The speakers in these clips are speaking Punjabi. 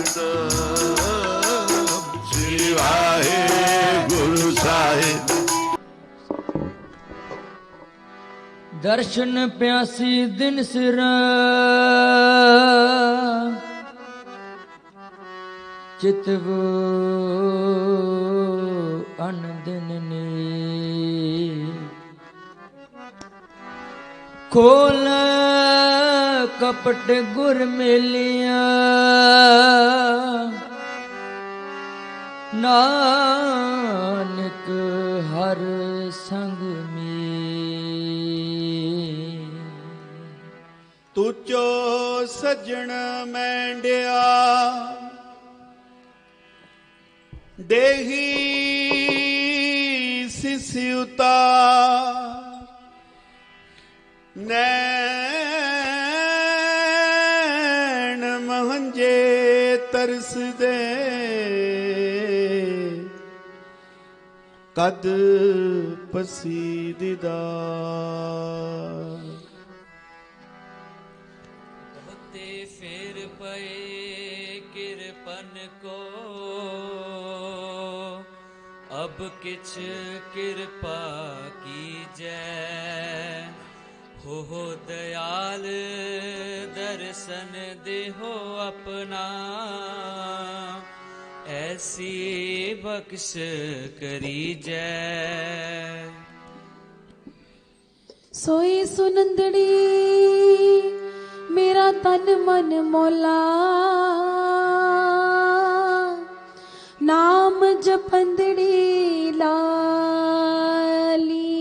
ਸਤਿਨਾਮ ਸ੍ਰੀ ਵਾਹਿਗੁਰੂ ਸਾਹਿਬ। दर्शन प्यासी दिन सिरा चितवो अन दिन ने खोल कपट गुर मेलिया नानक हर संग में। ਤੁਚੋ ਸੱਜਣ ਮੈਂਡਿਆ ਦੇਹੀ ਸਿਸ ਉਤਾਰ ਨੈਣ ਮਹੰਜੇ ਤਰਸਦੇ ਕਦ ਪਸੀਦੀਦਾਰ। फिर पए किरपन को अब किछ कृपा कीजै हो दयाल दर्शन देहो अपना ऐसी बख्श करीजै। सोई सुनंदड़ी मेरा तन मन मौला नाम जपंदड़ी लाली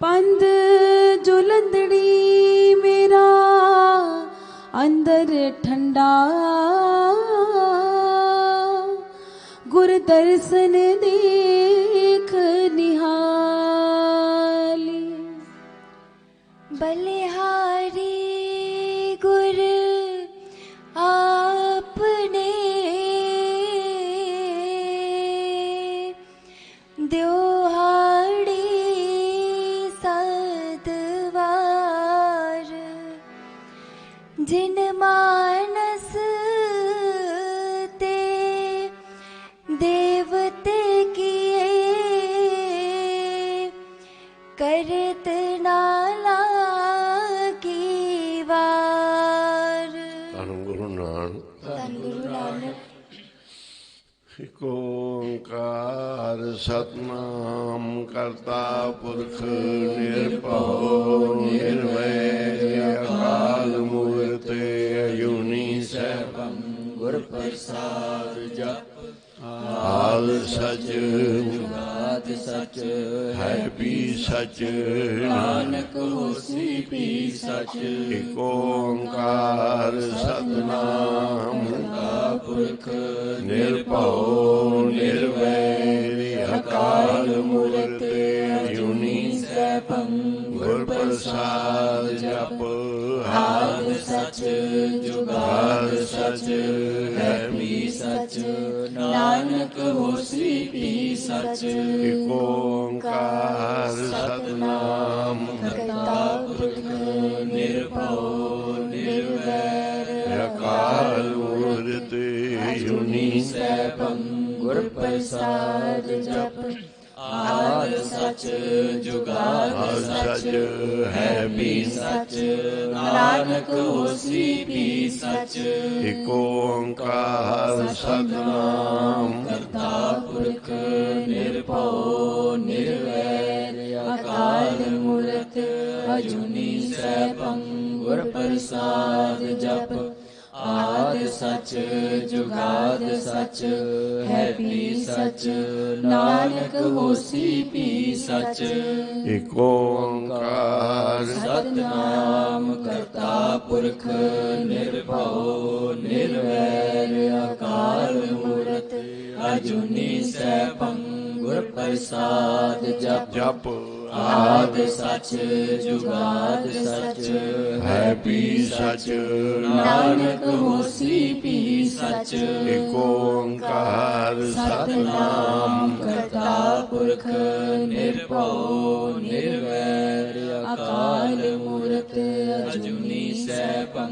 पंद जुलंदड़ी मेरा अंदर ठंडा गुर दर्शन देख निहाली। बलिहारी गुर आपने द्योहाड़ी सदवार जिन मानस ते देवते किए करत नाला ਇਕ ਓੰਕਾਰ ਸਤਿਨਾਮ ਕਰਤਾ ਪੁਰਖ ਨਿਰਭਉ ਨਿਰਵੈਰ ਅਕਾਲ ਮੂਰਤ ਅਜੂਨੀ ਸੈਭੰ ਗੁਰ ਪ੍ਰਸਾਦ ਜਪ ਆਦ ਸਚ ਜੁਗਾਦ ਸਚ ਹੈ ਵੀ ਸਚ ਨਾਨਕ ਹੋਸੀ ਵੀ ਸਚ। ਇਕ ਓੰਕਾਰ ਸਤਿਨਾਮ ਕਰਤਾ ਪੁਰਖ ਨਿਰਭਉ ਨਿਰਵੈਰ ਅਕਾਲ ਮੂਰਤ ਅਜੂਨੀ ਸੈਭੰ ਗੁਰ ਪ੍ਰਸਾਦ ਜਪ ਆਦ ਸਚ ਜੁਗਾਦ ਸਚ ਹੈ ਵੀ ਸਚ ਨਾਨਕ ਹੋਸੀ ਵੀ ਸਚ। ਇਕ ਓੰਕਾਰ ਸਤਿਨਾਮ ਕਰਤਾ ਪੁਰਖ ਨਿਰਭਉ ਨਿਰਵੈਰ ਅਕਾਲ ਮੂਰਤ ਅਜੂਨੀ ਸੈਭੰ ਗੁਰ ਪ੍ਰਸਾਦ ਜਪ ਆਦ ਸਚ ਜੁਗਾਦ ਸਚ ਹੈ ਵੀ ਸਚ ਨਾਨਕ ਹੋਸੀ ਵੀ ਸਚ। ਇਕ ਓੰਕਾਰ ਸਤਿਨਾਮ ਕਰਤਾ ਪੁਰਖ ਨਿਰਭਉ ਨਿਰਵੈਰ ਅਕਾਲ ਮੂਰਤ ਅਜੂਨੀ ਸੈਭੰ ਗੁਰ ਪ੍ਰਸਾਦ ਜਪ ਆਦ ਸਚ ਜੁਗਾਦ ਸਚ ਹੈ ਵੀ ਸਚ ਨਾਨਕ ਹੋਸੀ ਵੀ ਸਚ। ਇਕ ਓੰਕਾਰ ਸਤਿਨਾਮ ਕਰਤਾ ਪੁਰਖ ਨਿਰਭਉ ਨਿਰਵੈਰ ਅਕਾਲ ਮੂਰਤ ਅਜੂਨੀ ਸੈਭੰ ਗੁਰ ਪ੍ਰਸਾਦ ਜਪ ਆਦ ਸਚ ਜੁਗਾਦ ਸਚ ਹੈ ਵੀ ਸਚ ਨਾਨਕ ਹੋਸੀ ਵੀ ਸਚ। ਇਕ ਓੰਕਾਰ ਸਤਿਨਾਮ ਕਰਤਾ ਪੁਰਖ ਨਿਰਭਉ ਨਿਰਵੈਰ ਅਕਾਲ ਮੂਰਤ ਅਜੂਨੀ ਸੈਭੰ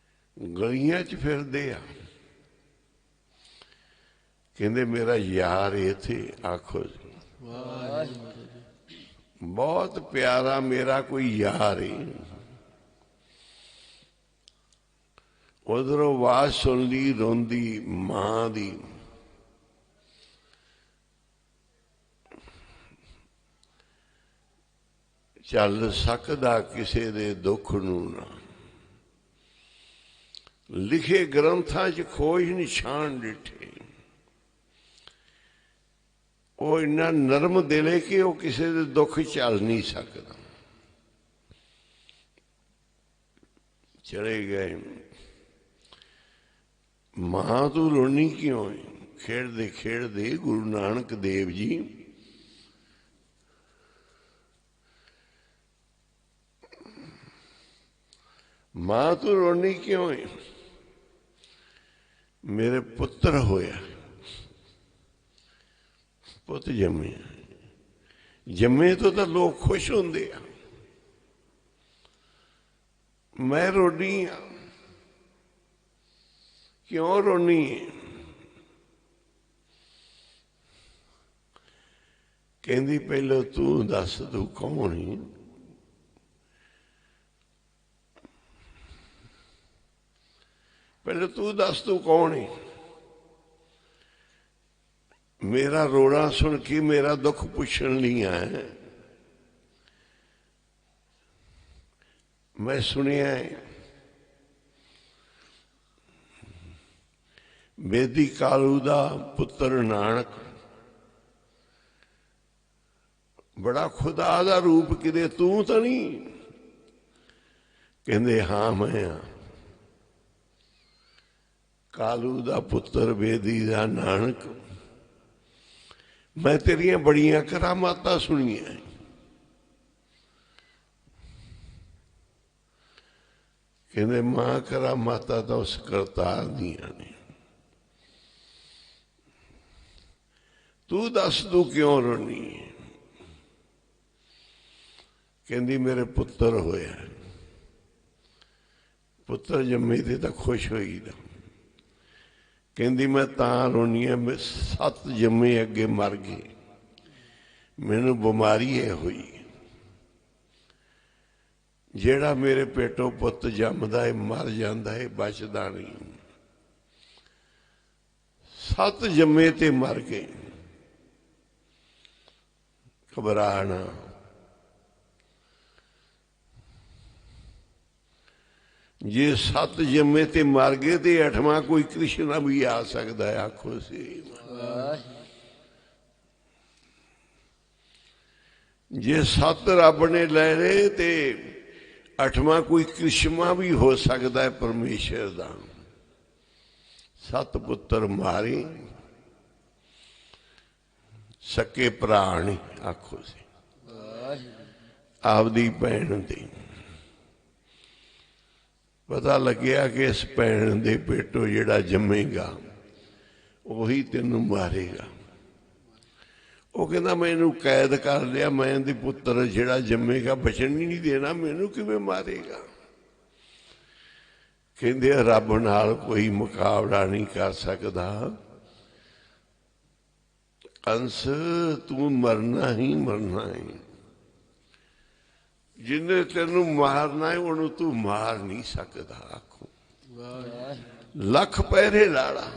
ਗਲੀਆਂ 'ਚ ਫਿਰਦੇ ਆ, ਕਹਿੰਦੇ ਮੇਰਾ ਯਾਰ ਇੱਥੇ, ਆਖੋ ਜੀ ਬਹੁਤ ਪਿਆਰਾ ਮੇਰਾ ਕੋਈ ਯਾਰ ਹੈ। ਉਧਰੋਂ ਆਵਾਜ਼ ਸੁਣ ਲਈ ਰੋਂਦੀ ਮਾਂ ਦੀ, ਚੱਲ ਸਕਦਾ ਕਿਸੇ ਦੇ ਦੁੱਖ ਨੂੰ ਨਾ, ਲਿਖੇ ਗ੍ਰੰਥਾਂ 'ਚ ਖੋਜ ਨਿਸ਼ਾਨ ਡਿੱਠੇ। ਉਹ ਇੰਨਾ ਨਰਮ ਦਿਲ ਹੈ ਕਿ ਉਹ ਕਿਸੇ ਦੇ ਦੁੱਖ ਝੱਲ ਨਹੀਂ ਸਕਦਾ। ਚਲੇ ਗਏ। ਮਾਂ ਤੂੰ ਰੋਣੀ ਕਿਉਂ ਹੈ? ਖੇਡਦੇ ਖੇਡਦੇ ਗੁਰੂ ਨਾਨਕ ਦੇਵ ਜੀ ਮਾਂ ਤੂੰ ਰੋਣੀ ਕਿਉਂ ਹੈ? ਮੇਰੇ ਪੁੱਤਰ ਹੋਇਆ, ਪੁੱਤ ਜੰਮੇ। ਜੰਮੇ ਤੋਂ ਤਾਂ ਲੋਕ ਖੁਸ਼ ਹੁੰਦੇ ਆ, ਮੈਂ ਰੋਣੀ ਆ, ਕਿਉਂ ਰੋਣੀ ਹੈ? ਕਹਿੰਦੀ ਪਹਿਲਾਂ ਤੂੰ ਦੱਸ ਤੂੰ ਕੌਣ ਹੈ? ਪਹਿਲਾਂ ਤੂੰ ਦੱਸ ਤੂੰ ਕੌਣ ਹੈ? ਮੇਰਾ ਰੋਣਾ ਸੁਣ ਕੇ ਮੇਰਾ ਦੁੱਖ ਪੁੱਛਣ ਲਈ ਆਇਆ। ਮੈਂ ਸੁਣਿਆ ਹੈ ਬੇਦੀ ਕਾਲੂ ਦਾ ਪੁੱਤਰ ਨਾਨਕ ਬੜਾ ਖੁਦਾ ਦਾ ਰੂਪ, ਕਿਤੇ ਤੂੰ ਤਾਂ ਨਹੀਂ? ਕਹਿੰਦੇ ਹਾਂ ਮੈਂ ਆ, ਕਾਲੂ ਦਾ ਪੁੱਤਰ ਬੇਦੀ ਦਾ ਨਾਨਕ। ਮੈਂ ਤੇਰੀਆਂ ਬੜੀਆਂ ਕਰਾਮਾਤਾਂ ਸੁਣੀਆਂ। ਕਹਿੰਦੇ ਮਾਂ ਕਰਾਮਾਤਾਂ ਤਾਂ ਉਸ ਕਰਤਾਰ ਦੀਆਂ ਨੇ, ਤੂੰ ਦੱਸ ਤੂੰ ਕਿਉਂ ਰੋਣੀ ਹੈ? ਕਹਿੰਦੀ ਮੇਰੇ ਪੁੱਤਰ ਹੋਇਆ। ਪੁੱਤਰ ਜੰਮੇ ਤੇ ਤਾਂ ਖੁਸ਼ ਹੋਈਦਾ। ਕਹਿੰਦੀ ਮੈਂ ਤਾਂ ਰੋਣੀ ਆ, 7 ਜੰਮੇ ਅੱਗੇ ਮਰ ਗਏ, ਮੈਨੂੰ ਬਿਮਾਰੀ ਇਹ ਹੋਈ। ਜਿਹੜਾ ਮੇਰੇ ਪੇਟੋਂ ਪੁੱਤ ਜੰਮਦਾ ਹੈ ਮਰ ਜਾਂਦਾ ਹੈ, ਬਚਦਾ ਨਹੀਂ। 7 ਜੰਮੇ ਤੇ ਮਰ ਗਏ। ਘਬਰਾ ਨਾ, ਜੇ 7 ਜੰਮੇ ਤੇ ਮਰ ਗਏ ਤੇ 8ਵਾਂ ਕੋਈ ਕ੍ਰਿਸ਼ਨਾ ਵੀ ਆ ਸਕਦਾ ਹੈ। ਆਖੋ ਸੀ ਜੇ 7 ਰੱਬ ਨੇ ਲੈ ਲਏ ਤੇ 8ਵਾਂ ਕੋਈ ਕ੍ਰਿਸ਼ਮਾ ਵੀ ਹੋ ਸਕਦਾ ਹੈ ਪਰਮੇਸ਼ਰ ਦਾ। 7 ਪੁੱਤਰ ਮਾਰੇ, ਸਕੇ ਭਰਾ ਨੇ। ਆਖੋ ਸੀ ਆਪਦੀ ਭੈਣ ਦੀ ਪਤਾ ਲੱਗਿਆ ਕਿ ਇਸ ਭੈਣ ਦੇ ਪੇਟੋਂ ਜਿਹੜਾ ਜੰਮੇਗਾ ਉਹੀ ਤੈਨੂੰ ਮਾਰੇਗਾ। ਉਹ ਕਹਿੰਦਾ ਮੈਨੂੰ ਕੈਦ ਕਰ ਲਿਆ, ਮੈਂ ਇਹਦੇ ਪੁੱਤਰ ਜਿਹੜਾ ਜੰਮੇਗਾ ਬਚਣ ਹੀ ਨਹੀਂ ਦੇਣਾ, ਮੈਨੂੰ ਕਿਵੇਂ ਮਾਰੇਗਾ? ਕਹਿੰਦੇ ਰੱਬ ਨਾਲ ਕੋਈ ਮੁਕਾਬਲਾ ਨਹੀਂ ਕਰ ਸਕਦਾ। ਕੰਸ ਤੂੰ ਮਰਨਾ ਹੀ ਮਰਨਾ ਹੈ, ਜਿਹਨੇ ਤੈਨੂੰ ਮਾਰਨਾ ਹੈ ਉਹਨੂੰ ਤੂੰ ਮਾਰ ਨਹੀਂ ਸਕਦਾ। ਆਖੋ ਲੱਖ ਪਹਿਰੇ ਲਾੜਾ।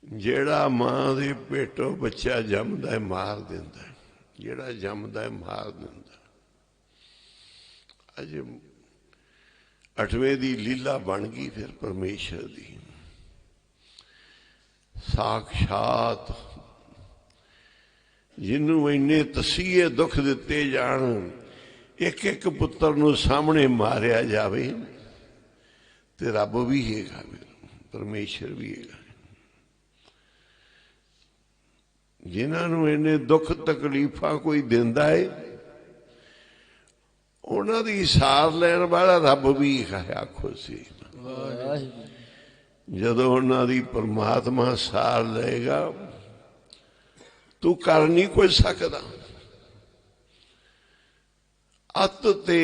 ਜਿਹੜਾ ਮਾਂ ਦੇ ਪੇਟੋਂ ਬੱਚਾ ਜੰਮਦਾ ਹੈ ਮਾਰ ਦਿੰਦਾ, ਜਿਹੜਾ ਜੰਮਦਾ ਹੈ ਮਾਰ ਦਿੰਦਾ। ਅਜੇ 8ਵੇਂ ਦੀ ਲੀਲਾ ਬਣ ਗਈ ਫਿਰ ਪਰਮੇਸ਼ਰ ਦੀ। ਸਾਖਸ਼ਾਤ ਜਿਹਨੂੰ ਇੰਨੇ ਤਸੀਹੇ ਦੁੱਖ ਦਿੱਤੇ ਜਾਣ, ਇੱਕ ਇੱਕ ਪੁੱਤਰ ਨੂੰ ਸਾਹਮਣੇ ਮਾਰਿਆ ਜਾਵੇ, ਤੇ ਰੱਬ ਵੀ ਹੈਗਾ, ਪਰਮੇਸ਼ਰ ਵੀ ਹੈਗਾ। ਜਿਨ੍ਹਾਂ ਨੂੰ ਇੰਨੇ ਦੁੱਖ ਤਕਲੀਫਾਂ ਕੋਈ ਦਿੰਦਾ ਹੈ, ਉਹਨਾਂ ਦੀ ਸਾਰ ਲੈਣ ਵਾਲਾ ਰੱਬ ਵੀ ਹੈ। ਆਖੋ ਸੀ ਜਦੋਂ ਉਹਨਾਂ ਦੀ ਪਰਮਾਤਮਾ ਸਾਰ ਲਏਗਾ, ਤੂੰ ਕਰ ਨਹੀਂ ਕੁਝ ਸਕਦਾ। ਅਤ ਤੇ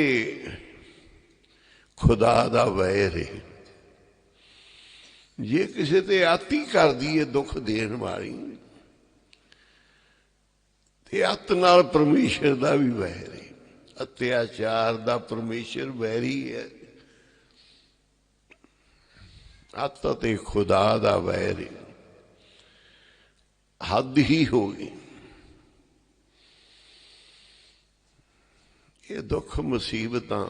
ਖੁਦਾ ਦਾ ਵੈਰ ਹੈ। ਜੇ ਕਿਸੇ ਤੇ ਆਤੀ ਕਰਦੀ ਹੈ ਦੁੱਖ ਦੇਣ ਵਾਲੀ, ਤੇ ਅਤ ਨਾਲ ਪਰਮੇਸ਼ਰ ਦਾ ਵੀ ਵੈਰ ਹੈ। ਅਤਿਆਚਾਰ ਦਾ ਪਰਮੇਸ਼ਰ ਵੈਰੀ ਹੈ। ਅਤ ਤੇ ਖੁਦਾ ਦਾ ਵੈਰ ਹੈ। ਹੱਦ ਹੀ ਹੋ ਗਈ। ਇਹ ਦੁੱਖ ਮੁਸੀਬਤਾਂ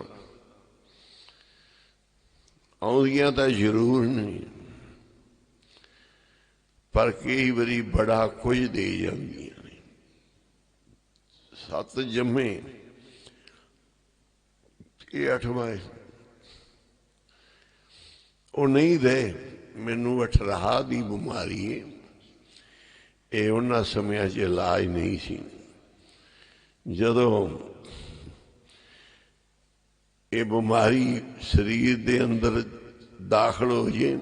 ਆਉਂਦੀਆਂ ਤਾਂ ਜ਼ਰੂਰ ਨਹੀਂ, ਪਰ ਕਈ ਵਾਰੀ ਬੜਾ ਕੁਝ ਦੇ ਜਾਂਦੀਆਂ ਨੇ। 7 ਜੰਮੇ, ਇਹ 8ਵਾਂ ਉਹ ਨਹੀਂ ਦੇ। ਮੈਨੂੰ 18 ਦੀ ਬਿਮਾਰੀ ਹੈ। ਇਹ ਉਹਨਾਂ ਸਮਿਆਂ 'ਚ ਇਲਾਜ ਨਹੀਂ ਸੀ। ਜਦੋਂ ਇਹ ਬਿਮਾਰੀ ਸਰੀਰ ਦੇ ਅੰਦਰ ਦਾਖਲ ਹੋ ਜੇ,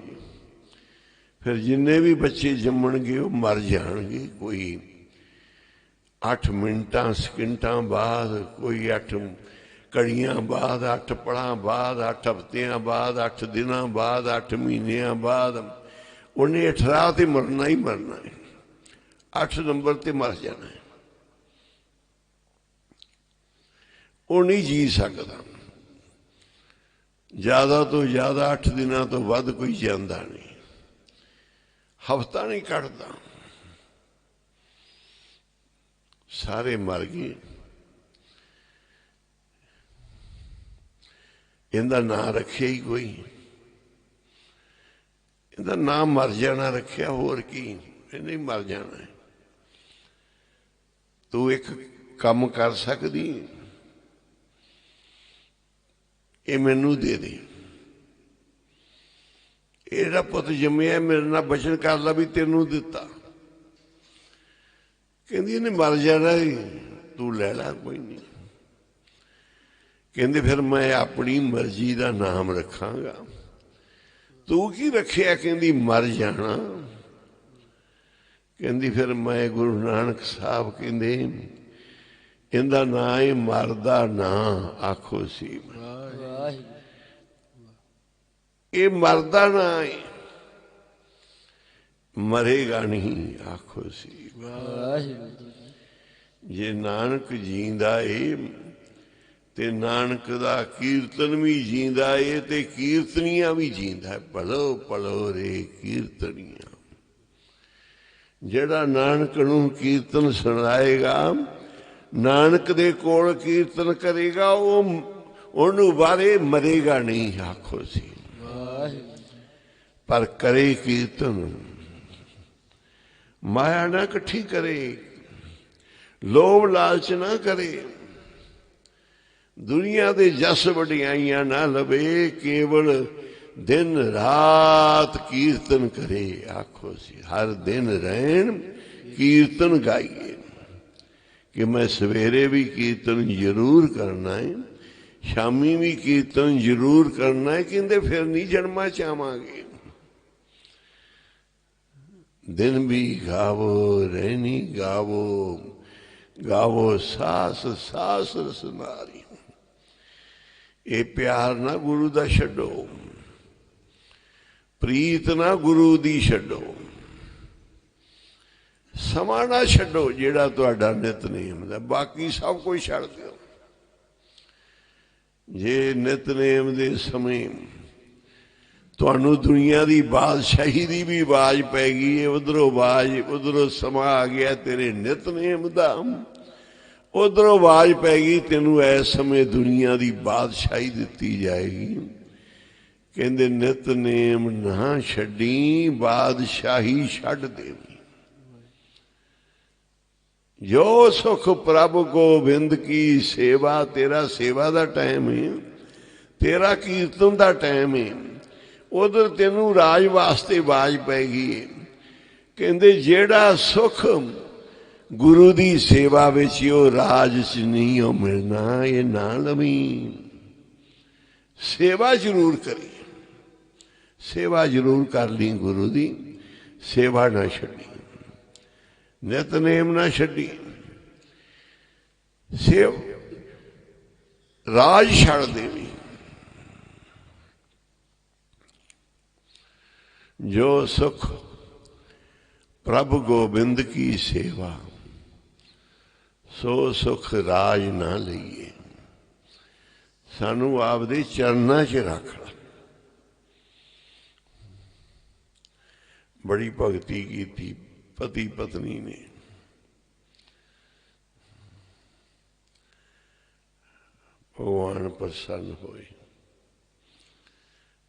ਫਿਰ ਜਿੰਨੇ ਵੀ ਬੱਚੇ ਜੰਮਣਗੇ ਉਹ ਮਰ ਜਾਣਗੇ। ਕੋਈ 8 ਮਿੰਟਾਂ ਸਕਿੰਟਾਂ ਬਾਅਦ, ਕੋਈ 8 ਘੜੀਆਂ ਬਾਅਦ, 8 ਪਲਾਂ ਬਾਅਦ, 8 ਹਫ਼ਤਿਆਂ ਬਾਅਦ, 8 ਦਿਨਾਂ ਬਾਅਦ, 8 ਮਹੀਨਿਆਂ ਬਾਅਦ ਉਹਨੇ 18 ਤੇ ਮਰਨਾ ਹੀ ਮਰਨਾ ਹੈ। 8 ਨੰਬਰ ਤੇ ਮਰ ਜਾਣਾ ਹੈ। ਉਹ ਨਹੀਂ ਜੀ ਸਕਦਾ। ਜ਼ਿਆਦਾ ਤੋਂ ਜ਼ਿਆਦਾ 8 ਦਿਨਾਂ ਤੋਂ ਵੱਧ ਕੋਈ ਜਾਂਦਾ ਨਹੀਂ, ਹਫ਼ਤਾ ਨਹੀਂ ਕੱਢਦਾ। ਸਾਰੇ ਮਰ ਗਏ। ਇਹਦਾ ਨਾਂ ਰੱਖਿਆ ਹੀ ਕੋਈ, ਇਹਦਾ ਨਾਂ ਮਰ ਜਾਣਾ ਰੱਖਿਆ, ਹੋਰ ਕੀ। ਇਹਨੇ ਮਰ ਜਾਣਾ ਹੈ। ਤੂੰ ਇੱਕ ਕੰਮ ਕਰ ਸਕਦੀ, ਇਹ ਮੈਨੂੰ ਦੇ ਦੇ। ਇਹ ਜਿਹੜਾ ਪੁੱਤ ਜੰਮਿਆ ਮੇਰੇ ਨਾਲ ਬਚਨ ਕਰ ਲਾ ਵੀ ਤੈਨੂੰ ਦਿੱਤਾ। ਕਹਿੰਦੀ ਇਹਨੇ ਮਰ ਜਾਣਾ, ਤੂੰ ਲੈ ਲਾ, ਕੋਈ ਨਹੀਂ। ਕਹਿੰਦੇ ਫਿਰ ਮੈਂ ਆਪਣੀ ਮਰਜ਼ੀ ਦਾ ਨਾਮ ਰੱਖਾਂਗਾ। ਤੂੰ ਕੀ ਰੱਖਿਆ? ਕਹਿੰਦੀ ਮਰ ਜਾਣਾ। ਕਹਿੰਦੀ ਫਿਰ ਮੈਂ ਗੁਰੂ ਨਾਨਕ ਸਾਹਿਬ ਕਹਿੰਦੇ ਇਹਦਾ ਨਾਂ ਹੈ ਮਰਦਾ ਨਾਂ। ਆਖੋ ਸੀ ਇਹ ਮਰਦਾ ਨਾਂ ਹੈ, ਮਰੇਗਾ ਨਹੀਂ। ਆਖੋ ਸੀ ਜੇ ਨਾਨਕ ਜੀਂਦਾ ਏ ਤੇ ਨਾਨਕ ਦਾ ਕੀਰਤਨ ਵੀ ਜੀਂਦਾ ਏ ਤੇ ਕੀਰਤਨੀਆਂ ਵੀ ਜੀਂਦਾ। ਪੜੋ ਪੜੋ ਰੇ ਕੀਰਤਨੀਆਂ। ਜਿਹੜਾ ਨਾਨਕ ਨੂੰ ਕੀਰਤਨ ਸੁਣਾਏਗਾ, ਨਾਨਕ ਦੇ ਕੋਲ ਕੀਰਤਨ ਕਰੇਗਾ, ਉਹਨੂੰ ਬਾਰੇ ਮਰੇਗਾ ਨਹੀਂ। ਆਖੋ ਸੀ ਪਰ ਕਰੇ ਕੀਰਤਨ। ਮਾਇਆ ਨਾ ਇਕੱਠੀ ਕਰੇ, ਲੋਭ ਲਾਲਚ ਨਾ ਕਰੇ, ਦੁਨੀਆ ਦੇ ਜਸ ਵਡਿਆਈਆਂ ਨਾ ਲਵੇ, ਕੇਵਲ ਦਿਨ ਰਾਤ ਕੀਰਤਨ ਕਰੇ। ਆਖੋ ਸੀ ਹਰ ਦਿਨ ਰਹਿਣ ਕੀਰਤਨ ਗਾਈਏ। ਕਿ ਮੈਂ ਸਵੇਰੇ ਵੀ ਕੀਰਤਨ ਜ਼ਰੂਰ ਕਰਨਾ ਹੈ, ਸ਼ਾਮੀ ਵੀ ਕੀਰਤਨ ਜ਼ਰੂਰ ਕਰਨਾ ਹੈ। ਕਹਿੰਦੇ ਫਿਰ ਨਹੀਂ ਜਨਮਾਂ ਚ ਆਵਾਂਗੇ। ਦਿਨ ਵੀ ਗਾਵੋ, ਰਹਿਣੀ ਗਾਵੋ, ਗਾਵੋ ਸਾਸ ਸਾਸ ਰਸਨਾਰੀ। ਇਹ ਪਿਆਰ ਨਾ ਗੁਰੂ ਦਾ ਛੱਡੋ, ਪ੍ਰੀਤ ਨਾ ਗੁਰੂ ਦੀ ਛੱਡੋ, ਸਮਾਂ ਨਾ ਛੱਡੋ ਜਿਹੜਾ ਤੁਹਾਡਾ ਨਿਤਨੇਮ ਦਾ। ਬਾਕੀ ਸਭ ਕੁਝ ਛੱਡ ਦਿਓ। ਜੇ ਨਿਤਨੇਮ ਦੇ ਸਮੇਂ ਤੁਹਾਨੂੰ ਦੁਨੀਆ ਦੀ ਬਾਦਸ਼ਾਹੀ ਦੀ ਵੀ ਆਵਾਜ਼ ਪੈ ਗਈ ਹੈ, ਉਧਰੋਂ ਆਵਾਜ਼, ਉਧਰੋਂ ਸਮਾਂ ਆ ਗਿਆ ਤੇਰੇ ਨਿਤਨੇਮ ਦਾ, ਉਧਰੋਂ ਆਵਾਜ਼ ਪੈ ਗਈ ਤੈਨੂੰ ਇਸ ਸਮੇਂ ਦੁਨੀਆ ਦੀ ਬਾਦਸ਼ਾਹੀ ਦਿੱਤੀ ਜਾਏਗੀ। ਕਹਿੰਦੇ ਨਿਤਨੇਮ ਨਾ ਛੱਡੀ, ਬਾਦਸ਼ਾਹੀ ਛੱਡ ਦੇਵੀਂ। ਜੋ ਸੁਖ ਪ੍ਰਭ ਗੋਬਿੰਦ ਕੀ ਸੇਵਾ। ਤੇਰਾ ਸੇਵਾ ਦਾ ਟਾਈਮ ਹੈ, ਤੇਰਾ ਕੀਰਤਨ ਦਾ ਟਾਈਮ ਹੈ। ਉਧਰ ਤੈਨੂੰ ਰਾਜ ਵਾਸਤੇ ਆਵਾਜ਼ ਪੈ ਗਈ। ਕਹਿੰਦੇ ਜਿਹੜਾ ਸੁਖ ਗੁਰੂ ਦੀ ਸੇਵਾ ਵਿੱਚ ਉਹ ਰਾਜ 'ਚ ਨਹੀਂ ਉਹ ਮਿਲਣਾ। ਇਹ ਨਾ ਲਵੀਂ। ਸੇਵਾ ਜ਼ਰੂਰ ਕਰੀ, ਸੇਵਾ ਜ਼ਰੂਰ ਕਰ ਲਈ ਗੁਰੂ ਦੀ। ਸੇਵਾ ਨਾ ਛੱਡੀ, ਨਿਤਨੇਮ ਨਾ ਛੱਡੀ। ਰਾਜ ਛੱਡ ਦੇਵੀਂ। ਜੋ ਸੁਖ ਪ੍ਰਭ ਗੋਬਿੰਦ ਕੀ ਸੇਵਾ, ਸੋ ਸੁਖ ਰਾਜ ਨਾ ਲਈਏ। ਸਾਨੂੰ ਆਪਦੇ ਚਰਨਾਂ 'ਚ ਰੱਖ ਲਾ। ਬੜੀ ਭਗਤੀ ਕੀਤੀ ਪਤੀ ਪਤਨੀ ਨੇ। ਭਗਵਾਨ ਪ੍ਰਸੰਨ ਹੋਏ।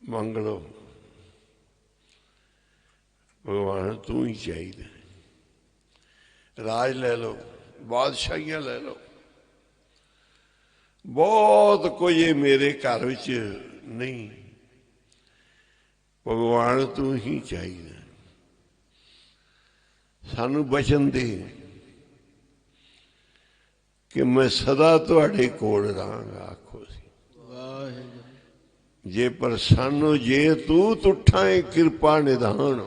ਮੰਗ ਲਓ, ਭਗਵਾਨ ਤੂੰ ਹੀ ਚਾਹੀਦਾ। ਰਾਜ ਲੈ ਲਓ, ਬਾਦਸ਼ਾਹੀਆਂ ਲੈ ਲਓ, ਬਹੁਤ ਕੁਝ ਮੇਰੇ ਘਰ ਵਿੱਚ ਨਹੀਂ। ਭਗਵਾਨ ਤੂੰ ਹੀ ਚਾਹੀਦਾ। ਸਾਨੂੰ ਬਚਨ ਦੇ ਕਿ ਮੈਂ ਸਦਾ ਤੁਹਾਡੇ ਕੋਲ ਰਹਾਂਗਾ। ਆਖੋ ਸੀ ਜੇ ਪ੍ਰਸੰਨ ਜੇ ਤੂੰ ਤੁਠਾਂ ਕਿਰਪਾ ਨਿਧਾਨ,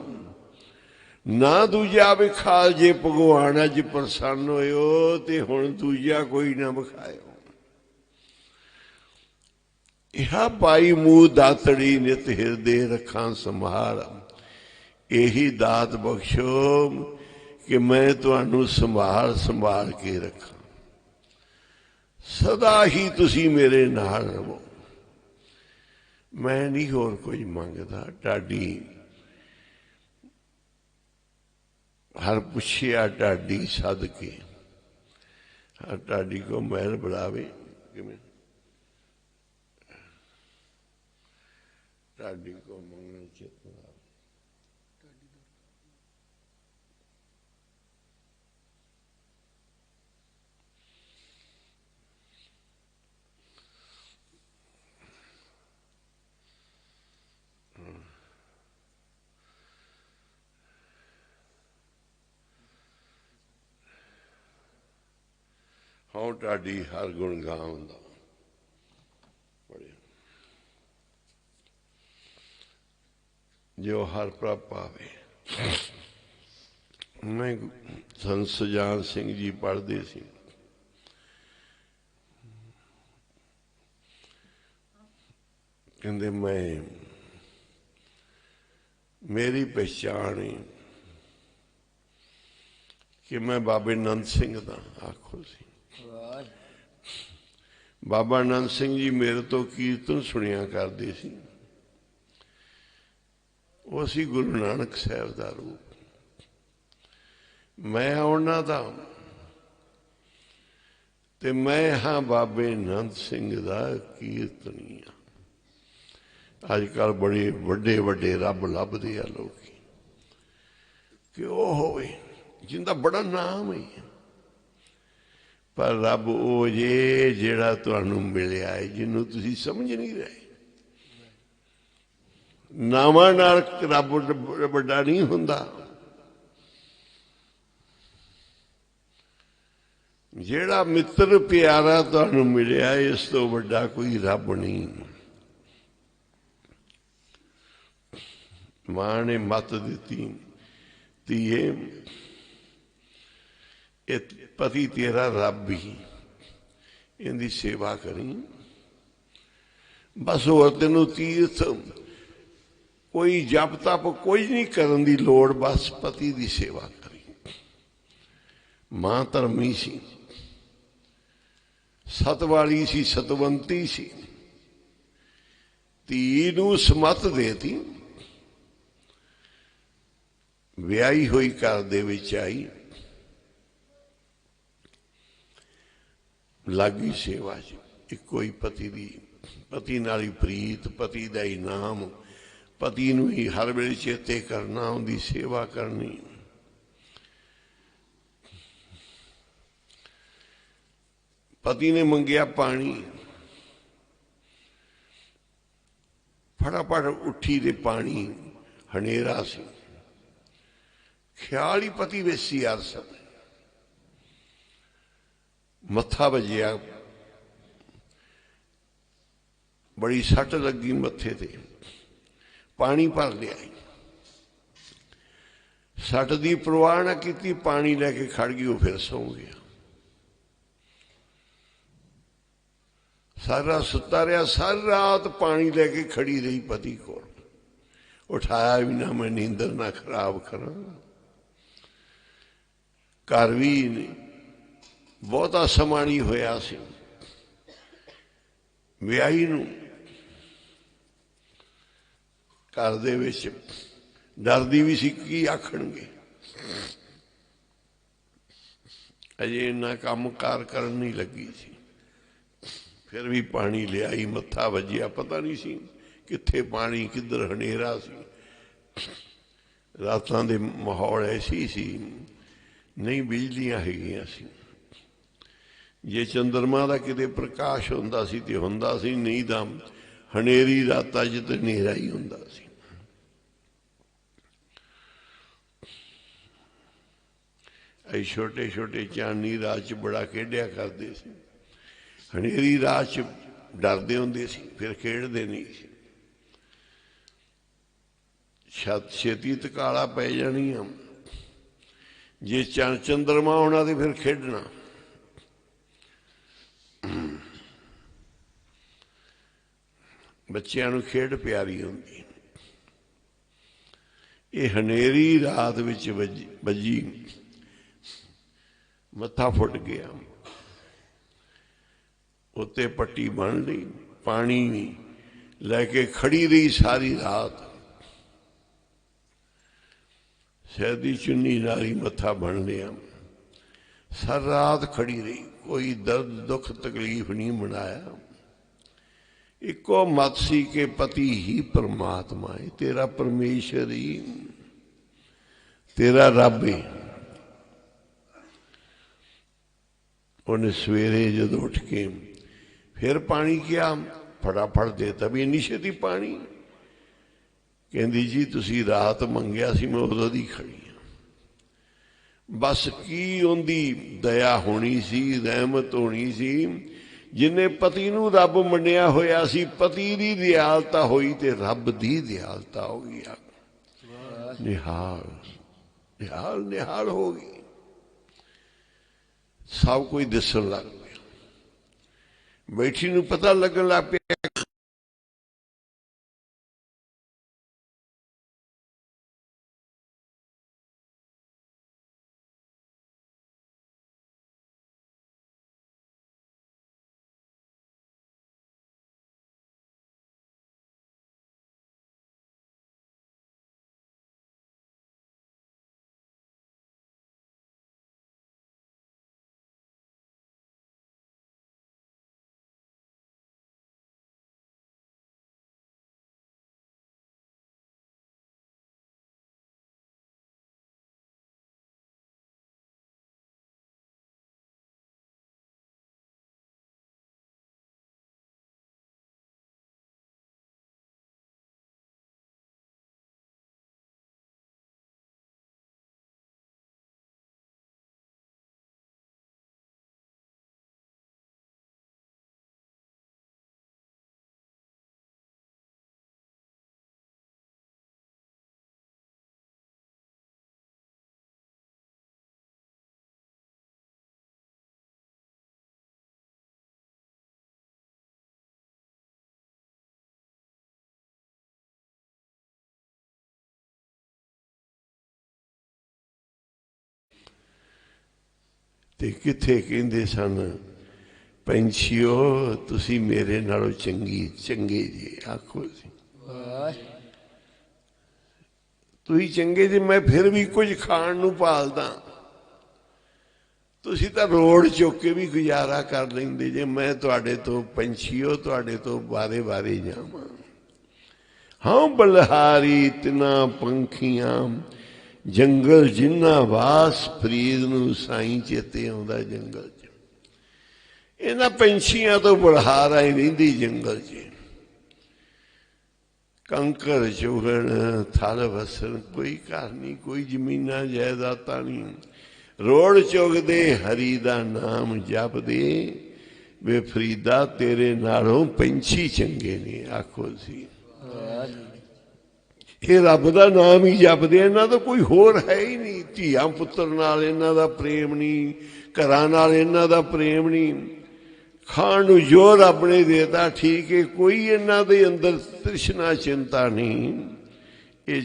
ਨਾ ਦੂਜਾ ਵਿਖਾਲ। ਜੇ ਭਗਵਾਨ ਅੱਜ ਪ੍ਰਸੰਨ ਹੋਇਓ ਤੇ ਹੁਣ ਦੂਜਾ ਕੋਈ ਨਾ ਵਿਖਾਇਓ। ਇਹਾ ਪਾਈ ਮੂੰਹ ਦਾਤੜੀ ਨਿਤ ਹਿਰਦੇ ਰੱਖਾਂ ਸੰਭਾਲ। ਇਹੀ ਦਾਤ ਬਖਸ਼ੋ ਕਿ ਮੈਂ ਤੁਹਾਨੂੰ ਸੰਭਾਲ ਸੰਭਾਲ ਕੇ ਰੱਖਾਂ। ਸਦਾ ਹੀ ਤੁਸੀਂ ਮੇਰੇ ਨਾਲ ਰਹੋ। ਮੈਂ ਨਹੀਂ ਹੋਰ ਕੁਝ ਮੰਗਦਾ। ਢਾਡੀ ਹਰ ਪੁੱਛਿਆ ਢਾਡੀ ਸਦ ਕੇ, ਹਰ ਢਾਡੀ ਕੋ ਮਹਿਲ ਬੜਾਵੇ। ਕਿਵੇਂ ਢਾਡੀ ਕੋ ਮੰਗਣ ਚਿਤ ਨਾ। ਹਉ ਢਾਡੀ ਹਰ ਗੁਣ ਗਾਉਂਦਾ। ਜੋ ਹਰ ਪ੍ਰਭ ਪਾਵੇ। ਮੈਂ ਸੰਤ ਸੁਜਾਨ ਸਿੰਘ ਜੀ ਪੜ੍ਹਦੇ ਸੀ। ਕਹਿੰਦੇ ਮੈਂ ਮੇਰੀ ਪਹਿਚਾਣ ਹੈ ਕਿ ਮੈਂ ਬਾਬੇ ਨੰਦ ਸਿੰਘ ਦਾ। ਆਖੋ ਸੀ ਬਾਬਾ ਨੰਦ ਸਿੰਘ ਜੀ ਮੇਰੇ ਤੋਂ ਕੀਰਤਨ ਸੁਣਿਆ ਕਰਦੇ ਸੀ। ਉਹ ਸੀ ਗੁਰੂ ਨਾਨਕ ਸਾਹਿਬ ਦਾ ਰੂਪ। ਮੈਂ ਉਹਨਾਂ ਦਾ ਤੇ ਮੈਂ ਹਾਂ ਬਾਬੇ ਨੰਦ ਸਿੰਘ ਦਾ ਕੀਰਤਨੀ। ਅੱਜ ਕੱਲ੍ਹ ਬੜੇ ਵੱਡੇ ਵੱਡੇ ਰੱਬ ਲੱਭਦੇ ਆ ਲੋਕ ਕਿ ਉਹ ਹੋਵੇ ਜਿੰਦਾ ਬੜਾ ਨਾਮ ਹੈ। ਪਰ ਰੱਬ ਉਹ ਜੇ ਜਿਹੜਾ ਤੁਹਾਨੂੰ ਮਿਲਿਆ ਹੈ, ਜਿਹਨੂੰ ਤੁਸੀਂ ਸਮਝ ਨਹੀਂ ਰਹੇ। ਨਾਵਾਂ ਨਾਲ ਰੱਬ ਵੱਡਾ ਨਹੀਂ ਹੁੰਦਾ। ਜਿਹੜਾ ਮਿੱਤਰ ਪਿਆਰਾ ਤੁਹਾਨੂੰ ਮਿਲਿਆ, ਇਸ ਤੋਂ ਵੱਡਾ ਕੋਈ ਰੱਬ ਨਹੀਂ। ਮਾਂ ਨੇ ਮੱਤ ਦਿੱਤੀ, ਧੀਏ ਇਹ ਪਤੀ ਤੇਰਾ ਰੱਬ ਹੀ, ਇਹਦੀ ਸੇਵਾ ਕਰੀ। ਬਸ ਹੋਰ ਤੈਨੂੰ ਤੀਰਥ ਕੋਈ ਜਪ ਤਪ ਕੋਈ ਨਹੀਂ ਕਰਨ ਦੀ ਲੋੜ, ਬਸ ਪਤੀ ਦੀ ਸੇਵਾ ਕਰੀ। ਮਾਂ ਧਰਮੀ ਸੀ, ਸਤ ਵਾਲੀ ਸੀ, ਸਤਵੰਤੀ ਸੀ। ਧੀ ਨੂੰ ਸਮਤ ਦੇਤੀ, ਵਿਆਹੀ ਹੋਈ ਘਰ ਦੇ ਵਿੱਚ ਆਈ, ਲਾਗੀ ਸੇਵਾ 'ਚ। ਇੱਕੋ ਹੀ ਪਤੀ ਦੀ, ਪਤੀ ਨਾਲ ਹੀ ਪ੍ਰੀਤ, ਪਤੀ ਦਾ ਹੀ ਨਾਮ, ਪਤੀ ਨੂੰ ਹੀ ਹਰ ਵੇਲੇ ਚੇਤੇ ਕਰਨਾ, ਉਹਦੀ ਸੇਵਾ ਕਰਨੀ। ਪਤੀ ਨੇ ਮੰਗਿਆ ਪਾਣੀ, ਫਟਾਫਟ ਉੱਠੀ ਤੇ ਪਾਣੀ, ਹਨੇਰਾ ਸੀ। ਖਿਆਲ ਹੀ ਪਤੀ ਵਿੱਚ ਸੀ। ਅਰਸ ਮੱਥਾ ਵੱਜਿਆ, ਬੜੀ ਸੱਟ ਲੱਗੀ ਮੱਥੇ ਤੇ। ਪਾਣੀ ਭਰ ਲਿਆ, ਸੱਟ ਦੀ ਪਰਵਾਹ ਨਾ ਕੀਤੀ, ਪਾਣੀ ਲੈ ਕੇ ਖੜ ਗਈ। ਉਹ ਫਿਰ ਸੌਂ ਗਿਆ। ਸਾਰਾ ਸੁੱਤਾ ਰਿਹਾ, ਸਾਰੀ ਰਾਤ ਪਾਣੀ ਲੈ ਕੇ ਖੜੀ ਰਹੀ ਪਤੀ ਕੋਲ। ਉਠਾਇਆ ਵੀ ਨਾ, ਮੈਂ ਨੀਂਦਰ ਨਾ ਖਰਾਬ ਕਰਾਂ। ਘਰ ਵੀ ਬਹੁਤਾ ਸਮਾਂ ਨਹੀਂ ਹੋਇਆ ਸੀ ਵਿਆਹੀ ਨੂੰ। ਘਰ ਦੇ ਵਿੱਚ ਡਰਦੀ ਵੀ ਸੀ ਕੀ ਆਖਣਗੇ। ਅਜੇ ਇੰਨਾ ਕੰਮ ਕਾਰ ਕਰਨ ਨਹੀਂ ਲੱਗੀ ਸੀ। ਫਿਰ ਵੀ ਪਾਣੀ ਲਿਆਈ, ਮੱਥਾ ਵੱਜਿਆ, ਪਤਾ ਨਹੀਂ ਸੀ ਕਿੱਥੇ ਪਾਣੀ, ਕਿੱਧਰ ਹਨੇਰਾ ਸੀ। ਰਾਤਾਂ ਦੇ ਮਾਹੌਲ ਐਸੀ ਸੀ, ਨਹੀਂ ਬਿਜਲੀਆਂ ਹੈਗੀਆਂ ਸੀ। ਜੇ ਚੰਦਰਮਾ ਦਾ ਕਿਤੇ ਪ੍ਰਕਾਸ਼ ਹੁੰਦਾ ਸੀ ਤੇ ਹੁੰਦਾ ਸੀ, ਨਹੀਂ ਤਾਂ ਹਨੇਰੀ ਰਾਤਾਂ 'ਚ ਤਾਂ ਹਨੇਰਾ ਹੀ ਹੁੰਦਾ ਸੀ। ਅਸੀਂ ਛੋਟੇ ਛੋਟੇ ਚਾਨਣੀ ਰਾਤ 'ਚ ਬੜਾ ਖੇਡਿਆ ਕਰਦੇ ਸੀ। ਹਨੇਰੀ ਰਾਤ 'ਚ ਡਰਦੇ ਹੁੰਦੇ ਸੀ, ਫਿਰ ਖੇਡਦੇ ਨਹੀਂ ਸੀ। ਛੱਤ ਛੇਤੀ ਤਕਾਲਾ ਪੈ ਜਾਣੀਆਂ। ਜੇ ਚੰਦਰਮਾ ਆਉਣਾ ਤੇ ਫਿਰ ਖੇਡਣਾ। ਬੱਚਿਆਂ ਨੂੰ ਖੇਡ ਪਿਆਰੀ ਹੁੰਦੀ। ਇਹ ਹਨੇਰੀ ਰਾਤ ਵਿੱਚ ਵੱਜੀ, ਮੱਥਾ ਫੁੱਟ ਗਿਆ। ਉੱਤੇ ਪੱਟੀ ਬੰਨ ਲਈ, ਪਾਣੀ ਲੈ ਕੇ ਖੜੀ ਰਹੀ ਸਾਰੀ ਰਾਤ। ਸਿਰ ਦੀ ਚੁੰਨੀ ਨਾਲ ਹੀ ਮੱਥਾ ਬੰਨ ਲਿਆ, ਸਾਰੀ ਰਾਤ ਖੜੀ ਰਹੀ। ਕੋਈ ਦਰਦ ਦੁੱਖ ਤਕਲੀਫ ਨਹੀਂ ਮਨਾਇਆ। ਇੱਕੋ ਮਤ ਸੀ ਕਿ ਪਤੀ ਹੀ ਪਰਮਾਤਮਾ ਹੈ, ਤੇਰਾ ਪਰਮੇਸ਼ਰ ਹੀ ਤੇਰਾ ਰੱਬ ਹੈ। ਉਹਨੇ ਸਵੇਰੇ ਜਦੋਂ ਉੱਠ ਕੇ ਫਿਰ ਪਾਣੀ ਕਿਹਾ, ਫਟਾਫਟ ਦੇਤਾ ਵੀ ਇੰਨੀ ਛੇਤੀ ਪਾਣੀ। ਕਹਿੰਦੀ ਜੀ ਤੁਸੀਂ ਰਾਤ ਮੰਗਿਆ ਸੀ, ਮੈਂ ਉਦੋਂ ਦੀ ਖੜੀ ਹਾਂ। ਬਸ ਕੀ ਉਹਦੀ ਦਇਆ ਹੋਣੀ ਸੀ, ਰਹਿਮਤ ਹੋਣੀ ਸੀ। ਜਿਨੇ ਪਤੀ ਨੂੰ ਰੱਬ ਮੰਨਿਆ ਹੋਇਆ ਸੀ, ਪਤੀ ਦੀ ਦਿਆਲਤਾ ਹੋਈ ਤੇ ਰੱਬ ਦੀ ਦਿਆਲਤਾ ਹੋ ਗਈ। ਨਿਹਾਲ ਨਿਹਾਲ ਨਿਹਾਲ ਹੋ ਗਈ। ਸਭ ਕੁਝ ਦਿਸਣ ਲੱਗ ਪਿਆ। ਬੈਠੀ ਨੂੰ ਪਤਾ ਲੱਗਣ ਲੱਗ ਪਿਆ ਤੇ ਕਿੱਥੇ ਕਹਿੰਦੇ ਸਨ, ਪੰਛੀਓ ਤੁਸੀਂ ਮੇਰੇ ਨਾਲੋਂ ਚੰਗੇ ਜੀ। ਆਖੋ ਜੀ ਤੁਸੀਂ ਚੰਗੇ ਜੀ, ਮੈਂ ਫਿਰ ਵੀ ਕੁਝ ਖਾਣ ਨੂੰ ਭਾਲਦਾ। ਤੁਸੀਂ ਤਾਂ ਰੋਡ ਚੁੱਕ ਕੇ ਵੀ ਗੁਜ਼ਾਰਾ ਕਰ ਲੈਂਦੇ ਜੇ, ਮੈਂ ਤੁਹਾਡੇ ਤੋਂ ਪੰਛੀਓ ਤੁਹਾਡੇ ਤੋਂ ਬਾਰੇ ਬਾਰੇ ਜਾਵਾਂ। ਹਾਂ ਬਲਹਾਰੀ ਤਿਨਾ ਪੰਖੀਆਂ, ਜੰਗਲ ਜਿੰਨਾ ਵਾਸ ਫਰੀਦ ਨੂੰ ਸਾਈਂ ਚੇਤੇ ਆਉਂਦਾ ਜੰਗਲ 'ਚ। ਇਹਨਾਂ ਪੰਛੀਆਂ ਤੋਂ ਬਲਹਾਰਾ ਹੀ ਰਹਿੰਦੀ ਜੰਗਲ 'ਚ। ਕੰਕਰ ਚੁਗਣ ਥਲ ਵਸਣ, ਕੋਈ ਘਰ ਨਹੀਂ, ਕੋਈ ਜ਼ਮੀਨਾਂ ਜਾਇਦਾਦਾਂ ਨਹੀਂ। ਰੋੜ ਚੁਗਦੇ ਹਰੀ ਦਾ ਨਾਮ ਜਪਦੇ, ਵੇ ਫਰੀਦਾ ਤੇਰੇ ਨਾਲੋਂ ਪੰਛੀ ਚੰਗੇ ਨੇ। ਆਖੋ ਸੀ ਇਹ ਰੱਬ ਦਾ ਨਾਮ ਹੀ ਜਪਦੇ, ਇਹਨਾਂ ਦਾ ਕੋਈ ਹੋਰ ਹੈ ਹੀ ਨਹੀਂ। ਧੀਆਂ ਪੁੱਤਰ ਨਾਲ ਇਹਨਾਂ ਦਾ ਪ੍ਰੇਮ ਨਹੀਂ, ਘਰਾਂ ਨਾਲ ਇਹਨਾਂ ਦਾ ਪ੍ਰੇਮ ਨਹੀਂ। ਖਾਣ ਨੂੰ ਜੋ ਰੱਬ ਨੇ ਦੇਤਾ ਠੀਕ ਹੈ, ਕੋਈ ਇਹਨਾਂ ਦੇ ਅੰਦਰ ਤ੍ਰਿਸ਼ਨਾ ਚਿੰਤਾ ਨਹੀਂ। ਇਹ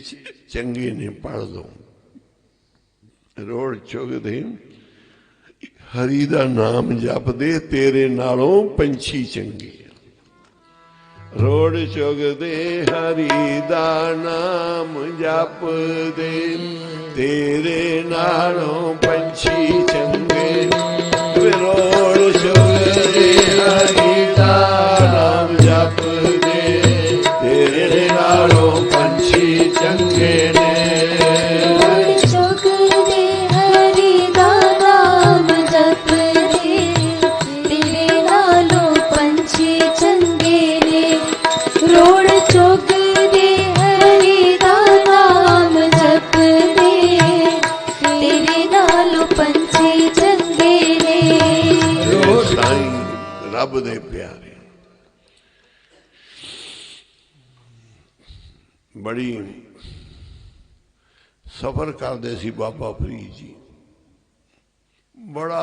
ਚੰਗੇ ਨੇ, ਪੜ੍ਹ ਲਓ। ਰੋੜ ਚੁਗਦੇ ਹਰੀ ਦਾ ਨਾਮ ਜਪਦੇ, ਤੇਰੇ ਨਾਲੋਂ ਪੰਛੀ ਚੰਗੇ। ਰੋੜ ਚੁਗਦੇ ਹਰੀ ਦਾ ਨਾਮ ਜਪਦੇ, ਤੇਰੇ ਨਾਲੋਂ ਪੰਛੀ ਚੰਗੇ। ਰੋੜ ਚੁਗਦੇ ਹਰੀ ਦਾ ਨਾਮ ਜਪਦੇ, ਤੇਰੇ ਨਾਲੋਂ ਪੰਛੀ ਚੰਗੇ ਨੇ। ਰੱਬ ਦੇ ਪਿਆਰੇ, ਬੜੀ ਸਫ਼ਰ ਕਰਦੇ ਸੀ ਬਾਬਾ ਫਰੀਦ ਜੀ। ਬੜਾ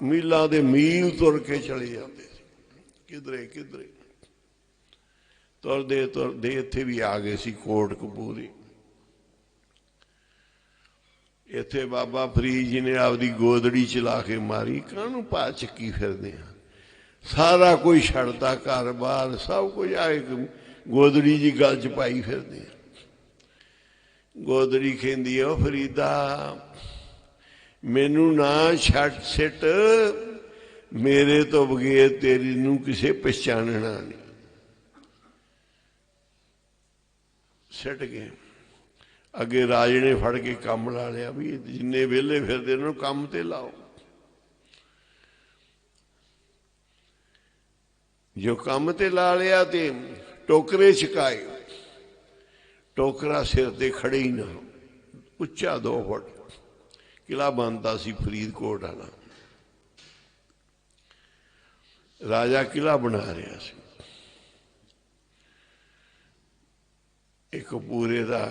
ਮੀਲਾਂ ਦੇ ਮੀਲ ਤੁਰ ਕੇ ਚਲੇ ਜਾਂਦੇ ਸੀ, ਕਿਧਰੇ ਕਿਧਰੇ ਤੁਰਦੇ ਤੁਰਦੇ ਇੱਥੇ ਵੀ ਆ ਗਏ ਸੀ ਕੋਟਕਪੂਰੇ। ਇੱਥੇ ਬਾਬਾ ਫਰੀਦ ਜੀ ਨੇ ਆਪਦੀ ਗੋਦੜੀ ਚਲਾ ਕੇ ਮਾਰੀ, ਕਾਹਨੂੰ ਪਾ ਚੱਕੀ ਫਿਰਦੇ ਆ, ਸਾਰਾ ਕੋਈ ਛੱਡਦਾ, ਘਰ ਬਾਰ ਸਭ ਕੁਝ ਆ ਇੱਕ ਗੋਦੜੀ ਜੀ ਗਲ 'ਚ ਪਾਈ ਫਿਰਦੇ ਆ। ਗੋਦੜੀ ਕਹਿੰਦੀ ਉਹ ਫਰੀਦਾ ਮੈਨੂੰ ਨਾ ਛੱਡ ਸਿੱਟ, ਮੇਰੇ ਤੋਂ ਬਗੈਰ ਤੇਰੀ ਨੂੰ ਕਿਸੇ ਪਛਾਣਨਾ ਨਹੀਂ। ਸਿੱਟ ਗਏ। ਅੱਗੇ ਰਾਜੇ ਨੇ ਫੜ ਕੇ ਕੰਮ ਲਾ ਲਿਆ ਵੀ ਜਿੰਨੇ ਵਿਹਲੇ ਫਿਰਦੇ ਇਹਨਾਂ ਨੂੰ ਕੰਮ ਤੇ ਲਾਓ। ਜੋ ਕੰਮ ਤੇ ਲਾ ਲਿਆ ਤੇ ਟੋਕਰੇ ਛਕਾਏ, ਟੋਕਰਾ ਸਿਰ ਤੇ ਖੜੇ ਹੀ ਨਾ, ਉੱਚਾ 2 ਫੁੱਟ ਕਿਲਾ ਬਣਦਾ ਸੀ ਫਰੀਦਕੋਟ ਵਾਲਾ। ਰਾਜਾ ਕਿਲਾ ਬਣਾ ਰਿਹਾ ਸੀ। ਇੱਕ ਕਪੂਰੇ ਦਾ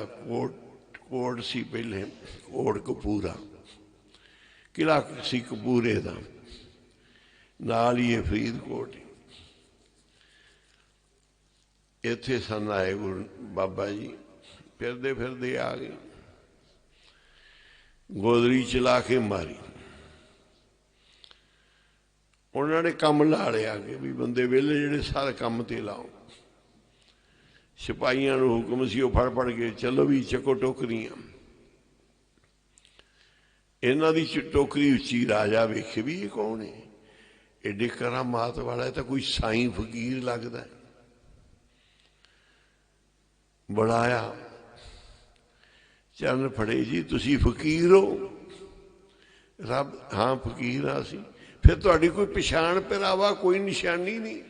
ਕੋਟ ਸੀ, ਪਹਿਲੇ ਕੋਟਕਪੂਰਾ ਕਿਲਾ ਸੀ ਕਪੂਰੇ ਦਾ, ਨਾਲ ਹੀ ਇਹ ਫਰੀਦਕੋਟ। ਇੱਥੇ ਸਨ ਆਏ ਗੁਰੂ ਬਾਬਾ ਜੀ, ਫਿਰਦੇ ਫਿਰਦੇ ਆ ਗਏ, ਗੋਦੜੀ ਚਲਾ ਕੇ ਮਾਰੀ। ਉਹਨਾਂ ਨੇ ਕੰਮ ਲਾ ਲਿਆ ਕਿ ਵੀ ਬੰਦੇ ਵਿਹਲੇ ਜਿਹੜੇ ਸਾਰੇ ਕੰਮ ਤੇ ਲਾਓ। ਸਿਪਾਹੀਆਂ ਨੂੰ ਹੁਕਮ ਸੀ, ਉਹ ਫੜ ਫੜ ਕੇ ਚਲੋ ਵੀ ਚੱਕੋ ਟੋਕਰੀਆਂ। ਇਹਨਾਂ ਦੀ ਟੋਕਰੀ ਉੱਚੀ। ਰਾਜਾ ਵੇਖੇ ਵੀ ਇਹ ਕੌਣ ਹੈ, ਏਡੇ ਕਰਾਮਾਤ ਵਾਲਾ, ਤਾਂ ਕੋਈ ਸਾਈਂ ਫਕੀਰ ਲੱਗਦਾ। ਬੁਲਾਇਆ, ਚਰਨ ਫੜੇ, ਜੀ ਤੁਸੀਂ ਫਕੀਰ ਹੋ? ਰੱਬ ਹਾਂ ਫਕੀਰ ਆ ਅਸੀਂ। ਫਿਰ ਤੁਹਾਡੀ ਕੋਈ ਪਛਾਣ ਪਹਿਰਾਵਾ, ਕੋਈ ਨਿਸ਼ਾਨੀ ਨਹੀਂ?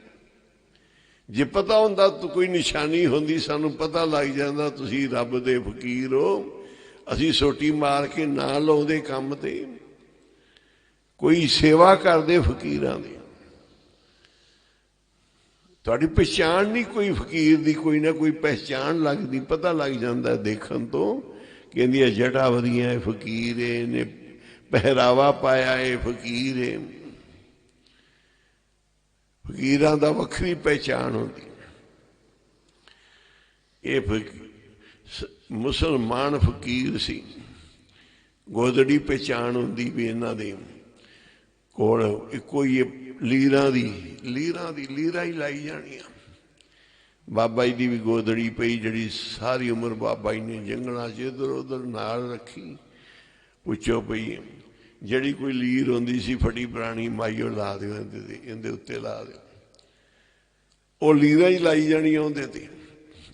ਜੇ ਪਤਾ ਹੁੰਦਾ ਤਾਂ ਕੋਈ ਨਿਸ਼ਾਨੀ ਹੁੰਦੀ, ਸਾਨੂੰ ਪਤਾ ਲੱਗ ਜਾਂਦਾ ਤੁਸੀਂ ਰੱਬ ਦੇ ਫਕੀਰ ਹੋ। ਅਸੀਂ ਸੋਟੀ ਮਾਰ ਕੇ ਨਾ ਲਾਉਂਦੇ ਕੰਮ ਤੇ, ਕੋਈ ਸੇਵਾ ਕਰਦੇ ਫਕੀਰਾਂ ਦੀ। ਤੁਹਾਡੀ ਪਛਾਣ ਨਹੀਂ ਕੋਈ ਫਕੀਰ ਦੀ, ਕੋਈ ਨਾ ਕੋਈ ਪਹਿਚਾਣ ਲੱਗਦੀ, ਪਤਾ ਲੱਗ ਜਾਂਦਾ ਦੇਖਣ ਤੋਂ ਕਿ ਇਹਦੀਆਂ ਜਟਾਂ ਵਧੀਆਂ, ਇਹ ਫਕੀਰ ਏ, ਇਹਨੇ ਪਹਿਰਾਵਾ ਪਾਇਆ, ਇਹ ਫਕੀਰ ਏ। ਫਕੀਰਾਂ ਦਾ ਵੱਖਰੀ ਪਹਿਚਾਣ ਹੁੰਦੀ। ਇਹ ਮੁਸਲਮਾਨ ਫਕੀਰ ਸੀ, ਗੋਦੜੀ ਪਹਿਚਾਣ ਹੁੰਦੀ ਵੀ ਇਹਨਾਂ ਦੇ ਕੋਲ ਇੱਕੋ ਹੀ ਲੀਰਾਂ ਹੀ ਲਾਈ ਜਾਣੀਆਂ। ਬਾਬਾ ਜੀ ਦੀ ਵੀ ਗੋਦੜੀ ਪਈ, ਜਿਹੜੀ ਸਾਰੀ ਉਮਰ ਬਾਬਾ ਜੀ ਨੇ ਜੰਗਲਾਂ 'ਚ ਇੱਧਰ ਉੱਧਰ ਨਾਲ ਰੱਖੀ, ਪੁੱਛੋ ਪਈ। ਜਿਹੜੀ ਕੋਈ ਲੀਰ ਹੁੰਦੀ ਸੀ ਫਟੀ ਪੁਰਾਣੀ, ਮਾਈਓ ਲਾ ਦਿਓ ਇਹਦੇ ਉੱਤੇ ਲਾ ਦਿਓ, ਉਹ ਲੀਰਾਂ ਹੀ ਲਾਈ ਜਾਣੀਆਂ, ਉਹਦੇ ਤੇ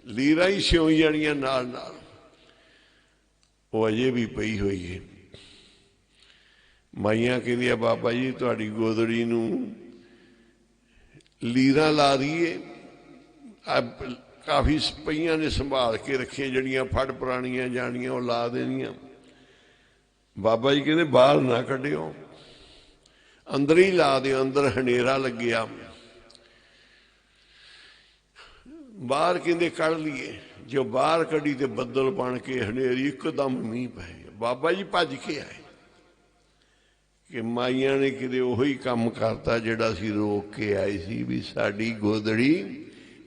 ਲੀਰਾਂ ਹੀ ਸਿਉਂ ਜਾਣੀਆਂ ਨਾਲ ਨਾਲ। ਉਹ ਅਜੇ ਵੀ ਪਈ ਹੋਈ ਹੈ। ਮਾਈਆਂ ਕਹਿੰਦੀਆਂ ਬਾਬਾ ਜੀ ਤੁਹਾਡੀ ਗੋਦੜੀ ਨੂੰ ਲੀਰਾਂ ਲਾ ਦਈਏ। ਕਾਫੀ ਪਈਆਂ ਨੇ ਸੰਭਾਲ ਕੇ ਰੱਖੀਆਂ, ਜਿਹੜੀਆਂ ਫੜ ਪੁਰਾਣੀਆਂ ਜਾਣੀਆਂ ਉਹ ਲਾ ਦੇਣੀਆਂ। ਬਾਬਾ ਜੀ ਕਹਿੰਦੇ ਬਾਹਰ ਨਾ ਕੱਢਿਓ, ਅੰਦਰ ਹੀ ਲਾ ਦਿਓ, ਅੰਦਰ ਹਨੇਰਾ ਲੱਗਿਆ। ਬਾਹਰ ਕਹਿੰਦੇ ਕੱਢ ਲਈਏ। ਜੋ ਬਾਹਰ ਕੱਢੀ ਤੇ ਬੱਦਲ ਬਣ ਕੇ ਹਨੇਰੀ, ਇੱਕਦਮ ਮੀਂਹ ਪੈ ਗਿਆ। ਬਾਬਾ ਜੀ ਭੱਜ ਕੇ ਆਏ, कि माइया ने किते ਉਹੀ ਕੰਮ ਕਰਤਾ ਜਿਹੜਾ ਅਸੀਂ ਰੋਕ ਕੇ ਆਏ ਸੀ ਵੀ ਸਾਡੀ ਗੋਦੜੀ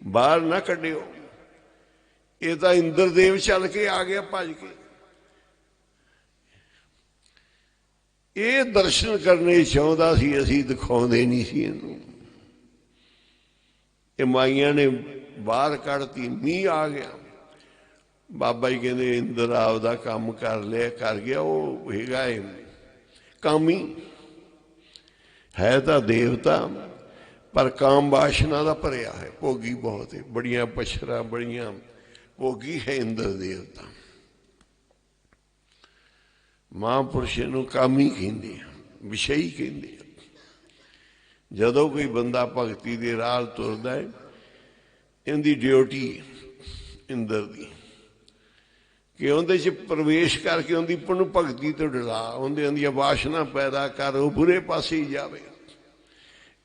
ਬਾਹਰ ਨਾ ਕੱਢਿਓ। ਇਹ ਤਾਂ ਇੰਦਰਦੇਵ ਚੱਲ ਕੇ ਆ ਗਿਆ ਭੱਜ ਕੇ। ਇਹ ਦਰਸ਼ਨ ਕਰਨੇ ਚਾਹੁੰਦਾ ਸੀ, ਅਸੀਂ ਦਿਖਾਉਂਦੇ ਨਹੀਂ ਸੀ ਇਹਨੂੰ। ਇਹ ਮਾਈਆਂ ਨੇ ਬਾਹਰ ਕੱਢਤੀ, ਮੀਂਹ ਆ ਗਿਆ। ਬਾਬਾ ਜੀ ਕਹਿੰਦੇ ਇੰਦਰ ਆਪਦਾ ਕੰਮ ਕਰ ਲਿਆ, ਕਰ ਗਿਆ। ਉਹ ਹੈਗਾ ਕਾਮੀ, ਹੈ ਤਾਂ ਦੇਵਤਾ ਪਰ ਕਾਮ ਵਾਸ਼ਨਾ ਦਾ ਭਰਿਆ ਹੈ, ਭੋਗੀ ਬਹੁਤ ਹੈ, ਬੜੀਆਂ ਪਛਰਾ, ਬੜੀਆਂ ਭੋਗੀ ਹੈ ਇੰਦਰ ਦੇਵਤਾ। ਮਹਾਂਪੁਰਸ਼ ਨੂੰ ਕਾਮੀ ਕਹਿੰਦੇ ਆ, ਵਿਸ਼ਈ ਕਹਿੰਦੇ ਆ। ਜਦੋਂ ਕੋਈ ਬੰਦਾ ਭਗਤੀ ਦੇ ਰਾਹ ਤੁਰਦਾ ਹੈ, ਇਹਦੀ ਡਿਊਟੀ ਇੰਦਰ ਦੀ ਕਿ ਉਹਦੇ 'ਚ ਪ੍ਰਵੇਸ਼ ਕਰਕੇ ਉਹਦੀ ਨੂੰ ਭਗਤੀ ਤੋਂ ਡਰਾ, ਉਹਦੇ ਅੰਦੀਆਂ ਵਾਸ਼ਨਾ ਪੈਦਾ ਕਰ, ਉਹ ਬੁਰੇ ਪਾਸੇ ਹੀ ਜਾਵੇ।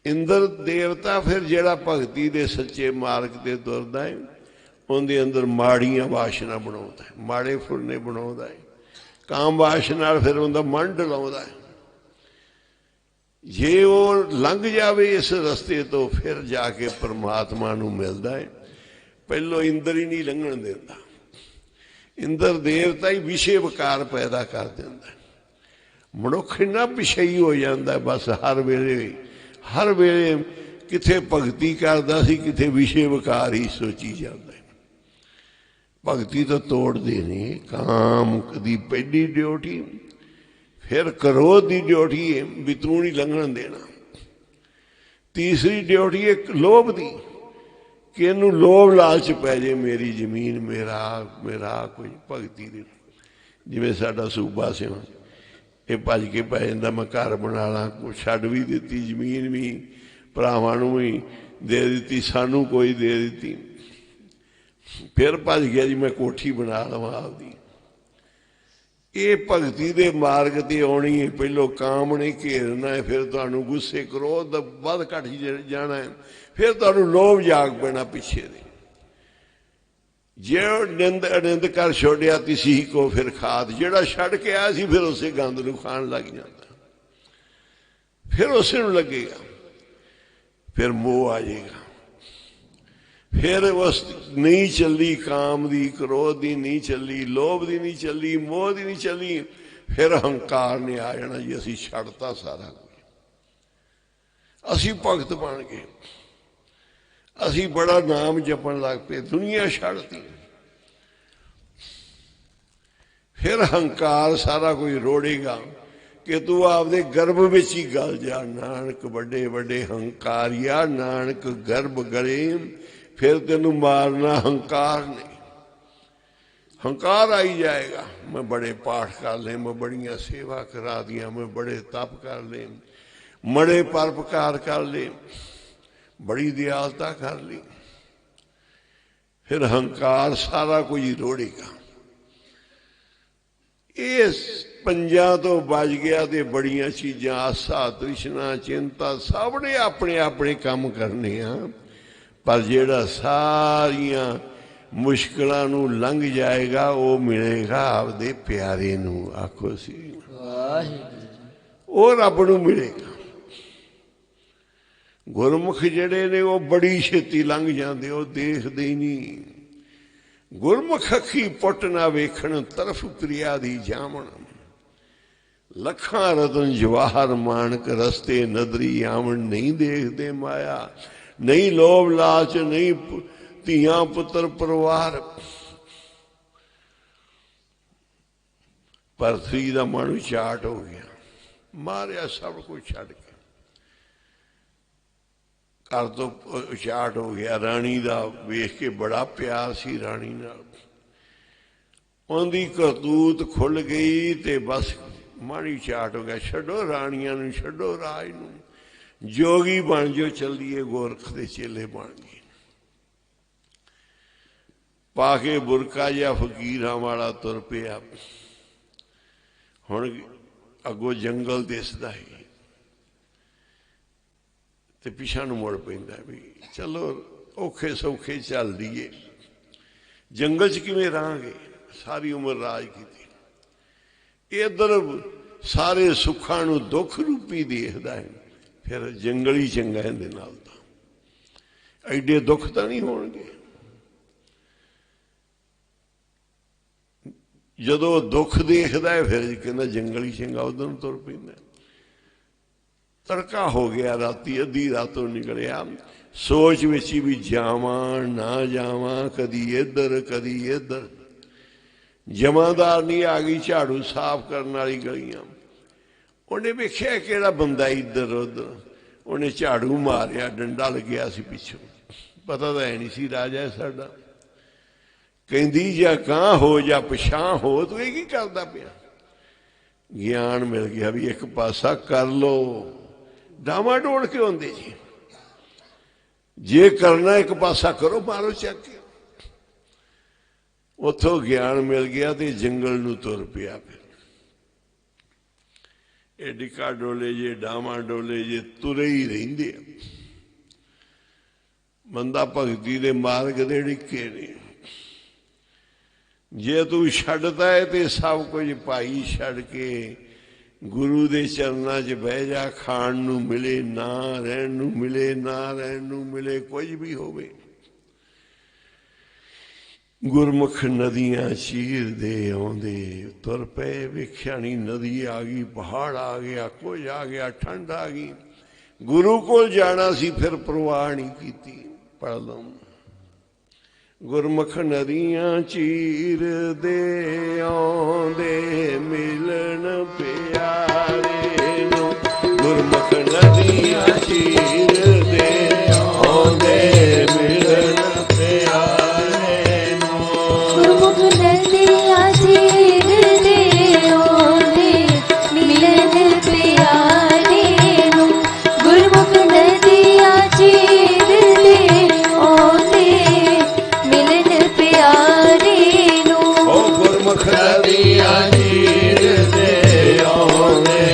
ਇੰਦਰ ਦੇਵਤਾ ਫਿਰ ਜਿਹੜਾ ਭਗਤੀ ਦੇ ਸੱਚੇ ਮਾਰਗ ਤੇ ਤੁਰਦਾ ਹੈ, ਉਹਦੇ ਅੰਦਰ ਮਾੜੀਆਂ ਵਾਸ਼ਨਾ ਬਣਾਉਂਦਾ ਹੈ, ਮਾੜੇ ਫੁਰਨੇ ਬਣਾਉਂਦਾ ਹੈ। ਕਾਮ ਵਾਸ਼ਨਾ ਨਾਲ ਫਿਰ ਉਹਦਾ ਮਨ ਡਲਾਉਂਦਾ ਹੈ। ਜੇ ਉਹ ਲੰਘ ਜਾਵੇ ਇਸ ਰਸਤੇ ਤੋਂ, ਫਿਰ ਜਾ ਕੇ ਪਰਮਾਤਮਾ ਨੂੰ ਮਿਲਦਾ ਹੈ। ਪਹਿਲੋਂ ਇੰਦਰ ਹੀ ਨਹੀਂ ਲੰਘਣ ਦਿੰਦਾ। ਇੰਦਰ ਦੇਵਤਾ ਹੀ ਵਿਸ਼ੇ ਵਿਕਾਰ ਪੈਦਾ ਕਰ ਦਿੰਦਾ। ਮਨੁੱਖ ਇੰਨਾ ਵਿਸ਼ਈ ਹੋ ਜਾਂਦਾ ਬਸ, ਹਰ ਵੇਲੇ ਕਿਥੇ ਭਗਤੀ ਕਰਦਾ ਸੀ, ਕਿਥੇ ਵਿਸ਼ੇ ਵਿਕਾਰ ਹੀ ਸੋਚੀ ਜਾਂਦਾ। ਭਗਤੀ ਤਾਂ ਤੋੜਦੇ ਨੇ। ਕਾਮ ਦੀ ਪਹਿਲੀ ਡਿਊਟੀ, ਫਿਰ ਕ੍ਰੋਧ ਦੀ ਡਿਊਟੀ ਹੈ ਵੀ ਤੂੰ ਨਹੀਂ ਲੰਘਣ ਦੇਣਾ। ਤੀਸਰੀ ਡਿਊਟੀ ਹੈ ਲੋਭ ਦੀ, ਕਿ ਇਹਨੂੰ ਲੋਭ ਲਾਲਚ ਪੈ ਜੇ, ਮੇਰੀ ਜ਼ਮੀਨ ਮੇਰਾ ਕੋਈ ਭਗਤੀ ਦੇ। ਜਿਵੇਂ ਸਾਡਾ ਸੂਬਾ ਸਿਉਂ, ਇਹ ਭੱਜ ਕੇ ਪੈ ਜਾਂਦਾ ਮੈਂ ਘਰ ਬਣਾ ਲਾਂ, ਕੋਈ ਛੱਡ ਵੀ ਦਿੱਤੀ, ਜ਼ਮੀਨ ਵੀ ਭਰਾਵਾਂ ਨੂੰ ਵੀ ਦੇ ਦਿੱਤੀ, ਸਾਨੂੰ ਕੋਈ ਦੇ ਦਿੱਤੀ। ਫਿਰ ਭੱਜ ਗਿਆ ਜੀ ਮੈਂ ਕੋਠੀ ਬਣਾ ਲਵਾਂ ਆਪਦੀ। ਇਹ ਭਗਤੀ ਦੇ ਮਾਰਗ ਤੇ ਆਉਣੀ ਹੈ। ਪਹਿਲੋਂ ਕਾਮ ਨੇ ਘੇਰਨਾ ਹੈ, ਫਿਰ ਤੁਹਾਨੂੰ ਗੁੱਸੇ ਕ੍ਰੋਧ ਦਾ ਵੱਧ ਘੱਟ ਜਾਣਾ ਹੈ, ਫਿਰ ਤੁਹਾਨੂੰ ਲੋਭ ਜਾਗ ਪੈਣਾ ਪਿੱਛੇ ਦੇ। ਜੇ ਅਨੰਦ ਕਰ ਛੋੜਿਆ ਤਿਸੀ ਕੋ ਫਿਰ ਖਾਦ, ਜਿਹੜਾ ਛੱਡ ਕੇ ਆਇਆ ਸੀ ਫਿਰ ਉਸੇ ਗੰਦ ਨੂੰ ਖਾਣ ਲੱਗ ਜਾਂਦਾ, ਫਿਰ ਉਸੇ ਨੂੰ ਲੱਗੇਗਾ, ਫਿਰ ਮੋਹ ਆ ਜਾਏਗਾ। ਫਿਰ ਉਸ ਨਹੀਂ ਚੱਲੀ, ਕਾਮ ਦੀ, ਕ੍ਰੋਧ ਦੀ ਨਹੀਂ ਚੱਲੀ, ਲੋਭ ਦੀ ਨਹੀਂ ਚੱਲੀ, ਮੋਹ ਦੀ ਨਹੀਂ ਚੱਲੀ, ਫਿਰ ਹੰਕਾਰ ਨੇ ਆ ਜਾਣਾ ਜੀ ਅਸੀਂ ਛੱਡਤਾ ਸਾਰਾ ਕੁਝ, ਅਸੀਂ ਭਗਤ ਬਣ ਗਏ, ਅਸੀਂ ਬੜਾ ਨਾਮ ਜਪਣ ਲੱਗ ਪਏ, ਦੁਨੀਆ ਛੱਡਤੀ। ਫਿਰ ਹੰਕਾਰ ਸਾਰਾ ਕੁਝ ਰੋੜੇਗਾ ਕਿ ਤੂੰ ਆਪਦੇ ਗਰਭ ਵਿੱਚ ਹੀ ਗਲ ਜਾ। ਨਾਨਕ ਵੱਡੇ ਵੱਡੇ ਹੰਕਾਰੀਆ, ਨਾਨਕ ਗਰਭ ਗਲੇ, ਫਿਰ ਤੈਨੂੰ ਮਾਰਨਾ ਹੰਕਾਰ ਨੇ। ਹੰਕਾਰ ਆਈ ਜਾਏਗਾ, ਮੈਂ ਬੜੇ ਪਾਠ ਕਰ ਲਏ, ਮੈਂ ਬੜੀਆਂ ਸੇਵਾ ਕਰਾ ਦੀਆਂ, ਮੈਂ ਬੜੇ ਤਪ ਕਰ ਲਏ, ਬੜੇ ਪਰਪਕਾਰ ਕਰ ਲਏ, ਬੜੀ ਦਿਆਲਤਾ ਕਰ ਲਈ। ਫਿਰ ਹੰਕਾਰ ਸਾਰਾ ਕੁਝ ਰੋੜੇਗਾ। ਇਸ ਪੰਜਾਂ ਤੋਂ ਬਚ ਗਿਆ ਤੇ ਬੜੀਆਂ ਚੀਜ਼ਾਂ, ਆਸਾ ਤ੍ਰਿਸ਼ਨਾ ਚਿੰਤਾ, ਸਭ ਨੇ ਆਪਣੇ ਆਪਣੇ ਕੰਮ ਕਰਨੇ ਆ। ਪਰ ਜਿਹੜਾ ਸਾਰੀਆਂ ਮੁਸ਼ਕਿਲਾਂ ਨੂੰ ਲੰਘ ਜਾਏਗਾ, ਉਹ ਮਿਲੇਗਾ ਆਪਦੇ ਪਿਆਰੇ ਨੂੰ। ਆਖੋ ਸੀ ਉਹ ਰੱਬ ਨੂੰ ਮਿਲੇਗਾ। ਗੁਰਮੁਖ ਜਿਹੜੇ ਨੇ ਉਹ ਬੜੀ ਛੇਤੀ ਲੰਘ ਜਾਂਦੇ, ਉਹ ਦੇਖਦੇ ਹੀ ਨਹੀਂ। ਗੁਰਮੁਖ ਅੱਖੀ ਪੁੱਟ ਨਾ ਵੇਖਣ, ਤਰਫ ਪ੍ਰਿਆ ਦੀ ਜਾਵਣ। ਲੱਖਾਂ ਰਤਨ ਜਵਾਹਰ ਮਾਣਕ, ਰਸਤੇ ਨਦਰੀ ਆਵਣ। ਨਹੀਂ ਦੇਖਦੇ ਮਾਇਆ, ਨਹੀਂ ਲੋਭ ਲਾਲਚ, ਨਹੀਂ ਧੀਆਂ ਪੁੱਤਰ ਪਰਿਵਾਰ। ਪਰਥੀ ਦਾ ਮਨ ਚਾਟ ਹੋ ਗਿਆ, ਮਾਰਿਆ ਸਭ ਕੁਝ ਛੱਡ ਕੇ, ਘਰ ਤੋਂ ਉਚਾਟ ਹੋ ਗਿਆ। ਰਾਣੀ ਦਾ ਵੇਖ ਕੇ ਬੜਾ ਪਿਆਰ ਸੀ ਰਾਣੀ ਨਾਲ, ਉਹਦੀ ਕਰਤੂਤ ਖੁੱਲ ਗਈ ਤੇ ਬਸ ਮਨ ਹੀ ਚਾਟ ਹੋ ਗਿਆ। ਛੱਡੋ ਰਾਣੀਆਂ ਨੂੰ, ਛੱਡੋ ਰਾਜ ਨੂੰ, ਜੋਗੀ ਬਣ ਜੋ, ਚੱਲੀਏ ਗੋਰਖ ਦੇ ਚੇਲੇ ਬਣ ਗਏ। ਪਾ ਕੇ ਬੁਰਕਾ ਜਿਹਾ ਫਕੀਰਾਂ ਵਾਲਾ ਤੁਰ ਪਿਆ। ਹੁਣ ਅੱਗੋਂ ਜੰਗਲ ਦਿਸਦਾ ਹੈ ਤੇ ਪਿਛਾਂ ਨੂੰ ਮੁੜ ਪੈਂਦਾ ਵੀ ਚਲੋ ਔਖੇ ਸੌਖੇ ਚੱਲ ਦੀਏ। ਜੰਗਲ 'ਚ ਕਿਵੇਂ ਰਹਾਂਗੇ, ਸਾਰੀ ਉਮਰ ਰਾਜ ਕੀਤੀ। ਇੱਧਰ सारे सुखां नूं दुख रूपी देखदा है, फिर जंगल ही चंगा इहदे नाल तां एडे दुख तां नहीं होणगे। जदों दुख देखदा है फिर कहंदा जंगल ही चंगा, उधर नूं तुर पैंदा। तड़का हो गया, राती अद्धी रातों निकलिया, सोच विच ही भी जावां ना जावां, कदी इधर कदी इधर। जमादार नहीं आ गई झाड़ू साफ करने वाली गलियां, उन्हें वेख्या किहड़ा बंदा इधर उधर, उन्हें झाड़ू मारिया, डंडा लग्या सी पिछों, पता तो है नहीं सी राजा है साडा। कहंदी जा कां हो जा पछां हो, तू ये की करदा पिया। ज्ञान मिल गया भी एक पासा कर लो, डावाडोल क्यों होंदे जी, जे करना एक पासा करो, मारो चक के। उथों ज्ञान मिल गया तो जंगल नूं तुर पिया। फिर ये डिका डोले जे डावा डोले जे तुरे ही रहिंदे। बंदा भगती दे मार्ग दे डिके ने, जे तू छड्डदा है तो सब कुछ भाई छड्ड के गुरु दे चरना च बह जा। खाण नूं मिले ना रहण नूं मिले, ना रहण नूं मिले, कुछ भी होवे। गुरमुख नदियां चीर दे आउंदे, तुर पे वेख्या नहीं नदी आ गई, पहाड़ आ गया, कुछ आ गया, ठंड आ गई। गुरु कोल जाना सी फिर परवाह नहीं कीती। पढ़ लूं गुरमुख नदियां चीर दे आउंदे, मिलन प्यारे नूं। गुरमुख नदियां चीर दे आउंदे, मिलन प्यारे नूं। गुरमुख नदियां चीर दे आउंदे, मिलन प्यारे नूं। गुरमुख नदियां चीर दे आउंदे, मिलन प्यारे नूं। ओ गुरमुख नदियां चीर दे आउंदे,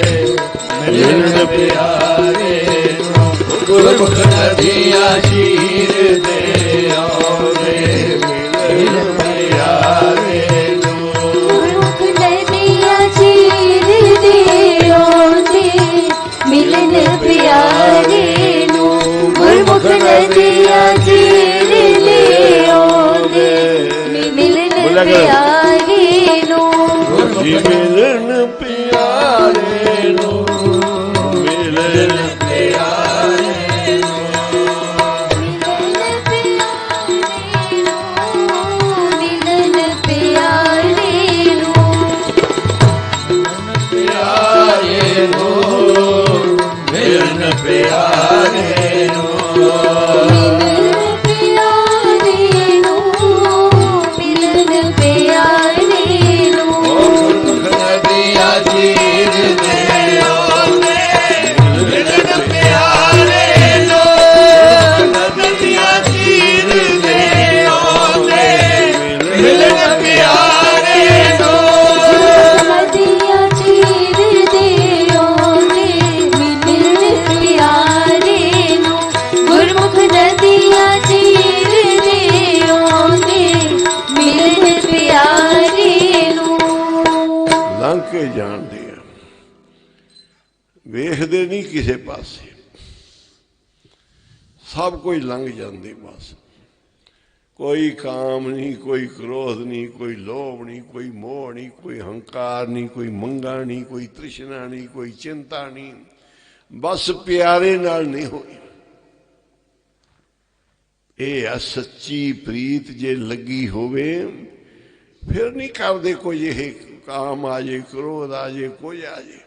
मिलन प्यारे नूं। गुरमुख नदियां चीर दे आउंदे, मिलन प्यारे नूं। गुरमुख नदियां चीर दे आउंदे, मिलन प्यारे नूं। गुरमुख नदियां चीर दे आउंदे, मिलन प्यारे नूं। जी मिलन प्यारे नूं, मिलन प्यारे नूं। मिलन प्यारे नूं। प्यारे नूं, मिलन प्यारे नूं। मिलन प्यारे नूं। गुरमुख नदियां चीर दे आउंदे, मिलन प्यारे नूं। नदियां चीर दे आउंदे, मिलन प्यारे नूं। नदियां चीर दे आउंदे, मिलन प्यारे नूं। गुरमुख नदियां चीर दे आउंदे, मिलन प्यारे नूं। लंघ के जाणदे आ, ਵੇਖਦੇ नहीं किसी पासे, सब कुछ लंघ जाते बस। कोई काम नहीं, कोई क्रोध नहीं, कोई लोभ नहीं, कोई मोह नहीं, कोई हंकार नहीं, कोई मंगा नहीं, कोई तृष्णा नहीं, कोई चिंता नहीं, बस प्यारे नाल नहीं होई। ये आ सच्ची प्रीत जे लगी होवे, फिर नहीं करते कोई ये काम आ जाए, क्रोध आ जाए, कोई आ जाए।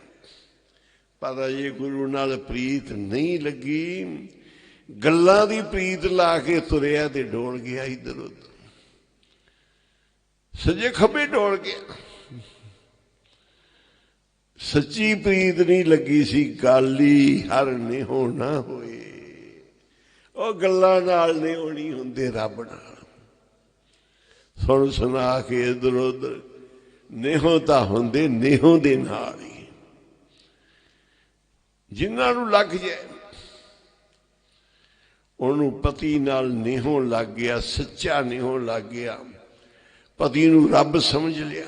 पर जे गुरु नाल प्रीत नहीं लगी, गल्लां दी प्रीत ला के तुरिया ते डोल गया इधर उधर, सजे खब्बे डोल गया। सच्ची प्रीत नहीं लगी सी, गाली हर नेहो ना होए। ਉਹ ਗੱਲਾਂ ਨਾਲ ਨਹੀਂ ਹੋਣੀ ਹੁੰਦੇ ਰੱਬ ਨਾਲ। ਸੁਣ ਸੁਣਾ ਕੇ ਇਧਰ ਉਧਰ ਨੇਹੋਂ ਤਾਂ ਹੁੰਦੇ ਨੇਹੋਂ ਦੇ ਨਾਲ ਹੀ। ਜਿਨ੍ਹਾਂ ਨੂੰ ਲੱਗ ਜਾਏ, ਉਹਨੂੰ ਪਤੀ ਨਾਲ ਨੇਹੋਂ ਲੱਗ ਗਿਆ, ਸੱਚਾ ਨੇਹੋਂ ਲੱਗ ਗਿਆ, ਪਤੀ ਨੂੰ ਰੱਬ ਸਮਝ ਲਿਆ,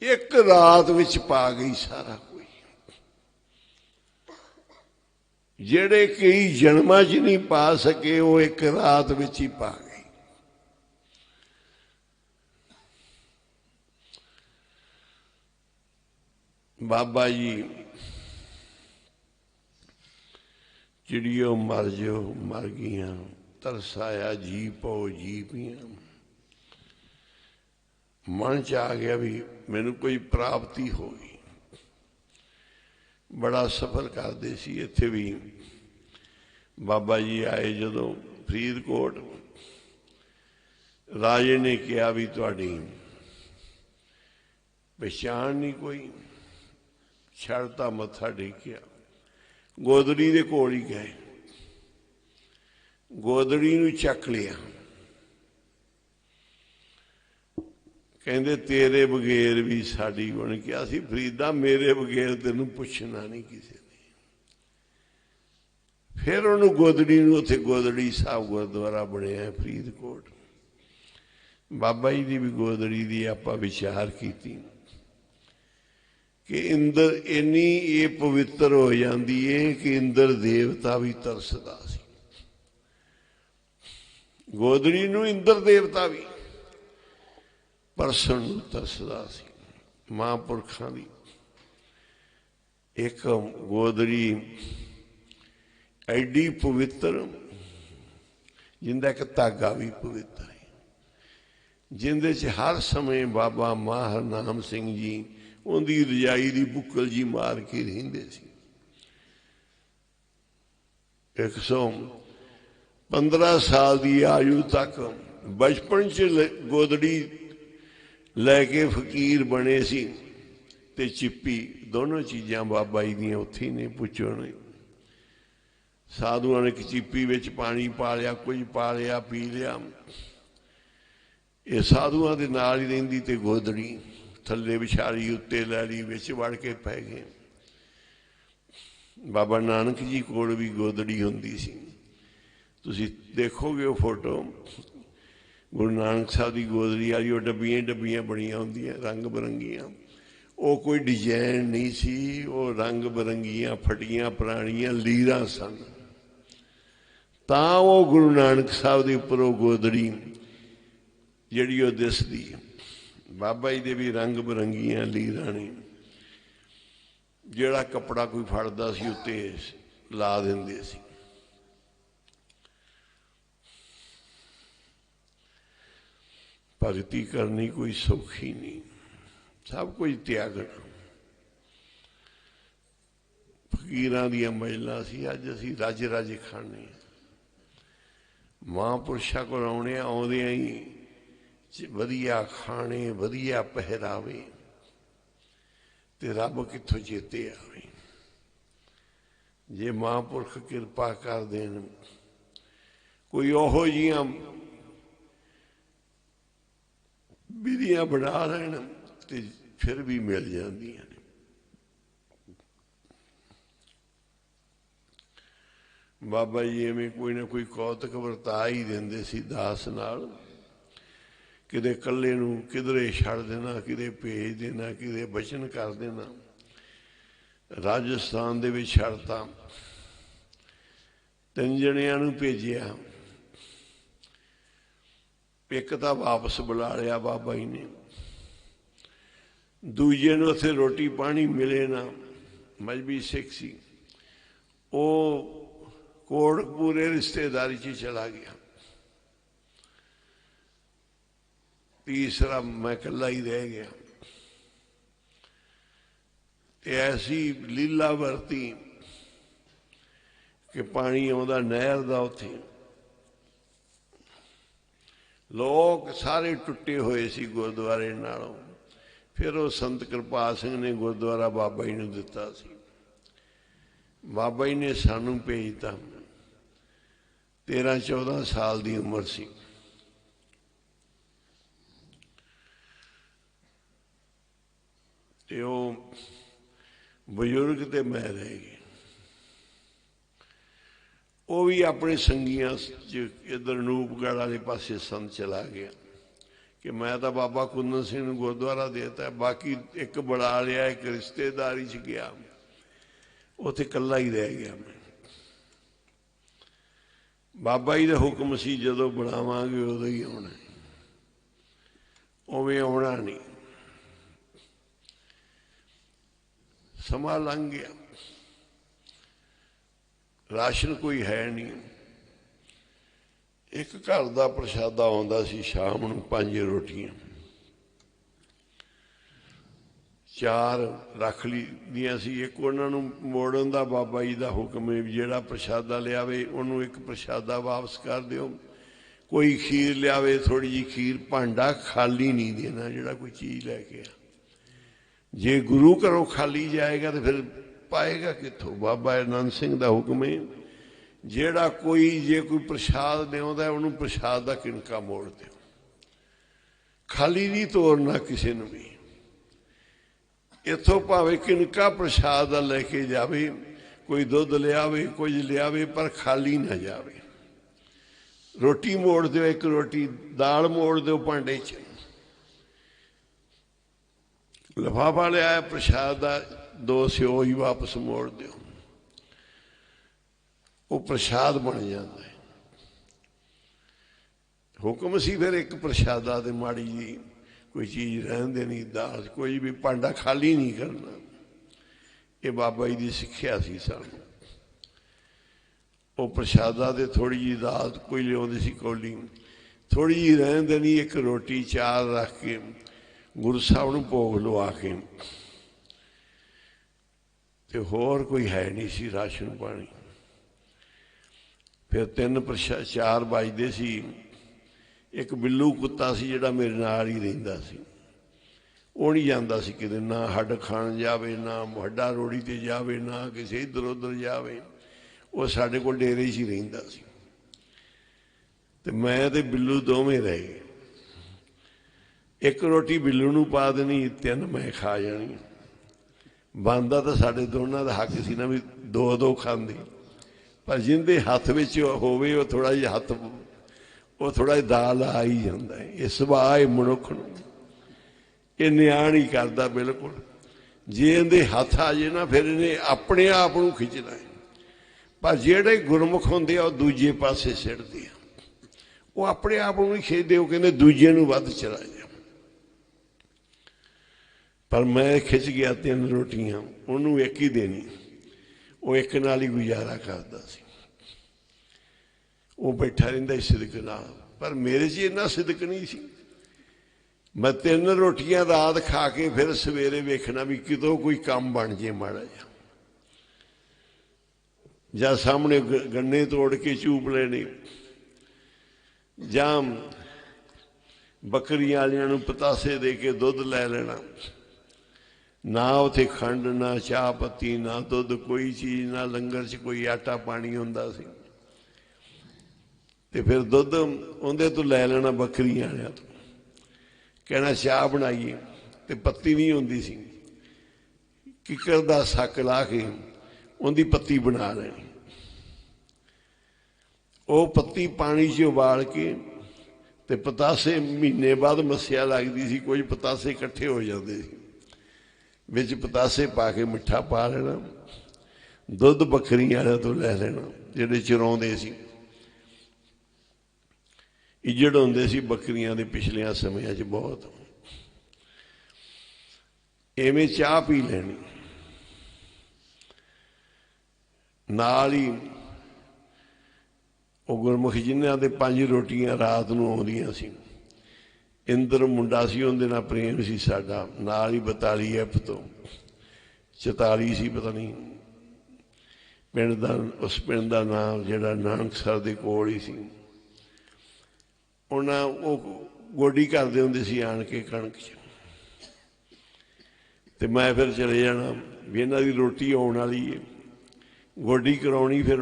एक रात विच पा गई सारा कोई। जेड़े कई जन्मां च नहीं पा सके वो एक रात विच ही पा गई। बाबा जी चिड़ियों मर जो मर गईयां, तरसाया जी पो जी पियां। मन च आ गया भी मैनू कोई प्राप्ति होगी। बड़ा सफर करते सी। इत्थे भी बाबा जी आए जदों फरीदकोट, राजे ने कहा भी तुहाडी पहचान नहीं कोई। छड़ता मत्था टेकिया, गोदड़ी दे कोल ही गए, गोदड़ी नूं चक लिया। कहते तेरे बगैर भी साड़ी उन्हें कहा सी फरीदा मेरे बगैर तेन पुछना नहीं किसी ने। फिर उन्होंने गोदड़ी उत्थे गोदड़ी साहब गुरुद्वारा बनया फरीदकोट। बाबा जी की भी गोदड़ी की आप विचार की कि इंदर इन्नी ये पवित्र हो जाती है कि इंदर देवता भी तरसदा सी। गोदड़ी नूं इंदर देवता भी परसन तरसदा सी। महापुरखों की एक गोदड़ी एडी पवित्र जिंदा एक धागा भी पवित्र है, जिंदे च हर समय बाबा माहर नाम सिंह जी उनकी रजाई की बुक्कल जी मार के रहिंदे सी। 115 साल की आयु तक बचपन च गोदड़ी लैके फकीर बने सी ते चिप्पी दोनों चीज़ां बाबा जी दियां उत्थे ने पुछो ने। साधुआं ने एक चिप्पी विच पानी पा लिया, कुछ पा लिया, पी लिया। ये साधुआं दे नाल ही रहिंदी ते गोदड़ी थल्ले विछाली उत्ते लैली विच वड़ के पै गए। बाबा नानक जी कोल भी गोदड़ी हुंदी सी। तुसीं देखोगे वो फोटो गुरु नानक साहब की गोदड़ी वाली, वो डब्बियां डब्बियां बड़ियां होंदियां रंग बरंगियां। वो कोई डिजाइन नहीं सी, वो रंग बरंगियां फटियां पुरानियां लीरां सन। तां वो गुरु नानक साहब के उपर वो गोदड़ी जिहड़ी वो दिसदी। बाबा जी दे भी रंग बरंगियां लीरां ने। जिहड़ा कपड़ा कोई फड़दा सी उत्ते ला दिंदे सी। भगती करनी कोई सौखी नहीं, सब कुछ त्यागना। फकीरां दियां मजलां सी, अज असीं रज रज खाने। महापुरुषां कोल आउणे आउंदियां ही वधिया खाने वधिया पहरावे ते रब कित्थों चेते आवे। जे महापुरख किरपा कर देन, कोई ओहो जिहियां विधियां बना लैन ते फिर भी मिल जांदियां ने। बाबा जी एवें कोई ना कोई कौतक वरता ही देंदे सी दास नाल। किते कल्ले नूं किधरे छड़ देना, किते भेज देना, किते बचन कर देना। राजस्थान दे विच छड़ता, 3 जणियां नूं भेजिया। एक तो वापस बुला लिया बाबा जी ने, दूजे नूं उत्थे रोटी पानी मिले ना, मजहबी सिख सी, वो कोटकपूरे रिश्तेदारी च चला गया। तीसरा मैं कला ही रह गया। ऐसी लीला वरती कि पानी आउंदा नहर दा उत्थे। लोग सारे टुटे हुए सी गुरुद्वारे नालों। फिर वो संत कृपाल सिंह ने गुरुद्वारा बाबा जी नूं दिता सी। बाबा जी ने सानू भेजता। 13-14 साल की उम्र सी। ते वो बजुर्ग ते मैं रह गए। वो भी अपने संगियां इधर अनूपगढ़ वाले पासे संत चला गया कि मैं तो बाबा कुंदन सिंह नूं गुरुद्वारा देता, बाकी एक बड़ा लिया, एक रिश्तेदारी च गया, उत्थे कल्ला ही रह गया मैं। बाबा जी का हुक्म सी जदों बनावांगे उदों ही आउणा, उवें आउणा नहीं। समा लंघ गया, राशन कोई है नहीं। एक घर का प्रशादा आउंदा सी शाम नूं 5 रोटियां, 4 रख ली दियां सी। एक उन्हां नूं मोड़न दा बाबा जी का हुक्म है, जिहड़ा प्रशादा लियावे उन्होंने एक प्रशादा वापस कर दिओ। कोई खीर लियावे, थोड़ी जी खीर, भांडा खाली नहीं देना जिहड़ा कोई चीज़ लैके आ। जे गुरु घरों खाली जाएगा तो फिर पाएगा कित्थों? बाबा आनंद सिंह का हुक्म है, ਜਿਹੜਾ कोई जे कोई प्रसाद लिया उन्होंने प्रसाद का किनका मोड़ दो, खाली नहीं तोड़ना किसी ने भी। इतों भावे किनका प्रसाद लैके जावे, कोई दुध लियावे, कुछ लियावे, पर खाली ना जावे। रोटी मोड़ दो, एक रोटी, दाल मोड़ दो भांडे च, लिफाफा लिया प्रसाद का, 2 स्यो ही वापस मोड़ दो, वो प्रसाद बन जाता है। हुक्म सी फिर एक प्रसादा ते माड़ी जी कोई चीज़ रहन देनी, दाल, कोई भी भांडा खाली नहीं करना। ये बाबा जी की सिक्ख्या सी सानू। वो प्रसादा ते थोड़ी जी दाल कोई लियाउंदी सी कौली, थोड़ी जी रहन देनी, एक रोटी 4 रख के गुरु साहब नूं भोग लवा के, ते होर कोई है नहीं सी राशन पानी। फिर 3-4 बजते सी। एक बिल्लू कुत्ता सी जिहड़ा मेरे नाल ही रहिंदा सी, वो नहीं जाता सी किते, ना हड्ड खाण जावे, ना हड्डा रोड़ी ते जावे, ना किसी इधर उधर जावे, वो साडे कोल डेरे च ही रहिंदा सी। ते मैं ते बिल्लू दोवें रह गए। एक रोटी बिल्लू नूं पा देनी, 3 मैं खा जानी। बनदा तो साडे दोनों का हक सी ना भी 2-2 खांदे, पर जिंदे हथ विच होवे वो थोड़ा जिहा हथ, वो थोड़ा जिहा दाल आ ही जाता है। ये सुभाਅ है मनुख नूं, ये नियाण ही करदा बिल्कुल। जे इहदे हथ आ जाए ना, फिर इन्हें अपने आप नूं खिंचना है। पर जिहड़े गुरमुख हुंदे आ, दूजे पासे सिੱਟਦੇ आ, वो अपने आप नूं नहीं खिंचदे, वो कहंदे दूजे नूं वध चला जा। पर मैं खिंच गया 3 रोटियां, उन्होंने एक ही देनी, वो एक नाल ही गुजारा करता सी। वो बैठा रहिंदा सी सिदक नाल, पर मेरे च इन्ना सिदक नहीं सी। मैं 3 रोटियां रात खा के फिर सवेरे वेखना भी कितों कोई काम बन जे माड़ा जा, जां सामने गन्ने तोड़ के चूप लेने, जां बकरियां वालियां नूं पतासे दे के दुध लै लेना। ना उत्थे खंड, ना चाह पत्ती, ना दुध, कोई चीज़, ना लंगर च कोई आटा पानी हुंदा सी। ते फिर दुध उहदे तो लै लेना बकरियां वालियां तो, कहना चाह बनाइए, ते पत्ती नहीं हुंदी सी, किकर दा सक ला के उहदी पत्ती बना लेनी। वो पत्ती पानी च उबाल के, ते पतासे महीने बाद मस्सिया लगदी सी, कुछ पतासे इकट्ठे हो जाते सी, विच पतासे पा के मिठा पा लेना, दुध बकरियां वालियां तो लै लेना जिहड़े चराउंदे सी। इजड़ हुंदे सी बकरियां दे पिछलियां समयां च बहुत। इवें चाह पी लेनी, नाल ही वो गुरमुख जिन्हां दे 5 रोटियां रात नूं आउंदियां सी। इंद्र मुंडा सी, उहदे नाल प्रेम सी साडा, नाल ही 42F तो 44 सी, पता नहीं पिंड दा, उस पिंड दा नाम जिहड़ा नानकसर दे कोल ही सी। उन्हां वो गोडी करदे हुंदे सी आण के कणक च, ते मैं फिर चले जाना भी इन्हां दी रोटी आउण वाली है, गोडी कराउणी। फिर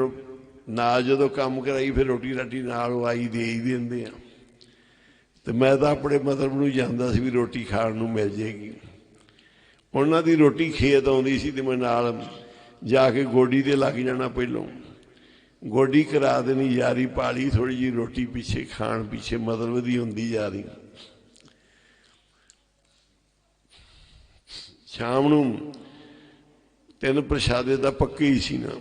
नाल जदों काम कराई फिर रोटी राटी नाल आई दे ही दिंदे आ। तो मैं तो अपने मतलब नूं जांदा सी भी रोटी खाण नूं मिल जाएगी। उन्हां दी रोटी खेत आउंदी सी, ते मैं नाल जाके गोडी ते लग जाना। पहलों गोडी करा देनी, यारी पाली, थोड़ी जी रोटी पीछे खाण पीछे मतलब दी हुंदी जा रही। शाम नूं 3 प्रशादे दा पक्के ही सी ना।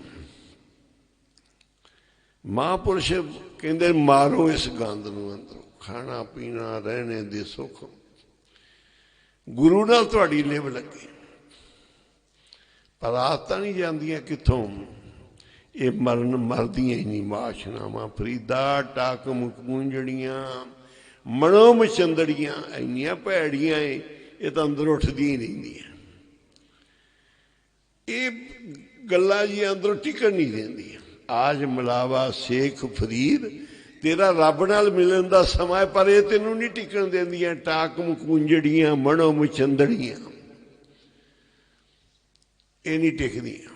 महापुरुष कहते मारो इस गंद नूं अंदरों, खाना पीना रहने दे सुख गुरु नाल तुहाडी लिव लगे। पर आदतां नहीं जांदियां कित्थों, ये मरन मरदियां ही नहीं। वाशनावां फरीदा टाक मुकूंजड़ियां मनो मचंदड़ियां इन्नियां भैड़ियां ये तो अंदर उठदियां रहिंदियां। ये गल्लां जी अंदरों टिकण नहीं देंदियां। आज मिलावा शेख फरीद तेरा रब नाल मिलन दा समा है, पर ये तेनू नहीं टिकण देंदियां। टाक मुकूंजड़ियां मनो मचंदड़ियां ये नहीं टिकदियां।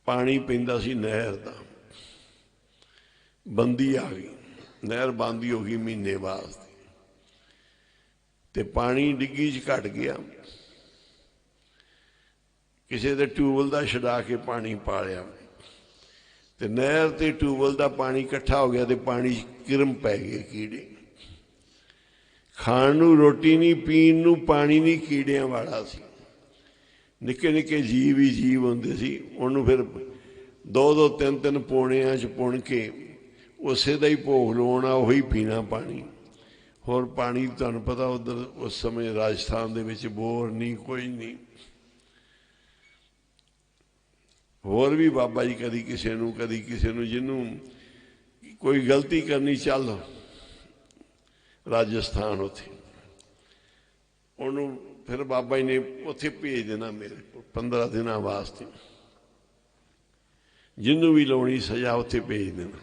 पानी पैंदा सी नहर दा, बंदी आ गई, नहर बंद हो गई महीने वास्ते, ते पानी डिग्गी च घट गया। किसी दे ट्यूबवैल का छड़ा के पानी पा लिया, ते नहर ते ट्यूबवैल का पानी इकट्ठा हो गया, तो पानी किरम पै गए कीड़े। खाण नूं रोटी नहीं, पीण नूं पानी नहीं, कीड़ियां वाला सी। निक्के निक्के जीव ही जीव होंदे सी। उन्होंने फिर 2-2 3-3 पौणियां च पुण के उसे दा ही भोग लाउणा, उही पीना पानी। होर पानी तुहानूं पता उधर उस समय राजस्थान दे विच बोर नहीं, कोई नहीं। होर भी बाबा जी कदी किसी नूं कदी किसी नूं, जिन्हों कोई गलती करनी चल राजस्थान उत्थे उन्होंने फिर बाबा जी ने उत्थे भेज देना मेरे 15 दिनों वास्ते। जिन्हों भी लाउणी सजा उत्थे भेज देना।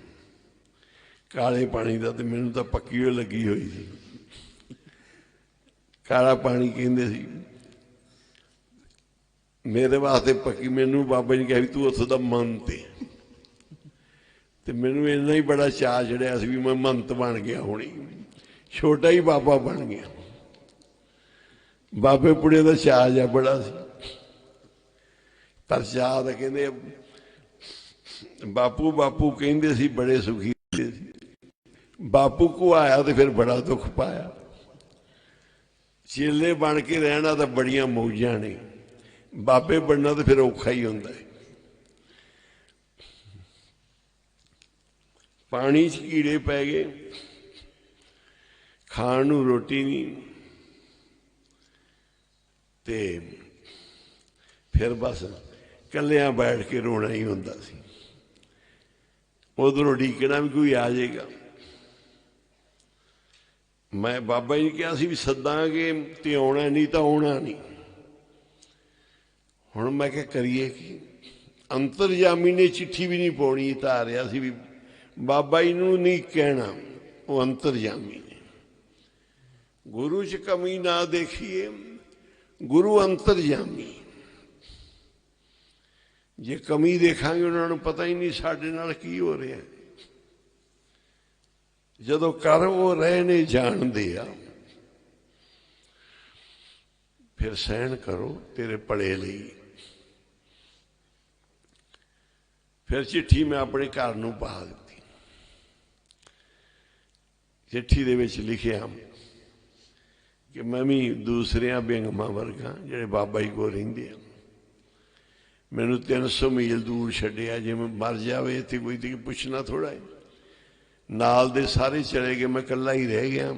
काले पानी का तो मैनू तो पक्की हो लगी हुई थी। काला पानी कहते सी मेरे वास्ते पक्की। मैनू बाबा जी ने कहा भी तू उत्थों का मंत है, तो मैनू इन्ना ही बड़ा चाह चढ़िया सी भी मैं मंत बन गया होनी, छोटा ही बाबा बन गया। बाबे पुड़े का चाह जा बड़ा सी, पर चाह तो कहते बापू बापू कहते सी, बड़े सुखी सी। बापू को आया तो फिर बड़ा दुख पाया। चेले बन के रहना तो बड़िया मौजा ने, बाबे बनना तो फिर औखा ही होंदा है। पानी च कीड़े पै गए, खाण नूं रोटी नहीं, ते फिर बस कल्लियां बैठ के रोना ही होंदा सी। उधरों ढीकना भी कोई आ जाएगा। मैं बाबा जी ने कहा सी भी सदांगे ते आउणा, नहीं तो आउणा नहीं। हुण मैं क्या करिए कि अंतरजामी ने चिट्ठी भी नहीं पाउणी, धारिया सी भी बाबा जी नूं नहीं कहना, वो अंतरजामी ने। गुरु च कमी ना देखिए, गुरु अंतरजामी। जे कमी देखांगे उन्होंने पता ही नहीं साडे नाल की हो रहा है। जदों कर वो रहे ने जानदे आ, फिर सहन करो तेरे भले लई। फिर चिट्ठी मैं अपने घर नूं पा दी। चिट्ठी दे विच लिखिया कि मैं भी दूसरिया बेगमां वर्गा जिहड़े बाबा जी को रहिंदे आ, मैनू 300 मील दूर छड्डिया। जे मैं मर जावे इत्थे कोई तो पुछना थोड़ा है। नाल दे सारे चले गए, मैं कल्ला ही रह गया।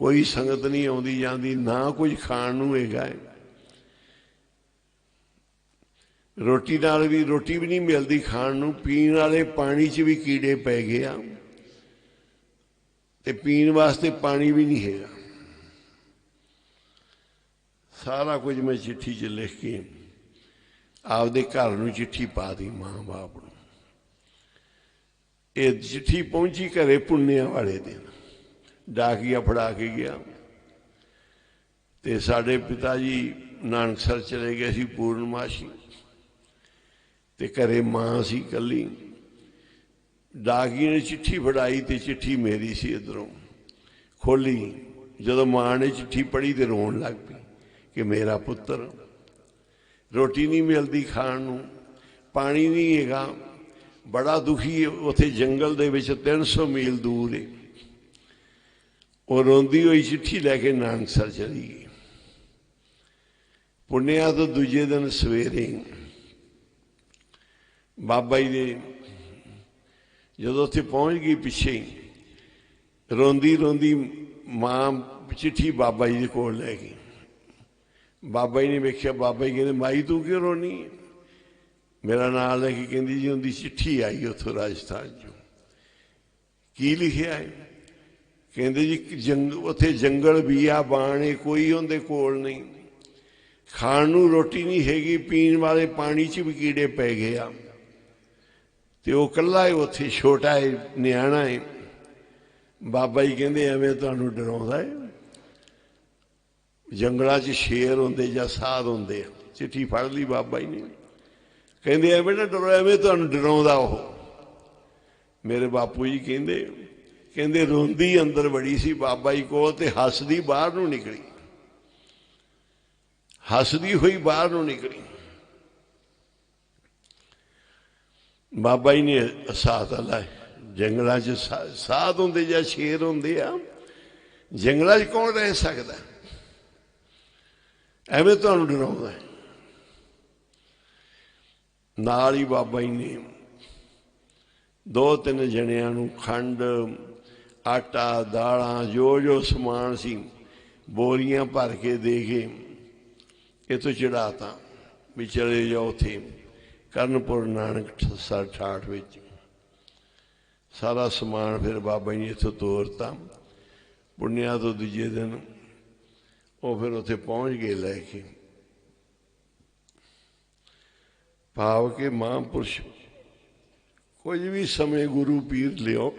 कोई संगत नहीं आउंदी जांदी, ना कुछ खाण नूं हैगा है। रोटी नाल भी रोटी भी नहीं मिलती खाण नूं। पीण वाले पानी च भी कीड़े पै गए आ, ते पीण वास्ते पानी भी नहीं हैगा। सारा कुछ मैं चिट्ठी च लिख के आपदे घर नूं चिट्ठी पा दी मां बाप नूं। ये चिट्ठी पहुंची घरे पुन्निया वाले दिन, डाकिया फड़ा के गया। ते साडे पिता जी नानकसर चले गए सी पूर्णमासी, ते घरे मां सी कली। डाकी ने चिट्ठी फड़ाई ते चिट्ठी मेरी सी। इधरों खोली, जदों मां ने चिट्ठी पढ़ी तो रोन लग पई कि मेरा पुत्र, रोटी नहीं मिलती खाण नूं, पानी नहीं हैगा, बड़ा दुखी है। उत्थे जंगल दे विच 300 मील दूर है। ਉਹ ਰੋਂਦੀ ਹੋਈ ਚਿੱਠੀ ਲੈ ਕੇ ਨਾਨਕਸਰ ਚਲੀ ਗਈ। ਪੁੰਨਿਆ ਤੋਂ ਦੂਜੇ ਦਿਨ ਸਵੇਰੇ ਬਾਬਾ ਜੀ ਦੇ ਜਦੋਂ ਉੱਥੇ ਪਹੁੰਚ ਗਈ, ਪਿੱਛੇ ਹੀ ਰੋਂਦੀ ਰੋਂਦੀ ਮਾਂ ਚਿੱਠੀ ਬਾਬਾ ਜੀ ਦੇ ਕੋਲ ਲੈ ਗਈ। ਬਾਬਾ ਜੀ ਨੇ ਵੇਖਿਆ, ਬਾਬਾ ਜੀ ਕਹਿੰਦੇ ਮਾਈ ਤੂੰ ਕਿਉਂ ਰੋਣੀ ਹੈ? ਮੇਰਾ ਨਾਂ ਲੈ ਕੇ ਕਹਿੰਦੀ ਜੀ ਉਹਦੀ ਚਿੱਠੀ ਆਈ ਉੱਥੋਂ ਰਾਜਸਥਾਨ 'ਚੋਂ। ਕੀ ਲਿਖਿਆ ਹੈ? ਕਹਿੰਦੇ ਜੀ ਉੱਥੇ ਜੰਗਲ ਬੀਆ ਬਾਣੇ ਕੋਈ ਉਹਦੇ ਕੋਲ ਨਹੀਂ, ਖਾਣ ਨੂੰ ਰੋਟੀ ਨਹੀਂ ਹੈਗੀ, ਪੀਣ ਵਾਲੇ ਪਾਣੀ 'ਚ ਵੀ ਕੀੜੇ ਪੈ ਗਏ ਆ, ਤੇ ਉਹ ਇਕੱਲਾ ਹੈ ਉੱਥੇ, ਛੋਟਾ ਹੈ, ਨਿਆਣਾ ਹੈ। ਬਾਬਾ ਜੀ ਕਹਿੰਦੇ ਐਵੇਂ ਤੁਹਾਨੂੰ ਡਰਾਉਂਦਾ ਹੈ? ਜੰਗਲਾਂ 'ਚ ਸ਼ੇਰ ਹੁੰਦੇ ਜਾਂ ਸਾਧ ਹੁੰਦੇ ਆ। ਚਿੱਠੀ ਫੜ ਲਈ ਬਾਬਾ ਜੀ ਨੇ, ਕਹਿੰਦੇ ਐਵੇਂ ਨਾ ਡਰੋ, ਐਵੇਂ ਤੁਹਾਨੂੰ ਡਰਾਉਂਦਾ ਉਹ। ਮੇਰੇ ਬਾਪੂ ਜੀ ਕਹਿੰਦੇ ਰੋਂਦੀ ਅੰਦਰ ਵੜੀ ਸੀ ਬਾਬਾ ਜੀ ਕੋਲ, ਤੇ ਹੱਸਦੀ ਬਾਹਰ ਨੂੰ ਨਿਕਲੀ, ਹੱਸਦੀ ਹੋਈ ਬਾਹਰ ਨੂੰ ਨਿਕਲੀ। ਬਾਬਾ ਜੀ ਨੇ ਸਾਥ ਲਾਇਆ। ਜੰਗਲਾਂ 'ਚ ਸਾਧ ਹੁੰਦੇ ਜਾਂ ਸ਼ੇਰ ਹੁੰਦੇ ਆ, ਜੰਗਲਾਂ 'ਚ ਕੌਣ ਰਹਿ ਸਕਦਾ? ਐਵੇਂ ਤੁਹਾਨੂੰ ਡਰਾਉਂਦਾ। ਨਾਲ ਹੀ ਬਾਬਾ ਜੀ ਨੇ 2-3 ਜਣਿਆਂ ਨੂੰ ਖੰਡ, ਆਟਾ, ਦਾਲਾਂ, ਜੋ ਸਮਾਨ ਸੀ ਬੋਰੀਆਂ ਭਰ ਕੇ ਦੇ ਕੇ ਇੱਥੋਂ ਚੜਾਤਾ ਵੀ ਚਲੇ ਜਾਓ ਉੱਥੇ ਕਰਨਪੁਰ ਨਾਨਕਸਰ ਠਾਠ ਵਿੱਚ। ਸਾਰਾ ਸਮਾਨ ਫਿਰ ਬਾਬਾ ਜੀ ਨੇ ਇੱਥੋਂ ਤੋਰਤਾ। ਪੁੰਨਿਆ ਤੋਂ ਦੂਜੇ ਦਿਨ ਉਹ ਫਿਰ ਉੱਥੇ ਪਹੁੰਚ ਗਏ ਲੈ ਕੇ। ਭਾਵ ਕਿ ਮਹਾਂਪੁਰਸ਼ ਕੁਝ ਵੀ ਸਮੇਂ ਗੁਰੂ ਪੀਰ ਲਿਓ,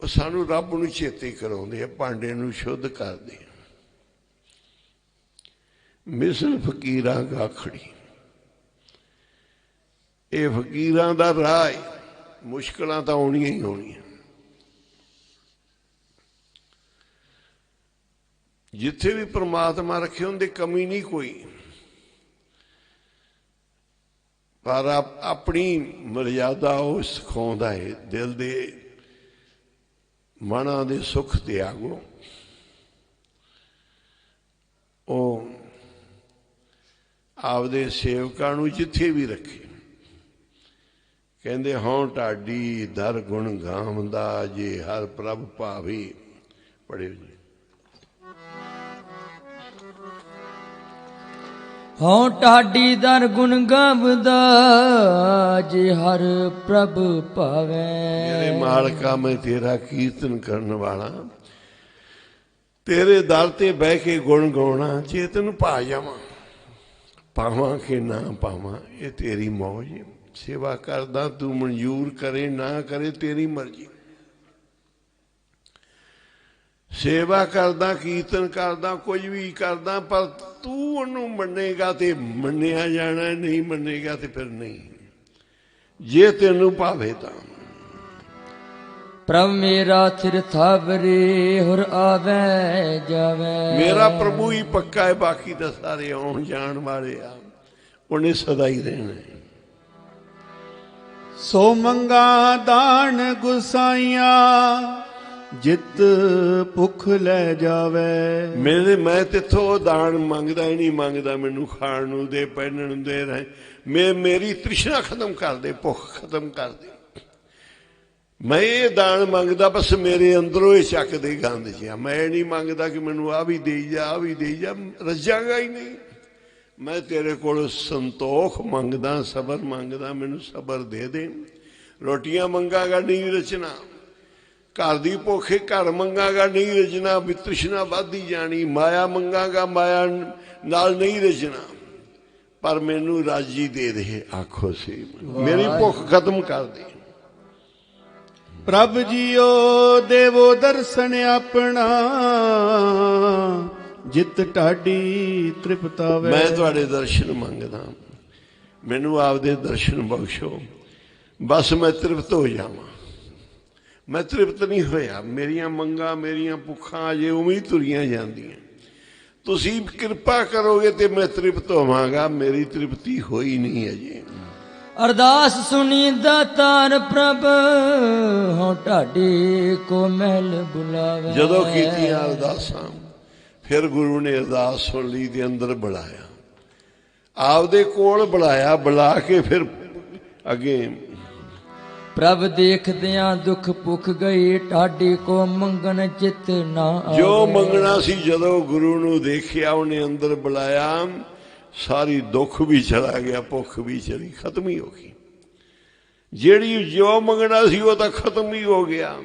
ਉਹ ਸਾਨੂੰ ਰੱਬ ਨੂੰ ਚੇਤੇ ਕਰਾਉਂਦੇ ਆ, ਭਾਂਡੇ ਨੂੰ ਸ਼ੁੱਧ ਕਰਦੇ ਆ। ਮਿਸਲ ਫਕੀਰਾਂ ਗਾਖੜੀ, ਇਹ ਫਕੀਰਾਂ ਦਾ ਰਾਹ ਹੈ। ਮੁਸ਼ਕਲਾਂ ਤਾਂ ਆਉਣੀਆਂ ਹੀ ਆਉਣੀਆਂ। ਜਿੱਥੇ ਵੀ ਪ੍ਰਮਾਤਮਾ ਰੱਖੇ ਹੁੰਦੇ ਕਮੀ ਨਹੀਂ ਕੋਈ, ਪਰ ਆਪਣੀ ਮਰਜ਼ਾਦਾ ਉਹ ਸਿਖਾਉਂਦਾ ਹੈ। ਦਿਲ ਦੇ ਮਨਾਂ ਦੇ ਸੁੱਖ ਤਿਆਗੋ। ਉਹ ਆਪਦੇ ਸੇਵਕਾਂ ਨੂੰ ਜਿੱਥੇ ਵੀ ਰੱਖੇ, ਕਹਿੰਦੇ ਹੋਂ ਢਾਡੀ ਦਰ ਗੁਣ ਗਾਵਦਾ, ਜੇ ਹਰ ਪ੍ਰਭ ਭਾਵੇ। ਪੜ੍ਹਿਓ ਜੀ। ਹੋਂ ਢਾਡੀ ਦਰ ਗੁਣ ਗਾਵਦਾ, ਜੇ ਹਰ ਪ੍ਰਭ ਭਾਵੇ। ਮੇਰੇ ਮਾਲਕਾ ਮੈਂ ਤੇਰਾ ਕੀਰਤਨ ਕਰਨ ਵਾਲਾ, ਤੇਰੇ ਦਰ ਤੇ ਬਹਿ ਕੇ ਗੁਣ ਗਾਉਣਾ। ਜੇ ਤੈਨੂੰ ਭਾ ਜਾਵਾਂ, ਪਾਵਾਂ ਕਿ ਨਾ ਪਾਵਾਂ, ਇਹ ਤੇਰੀ ਮੌਜ ਹੈ। ਸੇਵਾ ਕਰਦਾ, ਤੂੰ ਮਨਜ਼ੂਰ ਕਰੇ ਨਾ ਕਰੇ ਤੇਰੀ ਮਰਜ਼ੀ। ਸੇਵਾ ਕਰਦਾ, ਕੀਰਤਨ ਕਰਦਾ, ਕੁਝ ਵੀ ਕਰਦਾ, ਪਰ ਤੂੰ ਉਹਨੂੰ ਮੰਨੇਗਾ ਤੇ ਮੰਨਿਆ ਜਾਣਾ, ਨਹੀਂ ਮੰਨੇਗਾ ਤੇ ਫਿਰ ਨਹੀਂ। ਜੇ ਤੈਨੂੰ ਭਾਵੇ ਤਾਂ। ਪ੍ਰਭ ਮੇਰਾ ਥਿਰ ਥਾਵਰੇ, ਹੁਰ ਆਵੇ ਜਾਵੇ। ਮੇਰਾ ਪ੍ਰਭੂ ਹੀ ਪੱਕਾ ਹੈ, ਬਾਕੀ ਤਾਂ ਸਾਰੇ ਆਉਣ ਜਾਣ ਵਾਲੇ ਆ, ਉਹਨੇ ਸਦਾ ਹੀ ਰਹਿਣਾ। ਸੋ ਮੰਗਾ ਦਾਨ ਗੁਸਾਈਆਂ, ਜਿਤ ਭੁੱਖ ਲੈ ਜਾਵੇ। ਮੈਂ ਤੇਥੋਂ ਦਾਨ ਮੰਗਦਾ ਹੀ ਨਹੀਂ, ਮੰਗਦਾ ਮੈਨੂੰ ਖਾਣ ਨੂੰ ਦੇ, ਪਹਿਨਣ ਨੂੰ ਦੇ ਰਹੇ। ਮੇਰੀ ਤ੍ਰਿਸ਼ਨਾ ਖਤਮ ਕਰ ਦੇ, ਭੁੱਖ ਖਤਮ ਕਰ ਦੇ। ਮੈਂ ਇਹ ਦਾਨ ਮੰਗਦਾ, ਬਸ ਮੇਰੇ ਅੰਦਰੋਂ ਇਹ ਚੱਕਦੇ ਗੰਦ ਜਿਹਾ। ਮੈਂ ਨਹੀਂ ਮੰਗਦਾ ਕਿ ਮੈਨੂੰ ਆਹ ਵੀ ਦੇਈ ਜਾ, ਆਹ ਵੀ ਦੇਈ ਜਾ, ਰੱਜਾਂਗਾ ਹੀ ਨਹੀਂ। ਮੈਂ ਤੇਰੇ ਕੋਲ ਸੰਤੋਖ ਮੰਗਦਾ, ਸਬਰ ਮੰਗਦਾ, ਮੈਨੂੰ ਸਬਰ ਦੇ ਦੇ। ਰੋਟੀਆਂ ਮੰਗਾਗਾ ਨਹੀਂ ਰਚਨਾ, ਘਰ ਦੀ ਭੁੱਖੇ ਘਰ ਮੰਗਾਗਾ ਨਹੀਂ ਰਚਨਾ, ਵੀ ਤ੍ਰਿਸ਼ਨਾ ਵੱਧਦੀ ਜਾਣੀ। ਮਾਇਆ ਮੰਗਾਗਾ, ਮਾਇਆ ਨਾਲ ਨਹੀਂ ਰਚਨਾ, ਪਰ ਮੈਨੂੰ ਰਾਜੀ ਦੇ ਦੇ। ਆਖੋ ਸੀ ਮੇਰੀ ਭੁੱਖ ਖਤਮ ਕਰ ਦੇ। ਪ੍ਰਭ ਜੀਓ ਦੇਵੋ ਦਰਸ਼ਨ ਆਪਣਾ, ਜਿਤ ਢਾਡੀ ਤ੍ਰਿਪਤ ਆਵੇ। ਮੈਂ ਤੁਹਾਡੇ ਦਰਸ਼ਨ ਮੰਗਦਾ, ਮੈਨੂੰ ਆਪਦੇ ਦਰਸ਼ਨ ਬਖਸ਼ੋ, ਬਸ ਮੈਂ ਤ੍ਰਿਪਤ ਹੋ ਜਾਵਾਂ। ਮੈਂ ਤ੍ਰਿਪਤ ਨਹੀਂ ਹੋਇਆ, ਮੇਰੀਆਂ ਮੰਗਾਂ, ਮੇਰੀਆਂ ਭੁੱਖਾਂ ਅਜੇ ਉਵੇਂ ਹੀ ਤੁਰੀਆਂ ਜਾਂਦੀਆਂ। ਤੁਸੀਂ ਕਿਰਪਾ ਕਰੋਗੇ ਤੇ ਮੈਂ ਤ੍ਰਿਪਤ ਹੋਵਾਂਗਾ। ਮੇਰੀ ਤ੍ਰਿਪਤੀ ਹੋਈ ਨਹੀਂ ਅਜੇ। ਅਰਦਾਸ ਸੁਣੀ ਦਾਤਾਰ ਪ੍ਰਭ ਹਉ ਢਾਡੀ ਕੋ ਮਹਿਲ ਬੁਲਾਵੇ। ਜਦੋਂ ਕੀਤੀਆਂ ਅਰਦਾਸਾਂ ਫਿਰ ਗੁਰੂ ਨੇ ਅਰਦਾਸ ਸੁਣ ਲਈ ਤੇ ਅੰਦਰ ਬੁਲਾਇਆ, ਆਪਦੇ ਕੋਲ ਬੁਲਾਇਆ, ਬੁਲਾ ਕੇ ਫਿਰ ਅੱਗੇ ਪ੍ਰਭ ਦੇਖਦਿਆਂ ਦੁੱਖ ਭੁੱਖ ਗਈ ਢਾਡੀ ਕੋ ਮੰਗਣ ਚਿਤ ਨਾ ਆਵੇ। ਜੋ ਮੰਗਣਾ ਸੀ ਜਦੋਂ ਗੁਰੂ ਨੂੰ ਦੇਖਿਆ ਉਹਨੇ ਅੰਦਰ ਬੁਲਾਇਆ, ਸਾਰੀ ਦੁੱਖ ਵੀ ਚਲਾ ਗਿਆ, ਭੁੱਖ ਵੀ ਚਲੀ, ਖਤਮ ਹੀ ਹੋ ਗਈ। ਜਿਹੜੀ ਜੋ ਮੰਗਣਾ ਸੀ ਉਹ ਤਾਂ ਖਤਮ ਹੀ ਹੋ ਗਿਆ।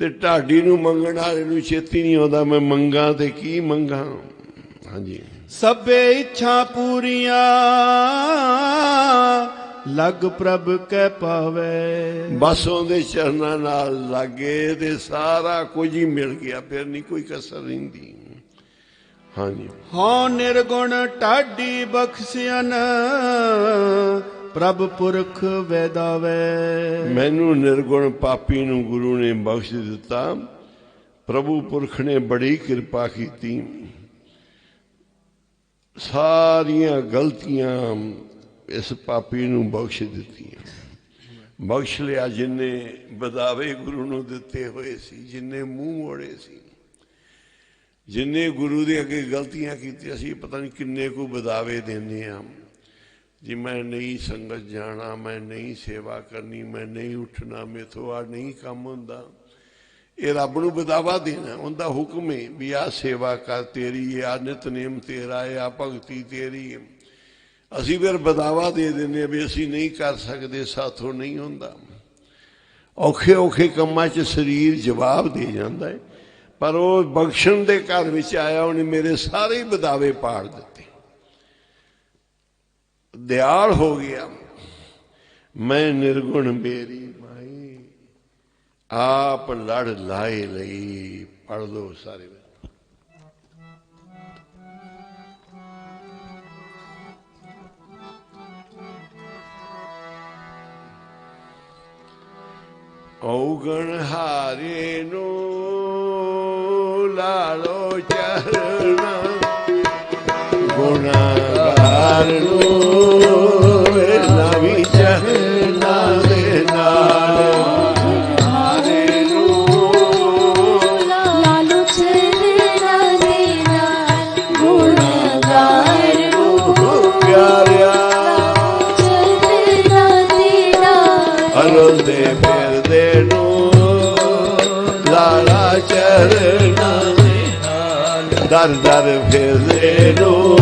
ਤੇ ਢਾਡੀ ਨੂੰ ਮੰਗਣ ਵਾਲੇ ਨੂੰ ਛੇਤੀ ਨਹੀਂ ਆਉਂਦਾ ਮੈਂ ਮੰਗਾ ਤੇ ਕੀ ਮੰਗਾ। ਹਾਂਜੀ, ਸਭੇ ਇੱਛਾ ਪੂਰੀਆਂ ਲਗ ਪ੍ਰਭ ਕੈ ਪਾਵੇ। ਬਸ ਉਹਦੇ ਚਰਨਾਂ ਨਾਲ ਲੱਗੇ ਤੇ ਸਾਰਾ ਕੁਝ ਹੀ ਮਿਲ ਗਿਆ, ਫਿਰ ਨਹੀਂ ਕੋਈ ਕਸਰ ਰਹਿੰਦੀ। ਹਾਂਜੀ, ਹਉ ਨਿਰਗੁਣ ਢਾਡੀ ਬਖਸ਼ਿਆਨ ਪ੍ਰਭ ਪੁਰਖ ਵੈਦਾਵੇ। ਮੈਨੂੰ ਨਿਰਗੁਣ ਪਾਪੀ ਨੂੰ ਗੁਰੂ ਨੇ ਬਖਸ਼ ਦਿੱਤਾ, ਪ੍ਰਭੂ ਪੁਰਖ ਨੇ ਬੜੀ ਕਿਰਪਾ ਕੀਤੀ। ਸਾਰੀਆਂ ਗਲਤੀਆਂ ਇਸ ਪਾਪੀ ਨੂੰ ਬਖਸ਼ ਦਿੱਤੀਆਂ। ਬਖਸ਼ ਲਿਆ ਜਿੰਨੇ ਬਦਾਵੇ ਗੁਰੂ ਨੂੰ ਦਿੱਤੇ ਹੋਏ ਸੀ, ਜਿੰਨੇ ਮੂੰਹ ਮੋੜੇ ਸੀ, ਜਿੰਨੇ ਗੁਰੂ ਦੇ ਅੱਗੇ ਗਲਤੀਆਂ ਕੀਤੀਆਂ ਸੀ। ਪਤਾ ਨਹੀਂ ਕਿੰਨੇ ਕੁ ਬਦਾਵੇ ਦਿੰਦੇ ਆ ਜੀ, ਮੈਂ ਨਹੀਂ ਸੰਗਤ ਜਾਣਾ, ਮੈਂ ਨਹੀਂ ਸੇਵਾ ਕਰਨੀ, ਮੈਂ ਨਹੀਂ ਉੱਠਣਾ, ਮੈਥੋਂ ਆ ਨਹੀਂ ਕੰਮ ਹੁੰਦਾ। ਇਹ ਰੱਬ ਨੂੰ ਬਦਾਵਾ ਦੇਣਾ, ਉਹਦਾ ਹੁਕਮ ਹੈ ਵੀ ਆਹ ਸੇਵਾ ਕਰ ਤੇਰੀ, ਆਹ ਨਿਤਨੇਮ ਤੇਰਾ ਹੈ, ਆਹ ਭਗਤੀ ਤੇਰੀ ਹੈ। ਅਸੀਂ ਫਿਰ ਬਦਾਵਾ ਦੇ ਦਿੰਦੇ ਹਾਂ ਵੀ ਅਸੀਂ ਨਹੀਂ ਕਰ ਸਕਦੇ, ਸਾਥੋਂ ਨਹੀਂ ਹੁੰਦਾ। ਔਖੇ ਔਖੇ ਕੰਮਾਂ 'ਚ ਸਰੀਰ ਜਵਾਬ ਦੇ ਜਾਂਦਾ ਹੈ, ਪਰ ਉਹ ਬਖਸ਼ਣ ਦੇ ਘਰ ਵਿੱਚ ਆਇਆ, ਉਹਨੇ ਮੇਰੇ ਸਾਰੇ ਬਦਾਵੇ ਪਾੜ ਦਿੱਤੇ, ਦਿਆਲ ਹੋ ਗਿਆ। ਮੈਂ ਨਿਰਗੁਣ ਮੇਰੀ ਮਾਈ ਆਪ ਲੜ ਲਾਏ ਲਈ। ਪੜ ਲਓ ਸਾਰੇ। ਔਗਣ ਹਾਰੇ ਨੂੰ ਲਾਲੋ ਚਰਣਾ, ਗੁਨਾਹਗਾਰ ਨੂੰ ਨਵੀਂ ਚਰਨਾ ਦੇ ਨਾਲ। ਹਾਰੇ ਨੂੰ ਲਾਲੋ ਚਰਨਾ ਦੇ ਨਾਲ, ਗੁਨਾਹਗਾਰ ਨੂੰ ਪਿਆਰਿਆ ਚਰਨਾ ਦੇ ਨਾਲ। ਹਰੋਂਦੇ ਫਿਰਦੇ ਨੂੰ ਲਾਲਾ ਚਰਨਾ ਦੇ ਨਾਲ, ਦਰ ਦਰ ਫਿਰਦੇ ਨੂੰ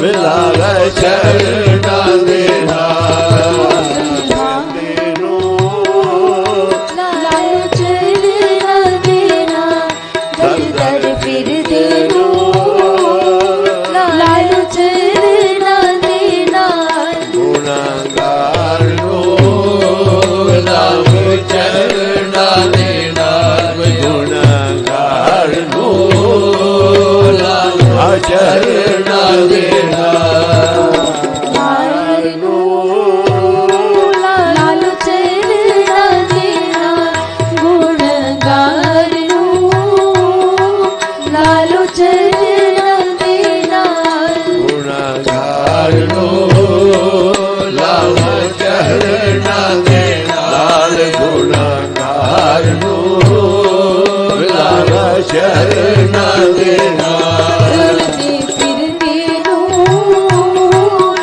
ਲਾਲਾ ਚਰਨਾ ਦੇ ਨਾਲ। ਫਿਰਦੇ ਨੂੰ ਲਾਲੋ ਚਰਨਾ ਦੇ ਨਾਲ, ਦਰ ਦਰ ਫਿਰਦੇ ਨੂੰ ਲਾਲੋ ਚਰਨਾ ਦੇ ਨਾਲ। ਗੁਨਾਹਗਾਰ ਨੂੰ ਲਾਲੋ ਚਰਨਾ ਦੇ ਨਾਲ, ਗੁਨਾਹਗਾਰ ਨੂੰ ਲਾਲੋ ਚਰਨਾ ਦੇ ਨਾਲ। ਲਾਲ ਨੂੰ ਲਾਲੋ ਚਰਨਾ ਦੇ ਨਾਲ, ਗੁਨਾਹਗਾਰ ਨੂੰ ਲਾਲੋ ਚਰਨਾ ਦੇ ਨਾਲ। ਗੁਨਾਹਗਾਰ ਨੂੰ ਲਾਲੋ ਚਰਨਾ ਦੇ ਨਾਲ, ਗੁਨਾਹਗਾਰ ਨੂੰ ਲਾਲੋ ਚਰਨਾ ਦੇ ਨਾਲ। ਤੁਰਦੇ ਫਿਰਦੇ ਨੂੰ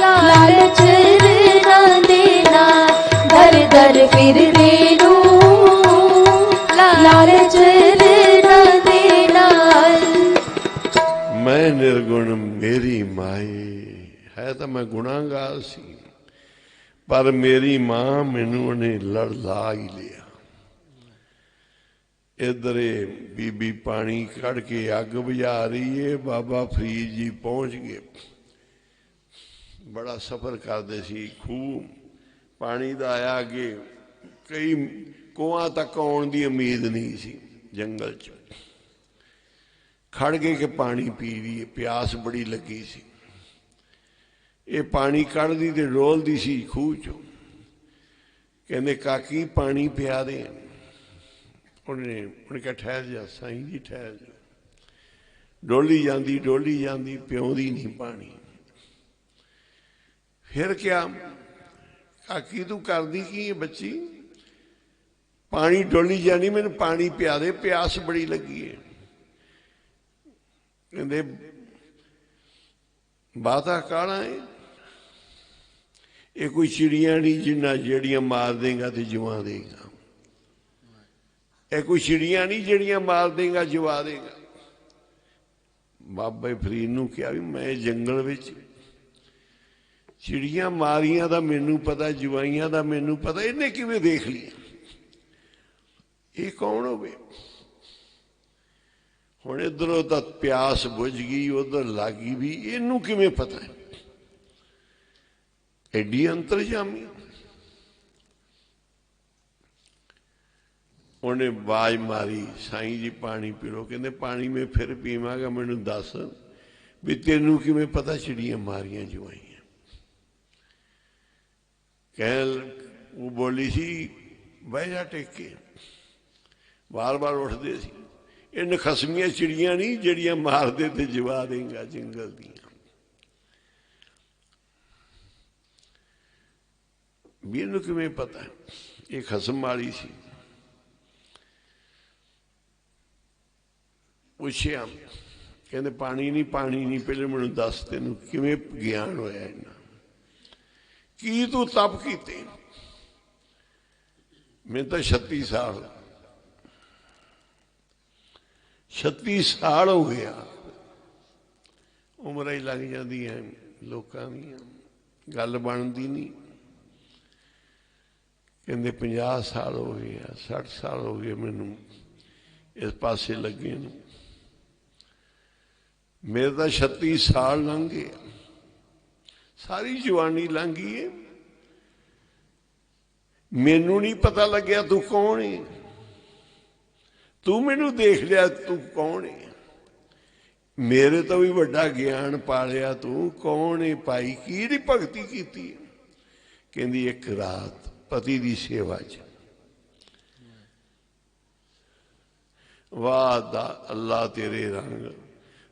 ਲਾਲ ਚਰਨਾ ਦੇ ਨਾਲ, ਦਰ ਦਰ ਫਿਰਦੇ ਨੂੰ ਲਾਲ ਚਰਨਾ ਦੇ ਨਾਲ। ਮੈਂ ਨਿਰਗੁਣ ਮੇਰੀ ਮਾਏ ਹੈ ਤਾਂ ਮੈਂ ਗੁਨਾਹਗਾਰ ਸੀ, ਪਰ ਮੇਰੀ ਮਾਂ ਮੈਨੂੰ ਉਹਨੇ ਲੜ ਲਾ ਹੀ ਲਿਆ। ਇੱਧਰੇ ਬੀਬੀ ਪਾਣੀ ਕੱਢ ਕੇ ਅੱਗ ਬੁਝਾ ਰਹੀ ਏ, ਬਾਬਾ ਫਰੀਦ ਜੀ ਪਹੁੰਚ ਗਏ। ਬੜਾ ਸਫ਼ਰ ਕਰਦੇ ਸੀ, ਖੂਹ ਪਾਣੀ ਦਾ ਆਇਆ ਅੱਗੇ, ਕਈ ਕੋਹਾਂ ਤੱਕ ਆਉਣ ਦੀ ਉਮੀਦ ਨਹੀਂ ਸੀ। ਜੰਗਲ 'ਚ ਖੜ ਗਏ ਕਿ ਪਾਣੀ ਪੀ ਲਈਏ, ਪਿਆਸ ਬੜੀ ਲੱਗੀ ਸੀ। ਇਹ ਪਾਣੀ ਕੱਢਦੀ ਤੇ ਡੋਲਦੀ ਸੀ ਖੂਹ 'ਚੋਂ। ਕਹਿੰਦੇ ਕਾਕੀ ਪਾਣੀ ਪਿਆ ਦੇ। ਉਹਨੇ ਕਿਹਾ ਠਹਿਰ ਜਾ ਸਾਈਂ ਜੀ, ਠਹਿਰ ਜਾ। ਡੋਲੀ ਜਾਂਦੀ ਪਿਆਉਂਦੀ ਨਹੀਂ ਪਾਣੀ। ਫਿਰ ਕਿਹਾ काकी तू करदी की है बच्ची? पानी डोली जानी, मैनू पानी पिया दे, प्यास बड़ी लगी है। कहते बाता काला है, ये कोई चिड़िया नहीं जिन्ना जड़ियां मार देगा तो जवा देगा। ये कोई चिड़िया नहीं जड़ियां मार देगा जवा देगा। बाबा फरीद नूं कहा भी मैं जंगल विच चिड़िया मारिया का मैनू पता, जवाइया का मैनू पता, इन्हें किवें देख लिया? ये कौन हो? हुण इधरों तो प्यास बुझ गई, उधर लागी भी, इनू किवें पता है? एडी अंतरजामी। उन्हें आवाज मारी, साईं जी पानी पी लो। कहते पानी मैं फिर पीवांगा, मैनू दस भी तेनू किवें पता चिड़ियां मारियां जवाइयां? वो बोली सी बह जा टेके, बार बार उठते सी। ये नखसमियां चिड़ियां नहीं जड़ियां मार दे ते जवा देगा जंगल दियां। भी इनू किवें पता? ये खसम वाली सी। पुछया, कहते पानी नहीं पहले मैनू दस तेनू किवें ज्ञान होया इन्ना? की तू तप कीते? मैं तो 36 साल 36 साल हो गया। उम्र ही लग जाती है लोगों दी, गल बनती नहीं। कहते 50 साल हो गए, 60 साल हो गए मैनू इस पासे लगे नूं। मेरे तो 36 साल लंघ गए, सारी जवानी लंघ गई है। मैनू नहीं पता लग्या तू कौन है? तू मैनू देख लिया, तू कौन है? मेरे तो भी बड़ा ज्ञान पालिया तू, कौन है भाई? की भगती की? कहती एक रात पति की सेवा च। वाह अल्लाह तेरे रंग,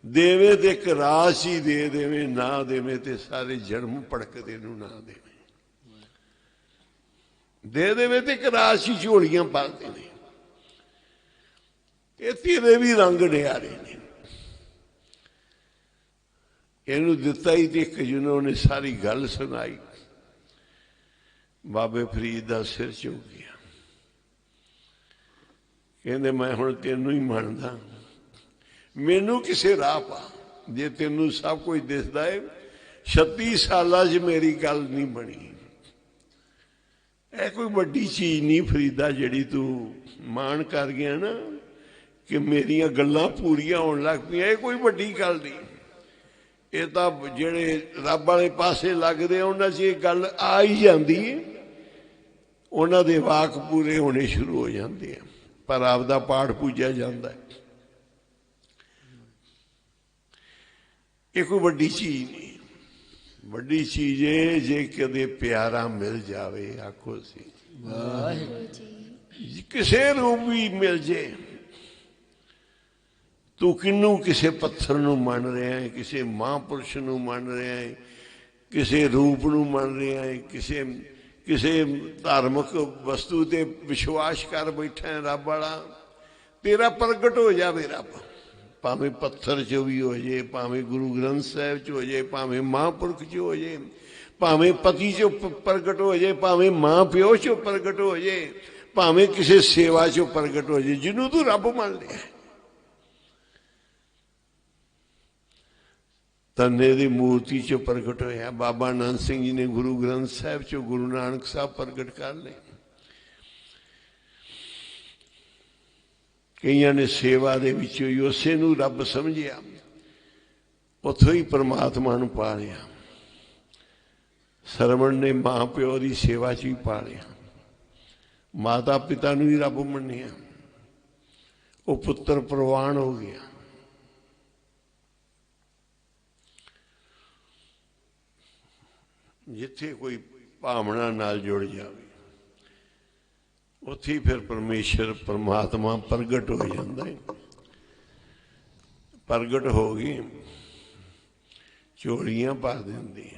देवे तो एक रास ही दे देवे, ना देवे तो सारे जन्म पड़कते नू ना देवे। दे देवे तो एक रास ही झोलियां पाते ने। ये तेरे भी रंग नियारे ने। इनू दिता ही तो एक जिन्होंने सारी गल सुनाई। बाबे फरीद का सिर झुक गया। कहते मैं हुण तेनू ही मनदा, मैनू किसे राह पा। जे तेनू सब कुछ दिसदा है, 36 साल मेरी गल नहीं बनी। कोई बड़ी चीज नहीं फरीदा जिहड़ी तू मान कर गया ना कि मेरिया गल्लां पूरियां होण लग पईयां। ये कोई बड़ी गल नहीं। ये तो जिहड़े रब वाले पासे लगदे उन्हां 'च ये गल आ ही जाती है, उन्हां दे वाक पूरे होने शुरू हो जाते हैं। पर आपदा पाठ पूजा जाता है। ये कोई बड़ी चीज नहीं। बड़ी चीज है जे कदे प्यारा मिल जावे, आखो सी किसे रूप भी मिल जाए। तू किनू किसे पत्थर नू मन रहा है, किसे महापुरुष नू मन रहा है, किसे रूप नू मन रहा है, किसे धार्मिक वस्तु ते विश्वास कर बैठा है रब वाला। तेरा प्रगट हो जाए रब, भावें पत्थर च भी हो जाए, भावें गुरु ग्रंथ साहिब च हो जाए, भावें महापुरख च हो जाए, भावें पति चो प्रगट हो जाए, भावें मां प्यो चो प्रगट हो जाए, भावें किसी सेवा चो प्रगट हो जाए। जिन्हों तू रब मान लिया, तन्ने दी मूर्ति चो प्रगट होया। बाबा नानक सिंह जी ने गुरु ग्रंथ साहिब चो गुरु नानक साहब प्रगट कर ले। कईयां ने सेवा दे विचों ही उसे नूं रब समझिया, उत्थों ही परमात्मा नूं पा लिया। सरवण ने मां प्यो की सेवा च ही पा लिया, माता पिता नूं ही रब मन्निया, वो पुत्र प्रवान हो गया। जिथे कोई भावना नाल जुड़ जाए, उत्थे फिर परमेश्वर परमात्मा प्रगट हो जाता है। प्रगट हो गई, झोलियां भर देंदी।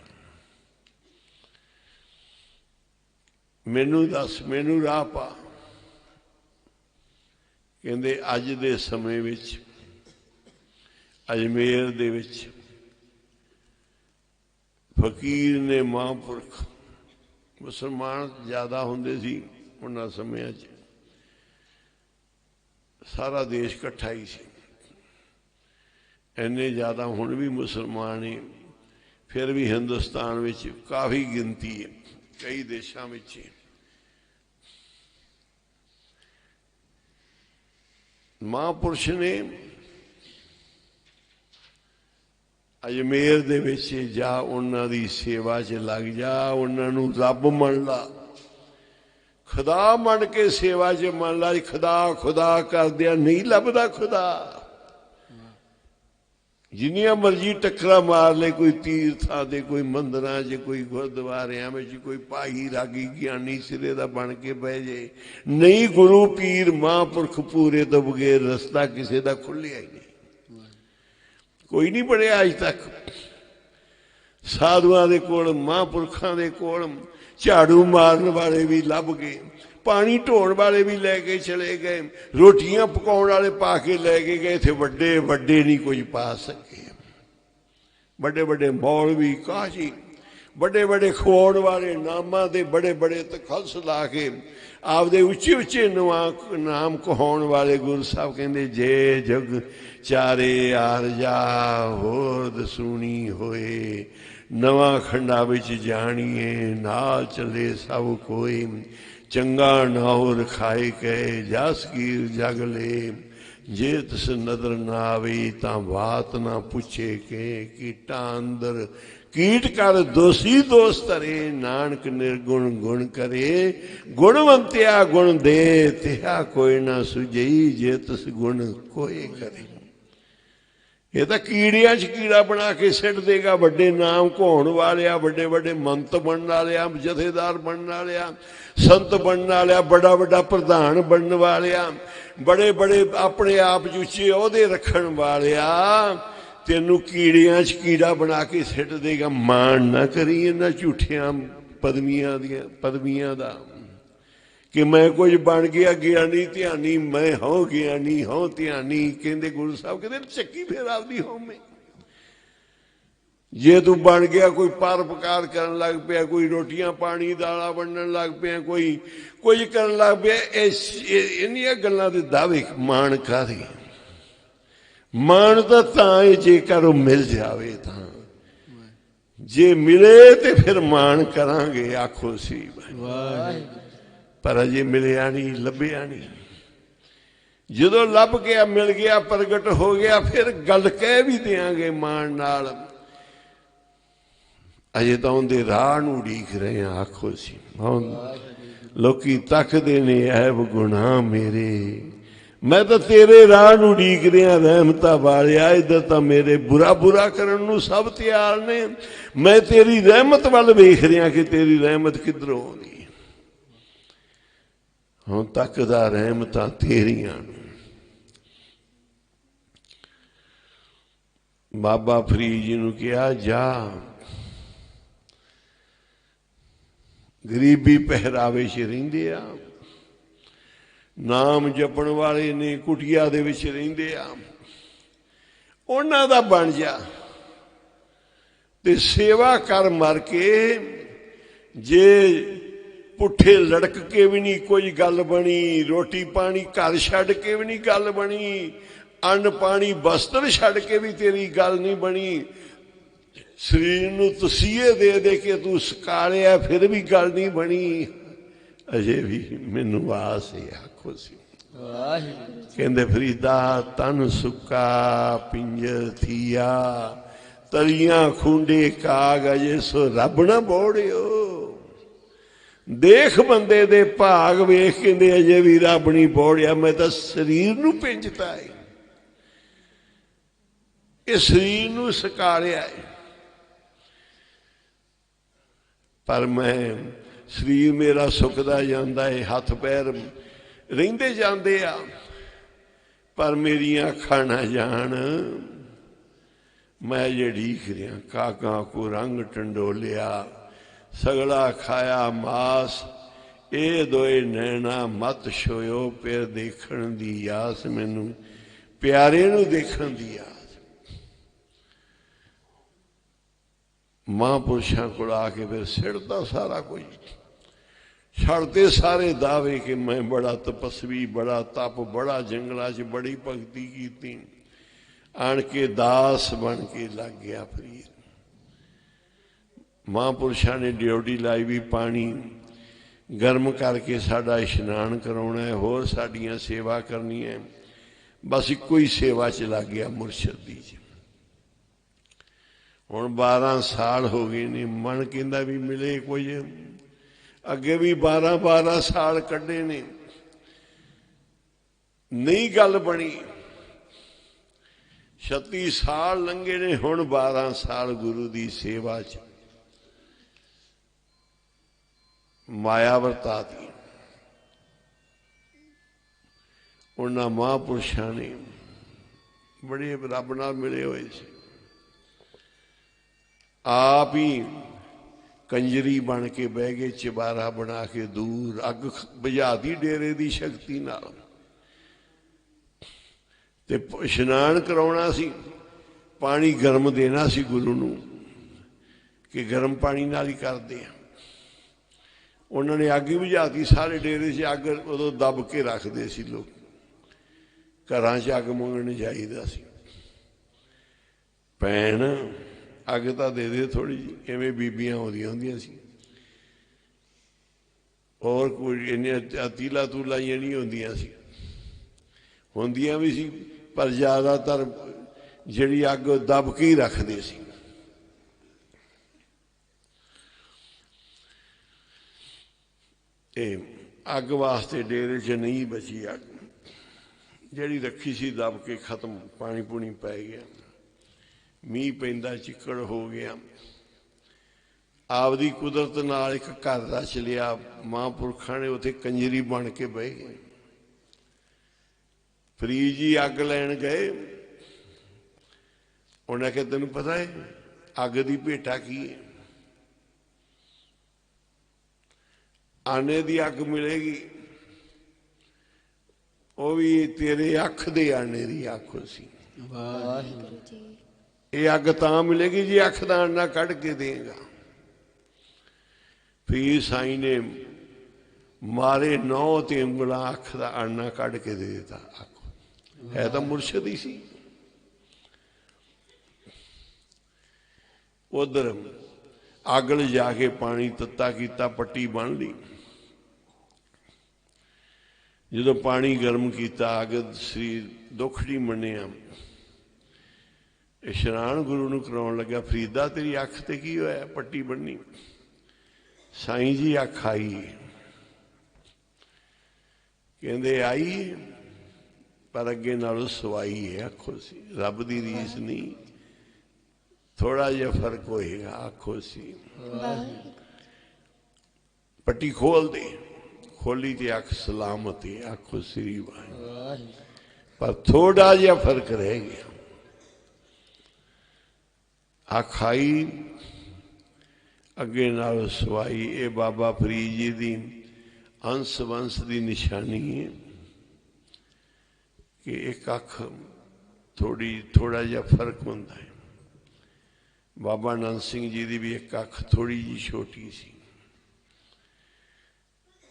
ਮੈਨੂੰ ਦੱਸ, ਮੈਨੂੰ ਰਾਹ ਪਾ। ਕਹਿੰਦੇ ਅੱਜ ਦੇ ਸਮੇਂ ਵਿੱਚ ਅਜਮੇਰ ਦੇ ਵਿੱਚ ਫਕੀਰ ਨੇ ਮਹਾਂਪੁਰਖ, ਮੁਸਲਮਾਨ ਜ਼ਿਆਦਾ ਹੁੰਦੇ ਸੀ ਉਹਨਾਂ ਸਮਿਆਂ 'ਚ, ਸਾਰਾ ਦੇਸ਼ ਇਕੱਠਾ ਹੀ ਸੀ। ਇੰਨੇ ਜ਼ਿਆਦਾ ਹੁਣ ਵੀ ਮੁਸਲਮਾਨ ਹੀ, ਫਿਰ ਵੀ ਹਿੰਦੁਸਤਾਨ ਵਿੱਚ ਕਾਫੀ ਗਿਣਤੀ ਹੈ, ਕਈ ਦੇਸ਼ਾਂ ਵਿੱਚ। ਮਹਾਂਪੁਰਸ਼ ਨੇ ਅਜਮੇਰ ਦੇ ਵਿੱਚ ਜਾ, ਉਹਨਾਂ ਦੀ ਸੇਵਾ 'ਚ ਲੱਗ ਜਾ, ਉਹਨਾਂ ਨੂੰ ਰੱਬ ਮੰਨ ਲਾ, ਖੁਦਾ ਮੰਨ ਕੇ ਸੇਵਾ 'ਚ ਮੰਨ ਲਾ। ਖੁਦਾ ਖੁਦਾ ਕਰਦਿਆਂ ਨਹੀਂ ਲੱਭਦਾ ਖੁਦਾ। ਜਿੰਨੀਆਂ ਮਰਜ਼ੀ ਟੱਕਰਾਂ ਮਾਰ ਲੈ, ਕੋਈ ਤੀਰਥਾਂ ਦੇ, ਕੋਈ ਮੰਦਿਰਾਂ 'ਚ, ਕੋਈ ਗੁਰਦੁਆਰਿਆਂ ਵਿੱਚ, ਕੋਈ ਭਾਈ ਰਾਗੀ ਗਿਆਨੀ ਸਿਰੇ ਦਾ ਬਣ ਕੇ ਬਹਿ ਜੇ, ਨਹੀਂ ਗੁਰੂ ਪੀਰ ਮਹਾਂਪੁਰਖ ਪੂਰੇ ਤੋਂ ਬਗੈਰ ਰਸਤਾ ਕਿਸੇ ਦਾ ਖੁੱਲਿਆ ਹੀ ਨਹੀਂ। ਕੋਈ ਨਹੀਂ ਬਣਿਆ ਅੱਜ ਤੱਕ। ਸਾਧੂਆਂ ਦੇ ਕੋਲ, ਮਹਾਂਪੁਰਖਾਂ ਦੇ ਕੋਲ ਝਾੜੂ ਮਾਰਨ ਵਾਲੇ ਵੀ ਲੱਭ ਗਏ, ਪਾਣੀ ਢੋਣ ਵਾਲੇ ਵੀ ਲੈ ਕੇ ਚਲੇ ਗਏ, ਰੋਟੀਆਂ ਪਕਾਉਣ ਵਾਲੇ ਪਾ ਕੇ ਲੈ ਕੇ ਗਏ। ਇੱਥੇ ਵੱਡੇ ਵੱਡੇ ਨਹੀਂ ਕੁਝ ਪਾ ਸਕੇ। ਵੱਡੇ ਵੱਡੇ ਮੌਲਵੀ ਕਾਜੀ, ਵੱਡੇ ਵੱਡੇ ਖਵਾਉਣ ਵਾਲੇ, ਨਾਮਾਂ ਦੇ ਬੜੇ ਬੜੇ ਤਖਲਸ ਲਾ ਕੇ ਆਪਦੇ ਉੱਚੇ ਉੱਚੇ ਨਾਮ ਕਹਾਉਣ ਵਾਲੇ ਗੁਰੂ ਸਾਹਿਬ ਕਹਿੰਦੇ, ਜੇ ਜਗ ਚਾਰੇ ਆਰ ਜਾ ਹੋਰ ਦਸੂਣੀ ਹੋਏ, ਨਵਾਂ ਖੰਡਾ ਵਿੱਚ ਜਾਣੀਏ ਨਾਲ ਚੱਲੇ ਸਭ ਕੋਈ, ਚੰਗਾ ਨਾਉ ਰਖਾਏ ਕਹੇ ਜਸ ਕੀਰ ਜਗ ਲੈ, ਜੇ ਤਿਸ ਨਦਰ ਨਾ ਆਵੇ ਤਾਂ ਬਾਤ ਨਾ ਪੁੱਛੇ ਕੇ, ਕੀਟਾਂ ਅੰਦਰ ਕੀਟ ਕਰ ਦੋਸੀ ਦੋਸ ਧਰੇ, ਨਾਨਕ ਨਿਰਗੁਣ ਗੁਣ ਕਰੇ, ਗੁਣਵੰਤਿਆ ਗੁਣ ਦੇ, ਤਿਹਾ ਕੋਈ ਨਾ ਸੁਝਈ, ਜੇ ਤਿਸ ਗੁਣ ਕੋਏ ਕਰੇ। ਇਹ ਤਾਂ ਕੀੜਿਆਂ 'ਚ ਕੀੜਾ ਬਣਾ ਕੇ ਸਿੱਟ ਦੇਗਾ। ਵੱਡੇ ਨਾਮ ਘੋਣ ਵਾਲਿਆ, ਵੱਡੇ ਵੱਡੇ ਮੰਤ ਬਣਨ ਵਾਲਿਆ, ਜਥੇਦਾਰ ਬਣਨ ਵਾਲਿਆ, ਸੰਤ ਬਣਨ ਵਾਲਿਆ, ਬੜਾ ਵੱਡਾ ਪ੍ਰਧਾਨ ਬਣਨ ਵਾਲਿਆ, ਬੜੇ ਬੜੇ ਆਪਣੇ ਆਪ 'ਚ ਉੱਚੇ ਅਹੁਦੇ ਰੱਖਣ ਵਾਲਿਆ, ਤੈਨੂੰ ਕੀੜਿਆਂ 'ਚ ਕੀੜਾ ਬਣਾ ਕੇ ਸਿੱਟ ਦੇਗਾ। ਮਾਣ ਨਾ ਕਰੀ ਇਹਨਾਂ ਝੂਠਿਆਂ ਪਦਵੀਆਂ ਦਾ ਕਿ ਮੈਂ ਕੁਝ ਬਣ ਗਿਆ ਗਿਆਨੀ ਧਿਆਨੀ, ਮੈਂ ਹਾਂ ਗਿਆਨੀ ਹਾਂ ਧਿਆਨੀ। ਕਹਿੰਦੇ ਗੁਰੂ ਸਾਹਿਬ ਕਹਿੰਦੇ ਚੱਕੀ ਫੇਰ ਆਪਦੀ ਹੋਵੇਂ। ਜੇ ਤੂੰ ਬਣ ਗਿਆ, ਕੋਈ ਪਰਉਪਕਾਰ ਕਰਨ ਲੱਗ ਪਿਆ, ਕੋਈ ਰੋਟੀਆਂ ਪਾਣੀ ਦਾਲਾਂ ਵੰਡਣ ਲੱਗ ਪਿਆ, ਕੋਈ ਕੁਝ ਕਰਨ ਲੱਗ ਪਿਆ, ਇੰਨੀਆਂ ਗੱਲਾਂ ਦੇ ਦਾਅਵੇ ਮਾਣ ਕਾਹਦੇ? ਮਾਣ ਤਾਂ ਜੇਕਰ ਉਹ ਮਿਲ ਜਾਵੇ ਤਾਂ, ਜੇ ਮਿਲੇ ਤੇ ਫਿਰ ਮਾਣ ਕਰਾਂਗੇ, ਆਖੋ ਸੀ। ਪਰ ਅਜੇ ਮਿਲਿਆ ਨਹੀਂ, ਲੱਭਿਆ ਨਹੀਂ। ਜਦੋਂ ਲੱਭ ਗਿਆ, ਮਿਲ ਗਿਆ, ਪ੍ਰਗਟ ਹੋ ਗਿਆ, ਫਿਰ ਗੱਲ ਕਹਿ ਵੀ ਦਿਆਂਗੇ ਮਾਣ ਨਾਲ। ਅਜੇ ਤਾਂ ਉਹਦੇ ਰਾਹ ਨੂੰ ਉਡੀਕ ਰਹੇ ਆ, ਆਖੋ ਸੀ। ਲੋਕੀ ਤੱਕਦੇ ਨੇ ਐਬ ਗੁਨਾਹ ਮੇਰੇ, ਮੈਂ ਤਾਂ ਤੇਰੇ ਰਾਹ ਨੂੰ ਉਡੀਕ ਰਿਹਾ ਰਹਿਮਤਾਂ ਵਾਲਿਆ। ਇੱਧਰ ਤਾਂ ਮੇਰੇ ਬੁਰਾ ਬੁਰਾ ਕਰਨ ਨੂੰ ਸਭ ਤਿਆਰ ਨੇ, ਮੈਂ ਤੇਰੀ ਰਹਿਮਤ ਵੱਲ ਵੇਖ ਰਿਹਾ ਕਿ ਤੇਰੀ ਰਹਿਮਤ ਕਿੱਧਰੋਂ ਆਉਂਦੀ। ਹੁਣ ਤੱਕਦਾ ਰਹਿਮਤਾਂ ਤੇਰੀਆਂ ਨੂੰ। ਬਾਬਾ ਫਰੀਦ ਜੀ ਨੂੰ ਕਿਹਾ, ਜਾ ਗਰੀਬੀ ਪਹਿਰਾਵੇ 'ਚ ਰਹਿੰਦੇ ਆ, ਨਾਮ ਜਪਣ ਵਾਲੇ ਨੇ, ਕੁਟੀਆ ਦੇ ਵਿੱਚ ਰਹਿੰਦੇ ਆ, ਉਹਨਾਂ ਦਾ ਬਣ ਜਾ ਤੇ ਸੇਵਾ ਕਰ ਮਰ ਕੇ। ਜੇ ਪੁੱਠੇ ਲੜਕ ਕੇ ਵੀ ਨਹੀਂ ਕੋਈ ਗੱਲ ਬਣੀ, ਰੋਟੀ ਪਾਣੀ ਘਰ ਛੱਡ ਕੇ ਵੀ ਨਹੀਂ ਗੱਲ ਬਣੀ, ਅੰਨ ਪਾਣੀ ਬਸਤਰ ਛੱਡ ਕੇ ਵੀ ਤੇਰੀ ਗੱਲ ਨਹੀਂ ਬਣੀ, ਸਰੀਰ ਨੂੰ ਤਸੀਹੇ ਦੇ ਦੇ ਕੇ ਤੂੰ ਸਕਾਰਿਆ ਫਿਰ ਵੀ ਗੱਲ ਨਹੀਂ ਬਣੀ, ਅਜੇ ਵੀ ਮੈਨੂੰ ਆਸ ਹੈ, ਆਖੋ ਸੀ। ਕਹਿੰਦੇ ਫਰੀਦਾ ਤਨ ਸੁੱਕਾ ਪਿੰਜਰ ਥੀਆ, ਤਲੀਆਂ ਖੁੰਡੇ ਕਾਗਜ਼, ਸੋ ਰੱਬ ਨਾ ਬੋੜਿਓ। ਦੇਖ ਬੰਦੇ ਦੇ ਭਾਗ ਵੇਖ, ਕਹਿੰਦੇ ਅਜੇ ਵੀ ਰੱਬ ਨਹੀਂ ਬੋੜਿਆ, ਮੈਂ ਤਾਂ ਸਰੀਰ ਨੂੰ ਪਿੰਜਤਾ ਹੈ, ਇਹ ਸਰੀਰ ਨੂੰ ਸਕਾਰਿਆ ਹੈ। ਪਰ ਮੈਂ ਸਰੀਰ ਮੇਰਾ ਸੁੱਕਦਾ ਜਾਂਦਾ ਹੈ, ਹੱਥ ਪੈਰ ਰਹਿੰਦੇ ਜਾਂਦੇ ਆ, ਪਰ ਮੇਰੀਆਂ ਅੱਖਾਂ ਨਾ ਜਾਣ, ਮੈਂ ਜੇ ਢੀਕ ਰਿਹਾ। ਕਾਕਾਂ ਕੋ ਰੰਗ ਟੰਡੋਲਿਆ, ਸਗਲਾ ਖਾਇਆ ਮਾਸ, ਇਹ ਦੋਏ ਨੈਣਾ ਮਤ ਛੋਇਓ ਫਿਰ ਦੇਖਣ ਦੀ ਆਸ, ਮੈਨੂੰ ਪਿਆਰੇ ਨੂੰ ਦੇਖਣ ਦੀ ਆਸ। ਮਹਾਂਪੁਰਸ਼ਾਂ ਕੋਲ ਆ ਕੇ ਫਿਰ ਸਿੜਦਾ ਸਾਰਾ ਕੁਝ, ਛੱਡਦੇ ਸਾਰੇ ਦਾਅਵੇ ਕਿ ਮੈਂ ਬੜਾ ਤਪਸਵੀ, ਬੜਾ ਤਪ, ਬੜਾ ਜੰਗਲਾਂ 'ਚ ਬੜੀ ਭਗਤੀ ਕੀਤੀ। ਆਣ ਕੇ ਦਾਸ ਬਣ ਕੇ ਲੱਗ ਗਿਆ ਫਰੀਦ। ਮਹਾਂਪੁਰਸ਼ਾਂ ਨੇ ਡਿਊਟੀ ਲਾਈ ਵੀ ਪਾਣੀ ਗਰਮ ਕਰਕੇ ਸਾਡਾ ਇਸ਼ਨਾਨ ਕਰਾਉਣਾ ਹੈ, ਹੋਰ ਸਾਡੀਆਂ ਸੇਵਾ ਕਰਨੀ ਹੈ। ਬਸ ਇੱਕੋ ਹੀ ਸੇਵਾ 'ਚ ਲੱਗ ਗਿਆ ਮੁਰਸ਼ਦ ਦੀ। ਹੁਣ 12 ਸਾਲ ਹੋ ਗਏ ਨੇ, ਮਨ ਕਹਿੰਦਾ ਵੀ ਮਿਲੇ ਕੁਝ। ਅੱਗੇ ਵੀ 12 ਸਾਲ ਕੱਢੇ ਨੇ, ਨਹੀਂ ਗੱਲ ਬਣੀ। 36 ਸਾਲ ਲੰਘੇ ਨੇ, ਹੁਣ 12 ਸਾਲ ਗੁਰੂ ਦੀ ਸੇਵਾ 'ਚ ਮਾਇਆ ਵਰਤਾਤੀ। ਉਹਨਾਂ ਮਹਾਂਪੁਰਸ਼ਾਂ ਨੇ ਬੜੇ ਰੱਬ ਨਾਲ ਮਿਲੇ ਹੋਏ ਸੀ, ਆਪ ਹੀ ਕੰਜਰੀ ਬਣ ਕੇ ਬਹਿ ਗਏ, ਚਬਾਰਾ ਬਣਾ ਕੇ ਦੂਰ ਅੱਗ ਬੁਝਾਤੀ ਡੇਰੇ ਦੀ ਸ਼ਕਤੀ ਨਾਲ। ਤੇ ਇਸ਼ਨਾਨ ਕਰਾਉਣਾ ਸੀ, ਪਾਣੀ ਗਰਮ ਦੇਣਾ ਸੀ ਗੁਰੂ ਨੂੰ, ਕਿ ਗਰਮ ਪਾਣੀ ਨਾਲ ਹੀ ਕਰਦੇ ਆ। ਉਹਨਾਂ ਨੇ ਅੱਗ ਹੀ ਬੁਝਾਤੀ ਸਾਰੇ ਡੇਰੇ 'ਚ। ਅੱਗ ਉਦੋਂ ਦੱਬ ਕੇ ਰੱਖਦੇ ਸੀ ਲੋਕ, ਘਰਾਂ 'ਚ ਅੱਗ ਮੰਗਣ ਜਾਈਦਾ ਸੀ। ਭੈਣ ਅੱਗ ਤਾਂ ਦੇ ਦੇ ਥੋੜ੍ਹੀ ਜਿਹੀ, ਐਵੇਂ ਬੀਬੀਆਂ ਆਉਂਦੀਆਂ ਹੁੰਦੀਆਂ ਸੀ। ਹੋਰ ਕੋਈ ਇੰਨੀਆਂ ਤੀਲਾ ਤੂਲਾ ਹੀ ਨਹੀਂ ਹੁੰਦੀਆਂ ਸੀ, ਹੁੰਦੀਆਂ ਵੀ ਸੀ, ਪਰ ਜ਼ਿਆਦਾਤਰ ਜਿਹੜੀ ਅੱਗ ਦੱਬ ਕੇ ਹੀ ਰੱਖਦੇ ਸੀ। ਤੇ ਅੱਗ ਵਾਸਤੇ ਡੇਰੇ 'ਚ ਨਹੀਂ ਬਚੀ ਅੱਗ, ਜਿਹੜੀ ਰੱਖੀ ਸੀ ਦੱਬ ਕੇ ਖਤਮ। ਪਾਣੀ ਪੂਣੀ ਪੈ ਗਿਆ, ਮੀਂਹ ਪੈਂਦਾ, ਚਿੱਕੜ ਹੋ ਗਿਆ। ਆਪਦੀ ਕੁਦਰਤ ਨਾਲ ਇੱਕ ਘਰ ਦਾ ਚਲਿਆ। ਮਹਾਂਪੁਰਖਾਂ ਨੇ ਉੱਥੇ ਕੰਜਰੀ ਬਣ ਕੇ ਬਹਿ ਗਏ। ਫਰੀਦ ਜੀ ਅੱਗ ਲੈਣ ਗਏ, ਉਹਨੇ ਕਿਹਾ ਤੈਨੂੰ ਪਤਾ ਹੈ ਅੱਗ ਦੀ ਭੇਟਾ ਕੀ ਹੈ? ਆਨੇ ਦੀ ਅੱਗ ਮਿਲੇਗੀ, ਉਹ ਵੀ ਤੇਰੇ ਅੱਖ ਦੇ ਆਨੇ ਦੀ ਅੱਖ ਸੀ। ਵਾਹਿਗੁਰੂ ਜੀ। ਇਹ ਅੱਗ ਤਾਂ ਮਿਲੇਗੀ ਜੀ ਅੱਖ ਦਾ ਆਨਾ ਕੱਢ ਕੇ ਦੇਗਾ। ਫਿਰ ਸਾਈਂ ਨੇ ਮਾਰੇ 9 ਤੇ ਉਂਗਲਾਂ, ਅੱਖ ਦਾ ਆਨਾ ਕੱਢ ਕੇ ਦੇ ਦਿੱਤਾ। ਅੱਖ ਹੈ ਤਾਂ ਮੁਰਸ਼ਦ ਹੀ ਸੀ। ਉਧਰ ਅੱਗ ਲਿਜਾ ਕੇ ਪਾਣੀ ਤੱਤਾ ਕੀਤਾ, ਪੱਟੀ ਬੰਨ੍ਹ ਲਈ। ਜਦੋਂ ਪਾਣੀ ਗਰਮ ਕੀਤਾ, ਅੱਗ ਸਰੀਰ ਦੁੱਖ ਨਹੀਂ ਮੰਨਿਆ, ਇਸ਼ਨਾਨ ਗੁਰੂ ਨੂੰ ਕਰਾਉਣ ਲੱਗਾ। ਫਰੀਦਾ ਤੇਰੀ ਅੱਖ ਤੇ ਕੀ ਹੋਇਆ? ਪੱਟੀ ਬੰਨੀ। ਸਾਈਂ ਜੀ ਅੱਖ ਆਈ। ਕਹਿੰਦੇ ਆਈ, ਪਰ ਅੱਗੇ ਨਾਲੋਂ ਸਵਾਈ ਹੈ। ਆਖੋ ਸੀ ਰੱਬ ਦੀ ਰੀਸ ਨਹੀਂ, ਥੋੜਾ ਜਿਹਾ ਫਰਕ ਹੋਏਗਾ। ਆਖੋ ਸੀ ਪੱਟੀ ਖੋਲ ਦੇ। ਖੋਲੀ ਤੇ ਅੱਖ ਸਲਾਮਤ ਹੈ। ਆਖੋ ਸ੍ਰੀ ਵਾਹਿਗੁਰੂ। ਪਰ ਥੋੜਾ ਜਿਹਾ ਫਰਕ ਰਹਿ ਗਿਆ। ਅੱਖ ਆਈ, ਅੱਗੇ ਨਾਲ ਸਵਾਈ। ਇਹ ਬਾਬਾ ਫਰੀਦ ਜੀ ਦੀ ਅੰਸ ਵੰਸ ਦੀ ਨਿਸ਼ਾਨੀ ਹੈ ਕਿ ਇੱਕ ਅੱਖ ਥੋੜਾ ਜਿਹਾ ਫਰਕ ਹੁੰਦਾ ਹੈ। ਬਾਬਾ ਨੰਦ ਸਿੰਘ ਜੀ ਦੀ ਵੀ ਇੱਕ ਅੱਖ ਥੋੜੀ ਜਿਹੀ ਛੋਟੀ ਸੀ,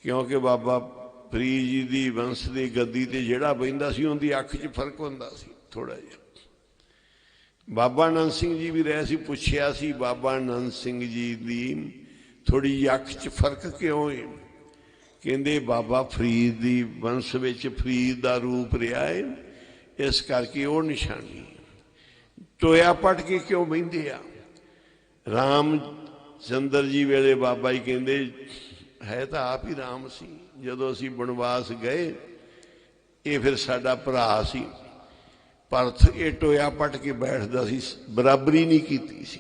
ਕਿਉਂਕਿ ਬਾਬਾ ਫਰੀਦ ਜੀ ਦੀ ਵੰਸ ਦੀ ਗੱਦੀ ਤੇ ਜਿਹੜਾ ਬਹਿੰਦਾ ਸੀ ਉਹਦੀ ਅੱਖ 'ਚ ਫਰਕ ਹੁੰਦਾ ਸੀ ਥੋੜਾ ਜਿਹਾ। ਬਾਬਾ ਨੰਦ ਸਿੰਘ ਜੀ ਵੀ ਰਹੇ ਸੀ, ਪੁੱਛਿਆ ਸੀ ਬਾਬਾ ਨੰਦ ਸਿੰਘ ਜੀ ਦੀ ਥੋੜੀ ਜਿਹੀ ਅੱਖ 'ਚ ਫਰਕ ਕਿਉਂ ਹੈ? ਕਹਿੰਦੇ ਬਾਬਾ ਫਰੀਦ ਦੀ ਵੰਸ ਵਿੱਚ ਫਰੀਦ ਦਾ ਰੂਪ ਰਿਹਾ ਹੈ, ਇਸ ਕਰਕੇ ਉਹ ਨਿਸ਼ਾਨੀ। ਟੋਇਆ ਪੱਟ ਕੇ ਕਿਉਂ ਬਹਿੰਦੇ ਆ? ਰਾਮ ਚੰਦਰ ਜੀ ਵੇਲੇ ਬਾਬਾ ਜੀ ਕਹਿੰਦੇ ਹੈ ਤਾਂ ਆਪ ਹੀ ਰਾਮ ਸੀ। ਜਦੋਂ ਅਸੀਂ ਬਨਵਾਸ ਗਏ, ਇਹ ਫਿਰ ਸਾਡਾ ਭਰਾ ਸੀ, ਪਰ ਇਹ ਟੋਇਆ ਪੱਟ ਕੇ ਬੈਠਦਾ ਸੀ, ਬਰਾਬਰੀ ਨਹੀਂ ਕੀਤੀ ਸੀ।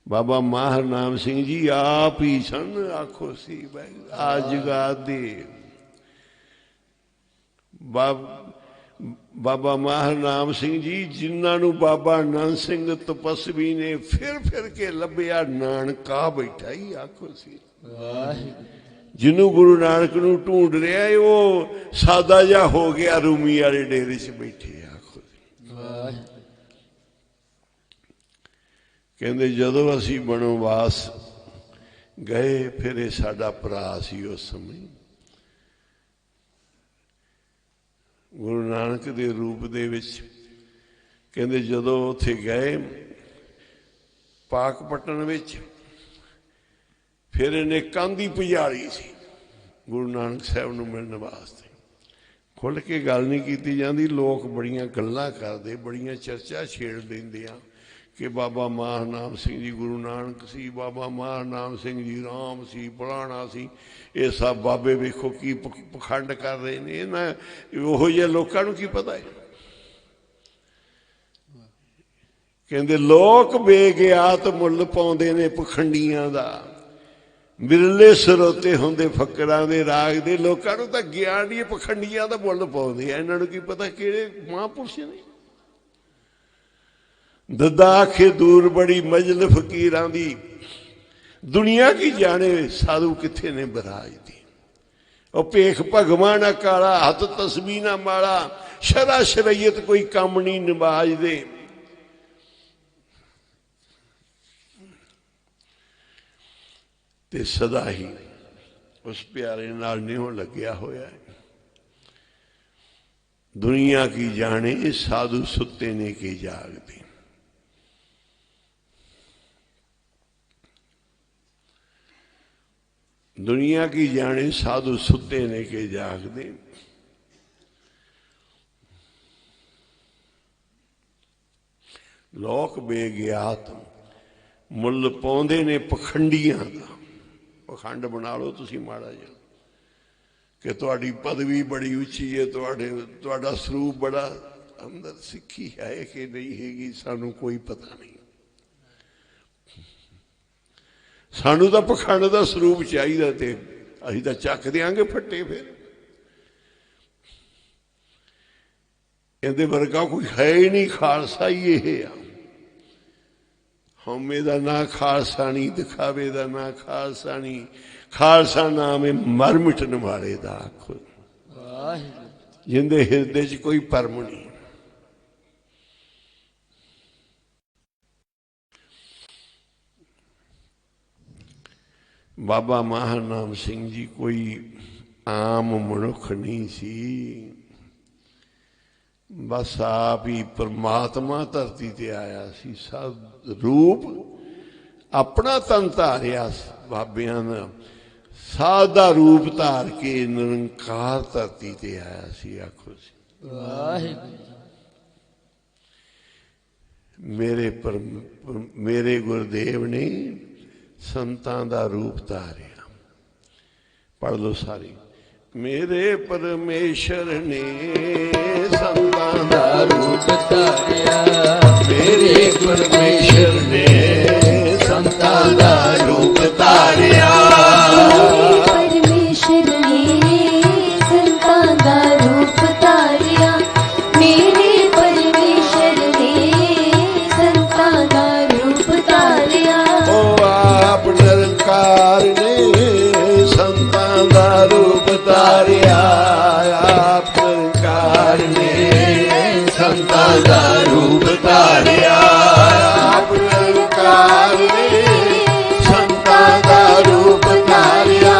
ਬਾਬਾ ਮਾਹਰ ਨਾਮ ਸਿੰਘ ਜੀ ਆਪ ਹੀ ਸਨ। ਆਖੋ ਸੀ ਆ ਜਗਾ ਦੇ। ਬਾਬਾ ਮਾਹਰ ਨਾਮ ਸਿੰਘ ਜੀ, ਜਿਨ੍ਹਾਂ ਨੂੰ ਬਾਬਾ ਨੰਦ ਸਿੰਘ ਤਪਸਵੀ ਨੇ ਫਿਰ ਕੇ ਲੱਭਿਆ, ਨਾਨਕਾ ਬੈਠਾ ਹੀ। ਆਖੋ ਸੀ ਜਿਹਨੂੰ ਗੁਰੂ ਨਾਨਕ ਨੂੰ ਢੂੰਡ ਰਿਹਾ ਏ ਉਹ ਸਾਦਾ ਜਿਹਾ ਹੋ ਗਿਆ, ਰੂਮੀ ਵਾਲੇ ਡੇਰੇ 'ਚ ਬੈਠੇ। ਆਖੋ ਕਹਿੰਦੇ ਜਦੋਂ ਅਸੀਂ ਬਣਵਾਸ ਗਏ, ਫਿਰ ਇਹ ਸਾਡਾ ਭਰਾ ਸੀ ਉਸ ਸਮੇਂ, ਗੁਰੂ ਨਾਨਕ ਦੇ ਰੂਪ ਦੇ ਵਿੱਚ। ਕਹਿੰਦੇ ਜਦੋਂ ਉੱਥੇ ਗਏ ਪਾਕਪਟਨ ਵਿੱਚ, ਫਿਰ ਇਹਨੇ ਕਾਂਦੀ ਪੁਜਾਰੀ ਸੀ ਗੁਰੂ ਨਾਨਕ ਸਾਹਿਬ ਨੂੰ ਮਿਲਣ ਵਾਸਤੇ। ਖੁੱਲ੍ਹ ਕੇ ਗੱਲ ਨਹੀਂ ਕੀਤੀ ਜਾਂਦੀ, ਲੋਕ ਬੜੀਆਂ ਗੱਲਾਂ ਕਰਦੇ, ਬੜੀਆਂ ਚਰਚਾ ਛੇੜ ਲੈਂਦੇ ਆ ਕਿ ਬਾਬਾ ਮਾਹ ਨਾਮ ਸਿੰਘ ਜੀ ਗੁਰੂ ਨਾਨਕ ਸੀ, ਬਾਬਾ ਮਾਹ ਨਾਮ ਸਿੰਘ ਜੀ ਰਾਮ ਸੀ, ਪੁਰਾਣਾ ਸੀ। ਇਹ ਸਭ ਬਾਬੇ ਵੇਖੋ ਕੀ ਪਖੰਡ ਕਰ ਰਹੇ ਨੇ। ਇਹਨਾਂ ਉਹੋ ਜਿਹੇ ਲੋਕਾਂ ਨੂੰ ਕੀ ਪਤਾ ਹੈ। ਕਹਿੰਦੇ ਲੋਕ ਬੇਗਿਆਤ ਮੁੱਲ ਪਾਉਂਦੇ ਨੇ ਪਖੰਡੀਆਂ ਦਾ, ਬਿਰਲੇ ਸਰੋਤੇ ਹੁੰਦੇ ਫਕਰਾਂ ਦੇ ਰਾਗ ਦੇ। ਲੋਕਾਂ ਨੂੰ ਤਾਂ ਗਿਆਨ ਨਹੀਂ, ਪਖੰਡੀਆਂ ਦਾ ਮੁੱਲ ਪਾਉਂਦੇ ਆ। ਇਹਨਾਂ ਨੂੰ ਕੀ ਪਤਾ ਕਿਹੜੇ ਮਹਾਂਪੁਰਸ਼ ਨੇ। ਦੱਦਾ ਆਖੇ ਦੂਰ ਬੜੀ ਮਜਲ ਫਕੀਰਾਂ ਦੀ, ਦੁਨੀਆ ਕੀ ਜਾਣੇ ਸਾਧੂ ਕਿੱਥੇ ਨੇ ਬਰਾਜ ਦੀ। ਉਹ ਭੇਖ ਭਗਵਾਂ ਨਾ ਕਾਲਾ, ਹੱਥ ਤਸਬੀਹ ਨਾ ਮਾਲਾ, ਸ਼ਰਾ ਸ਼ਰੀਅਤ ਕੋਈ ਕੰਮ ਨਹੀਂ ਨਵਾਜ ਦੇ। ਤੇ ਸਦਾ ਹੀ ਉਸ ਪਿਆਰੇ ਨਾਲ ਨਿਉ ਲੱਗਿਆ ਹੋਇਆ ਹੈ। ਦੁਨੀਆ ਕੀ ਜਾਣੇ ਸਾਧੂ ਸੁੱਤੇ ਨੇ ਕੇ ਜਾਗਦੇ। दुनिया की जाने साधु सुते ने के जागदे। लोक बेगियात मुल पाउंदे ने पखंडियां दा। पखंड बना लो तुसी माड़ा जिहा कि तुहाडी पदवी बड़ी उच्ची है, तुहाडा स्वरूप बड़ा, अंदर सिक्खी है कि नहीं हैगी सानू कोई पता नहीं। सानू तो पखंड का स्वरूप चाहिए, तो असीं तो चक देंगे फट्टे। फिर इहदे वर्गा कोई है ही नहीं, खालसा ही यह आ। हौमे का ना खालसा नहीं, दिखावे का ना खालसा नहीं। खालसा नाम है मर मिटन वाले का। आखो जिंदे हिरदे च कोई भरम नहीं। बाबा माह नाम सिंह जी कोई आम मनुख नहीं सी, बस आप ही परमात्मा धरती ते आया सी। सब रूप अपना तन धारिया बाबियां दा, सादा रूप धार के निरंकार धरती ते आया सी। आखो मेरे गुरुदेव ने संतां दा रूप धारिया। पढ़ लो सारी। मेरे परमेश्वर ने संतां दा रूप धारिया, मेरे परमेश्वर ने संतां दा रूप धारिया। परमेश्वर ने संतां दा रूप धारिया, मेरे परमेश्वर ने संतां दा रूप धारिया। निरंकार ने संतां दा रूप धारिया। आप निरंकार ने संतां दा रूप धारिया। आप निरंकार ने संतां दा रूप धारिया।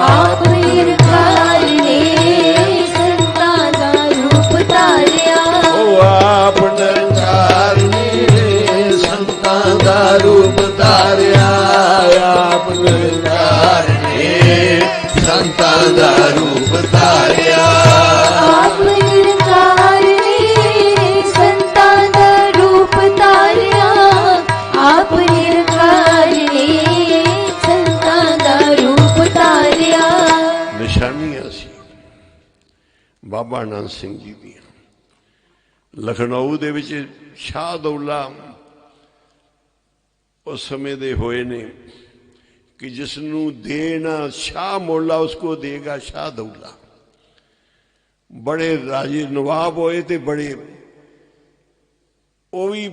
आप निरंकार ने संतां दा रूप धारिया। ओ आप निरंकार ने संतां दा रूप धारिया। आप निरंकार ने संतां दा रूप धारिया। आप निरंकार ने संतां दा रूप धारिया। आप निरंकार ने संतां दा रूप धारिया। निशानियां सी बाबा नानक सिंह जी दी। लखनऊ दे विच शाहदौला उस समय दे होए ने कि जिसनू देना शाह मौला उसको देगा शाहदौला। बड़े राजे नवाब होए ते बड़े वो भी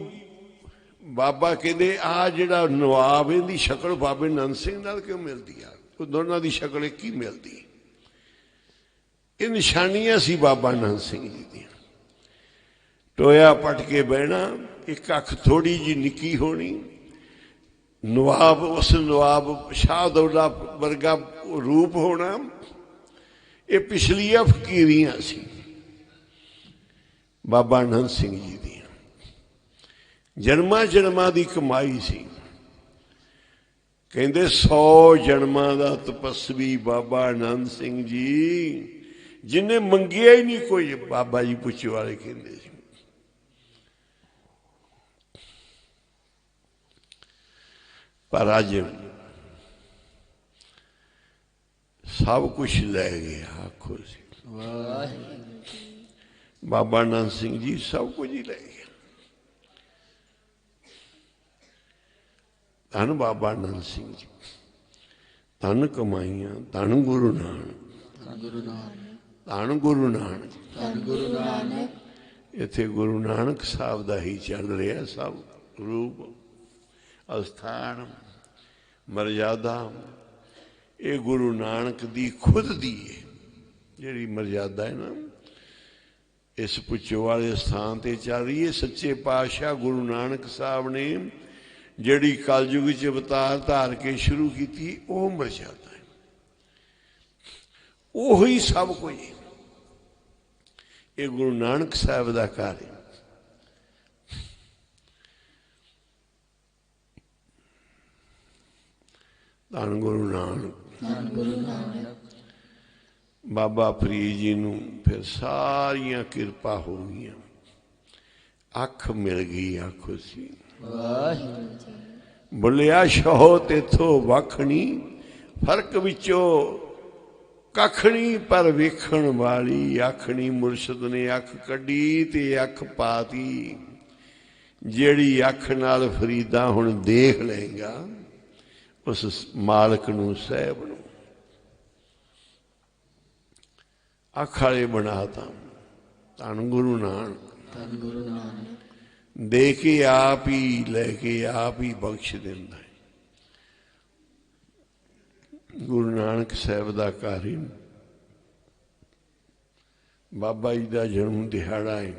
बाबा कहते आ जिहड़ा नवाब इहदी शक्ल बाबे नंद सिंह नाल क्यों मिलदी आ। ਉਹ ਦੋਨਾਂ ਦੀ ਸ਼ਕਲ ਇੱਕ ਹੀ ਮਿਲਦੀ। ਇਹ ਨਿਸ਼ਾਨੀਆਂ ਸੀ ਬਾਬਾ ਨੰਦ ਸਿੰਘ ਜੀ ਦੀਆਂ। ਟੋਇਆ ਪਟ ਕੇ ਬਹਿਣਾ, ਇੱਕ ਅੱਖ ਥੋੜੀ ਜੀ ਨਿੱਕੀ ਹੋਣੀ, ਨਵਾਬ ਉਸ ਨਵਾਬ ਸ਼ਾਹਦੌਲਾ ਵਰਗਾ ਰੂਪ ਹੋਣਾ। ਇਹ ਪਿਛਲੀਆਂ ਫਕੀਰੀਆਂ ਸੀ ਬਾਬਾ ਨੰਦ ਸਿੰਘ ਜੀ ਦੀਆਂ, ਜਨਮਾਂ ਜਨਮਾਂ ਦੀ ਕਮਾਈ ਸੀ। ਕਹਿੰਦੇ 100 ਜਨਮਾਂ ਦਾ ਤਪਸਵੀ ਬਾਬਾ ਨੰਦ ਸਿੰਘ ਜੀ, ਜਿਹਨੇ ਮੰਗਿਆ ਹੀ ਨਹੀਂ ਕੋਈ। ਬਾਬਾ ਜੀ ਪੁੱਛੇ ਵਾਲੇ ਕਹਿੰਦੇ ਸੀ। ਪਰ ਅੱਜ ਸਭ ਕੁਛ ਲੈ ਗਿਆ। ਆਖੋ ਸੀ ਬਾਬਾ ਨੰਦ ਸਿੰਘ ਜੀ ਸਭ ਕੁਝ ਹੀ ਲੈ ਗਿਆ। ਧੰਨ ਬਾਬਾ ਨੰਦ ਸਿੰਘ ਜੀ, ਧੰਨ ਕਮਾਈਆਂ, ਧੰਨ ਗੁਰੂ ਨਾਨਕ, ਧੰਨ ਗੁਰੂ ਨਾਨਕ। ਇੱਥੇ ਗੁਰੂ ਨਾਨਕ ਸਾਹਿਬ ਦਾ ਹੀ ਚੱਲ ਰਿਹਾ ਸਭ ਰੂਪ, ਅਸਥਾਨ, ਮਰਜ਼ਾਦਾ। ਇਹ ਗੁਰੂ ਨਾਨਕ ਦੀ ਖੁਦ ਦੀ ਹੈ ਜਿਹੜੀ ਮਰਜ਼ਾਦਾ ਹੈ ਨਾ, ਇਸ ਪੁੱਛੋ ਵਾਲੇ ਸਥਾਨ ਤੇ ਚੱਲ ਰਹੀ ਹੈ। ਸੱਚੇ ਪਾਤਸ਼ਾਹ ਗੁਰੂ ਨਾਨਕ ਸਾਹਿਬ ਨੇ ਜਿਹੜੀ ਕਲਯੁਗ 'ਚ ਅਵਤਾਰ ਧਾਰ ਕੇ ਸ਼ੁਰੂ ਕੀਤੀ, ਉਹ ਮਰਜ਼ਾਦਾ ਹੈ, ਉਹੀ ਸਭ ਕੁਝ। ਇਹ ਗੁਰੂ ਨਾਨਕ ਸਾਹਿਬ ਦਾ ਘਰ ਹੈ। ਧੰਨ ਗੁਰੂ ਨਾਨਕ। ਬਾਬਾ ਫਰੀਦ ਜੀ ਨੂੰ ਫਿਰ ਸਾਰੀਆਂ ਕਿਰਪਾ ਹੋ ਗਈਆਂ, ਅੱਖ ਮਿਲ ਗਈ। ਆਖੋ ਸੀ ਬੋਲਿਆ ਸ਼ਹੋ ਤੇਥੋਂ ਵੱਖ ਨੀ, ਫਰਕ ਵਿੱਚੋਂ ਕੱਖ ਨੀ, ਪਰ ਵੇਖਣ ਵਾਲੀ ਅੱਖ ਨੀ। ਮੁਰਸ਼ਦ ਨੇ ਅੱਖ ਕੱਢੀ ਤੇ ਅੱਖ ਪਾਤੀ। ਜਿਹੜੀ ਅੱਖ ਨਾਲ ਫਰੀਦਾ ਹੁਣ ਦੇਖ ਲਏਗਾ, ਉਸ ਮਾਲਕ ਨੂੰ, ਸਾਹਿਬ ਨੂੰ ਅੱਖ ਵਾਲੇ ਬਣਾਤਾ। ਧੰਨ ਗੁਰੂ ਨਾਨਕ। ਦੇ ਕੇ ਆਪ ਹੀ ਲੈ ਕੇ ਆਪ ਹੀ ਬਖਸ਼ ਦਿੰਦਾ ਹੈ। ਗੁਰੂ ਨਾਨਕ ਸਾਹਿਬ ਦਾ ਘਰ ਹੀ ਬਾਬਾ ਜੀ ਦਾ ਜਨਮ ਦਿਹਾੜਾ ਹੈ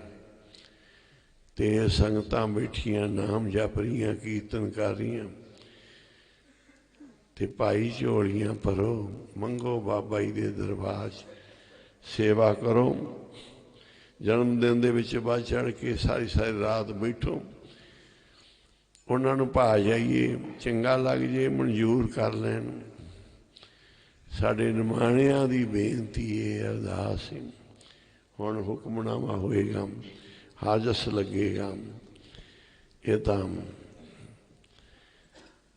ਤੇ ਸੰਗਤਾਂ ਬੈਠੀਆਂ ਨਾਮ ਜਪ ਰਹੀਆਂ, ਕੀਰਤਨ ਕਰ ਰਹੀਆਂ ਤੇ ਭਾਈ ਝੋਲੀਆਂ ਭਰੋ, ਮੰਗੋ ਬਾਬਾ ਜੀ ਦੇ ਦਰਬਾਰ 'ਚ, ਸੇਵਾ ਕਰੋ। ਜਨਮ ਦਿਨ ਦੇ ਵਿੱਚ ਵੱਧ ਚੜ੍ਹ ਕੇ ਸਾਰੀ ਸਾਰੀ ਰਾਤ ਬੈਠੋ, ਉਹਨਾਂ ਨੂੰ ਭਾ ਜਾਈਏ, ਚੰਗਾ ਲੱਗ ਜੇ ਮਨਜ਼ੂਰ ਕਰ ਲੈਣ। ਸਾਡੇ ਨਿਮਾਣਿਆਂ ਦੀ ਬੇਨਤੀ ਹੈ, ਅਰਦਾਸ ਹੈ। ਹੁਣ ਹੁਕਮਨਾਮਾ ਹੋਏਗਾ, ਹਾਜਸ ਲੱਗੇਗਾ। ਇਹ ਤਾਂ